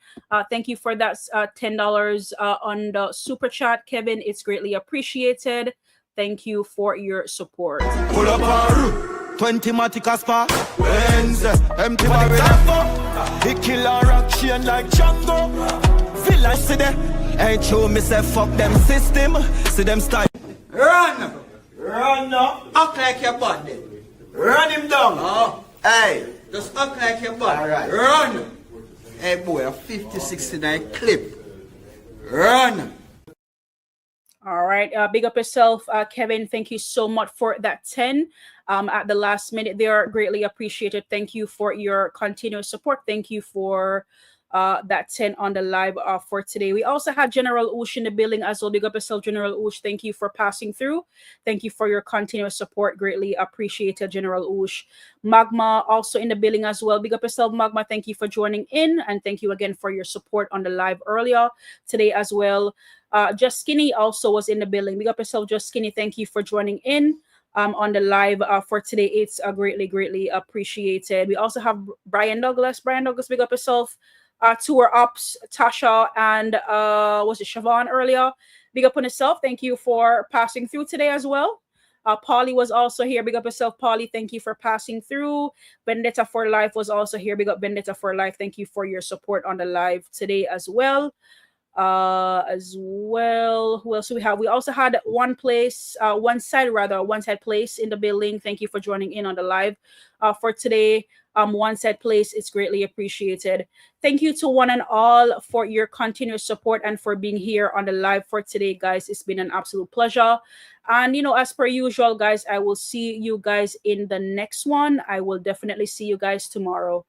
Thank you for that $10 on the super chat, Kevin. It's greatly appreciated. Thank you for your support. Pull up 20 Matica spa. Empty barrel. He kill a rock chain like Django. Feel like see them. Ain't true, me say fuck them system. See them style. Run now. Act like your body. Run him down. Oh. Hey, just act like your body. All right. Run. Hey boy, a 50-69 clip. Run. All right. Big up yourself, Kevin. Thank you so much for that 10 at the last minute there. Greatly appreciated. Thank you for your continuous support. Thank you for that 10 on the live for today. We also had General Oosh in the building as well. Big up yourself, General Oosh. Thank you for passing through. Thank you for your continuous support. Greatly appreciated, General Oosh. Magma also in the building as well. Big up yourself, Magma. Thank you for joining in, and thank you again for your support on the live earlier today as well. Just Skinny also was in the building. Big up yourself, Just Skinny. Thank you for joining in on the live for today. It's greatly appreciated. We also have Brian Douglas. Brian Douglas, big up yourself. Tour Ups, Tasha, and was it Siobhan earlier? Big up on yourself. Thank you for passing through today as well. Polly was also here. Big up yourself, Polly. Thank you for passing through. Vendetta for Life was also here. Big up Vendetta for Life. Thank you for your support on the live today as well. Who else do we have? We also had One Side Place in the building. Thank you for joining in on the live for today. One Side Place, it's greatly appreciated. Thank you to one and all for your continuous support and for being here on the live for today, guys. It's been an absolute pleasure. And, you know, as per usual, guys, I will see you guys in the next one. I will definitely see you guys tomorrow.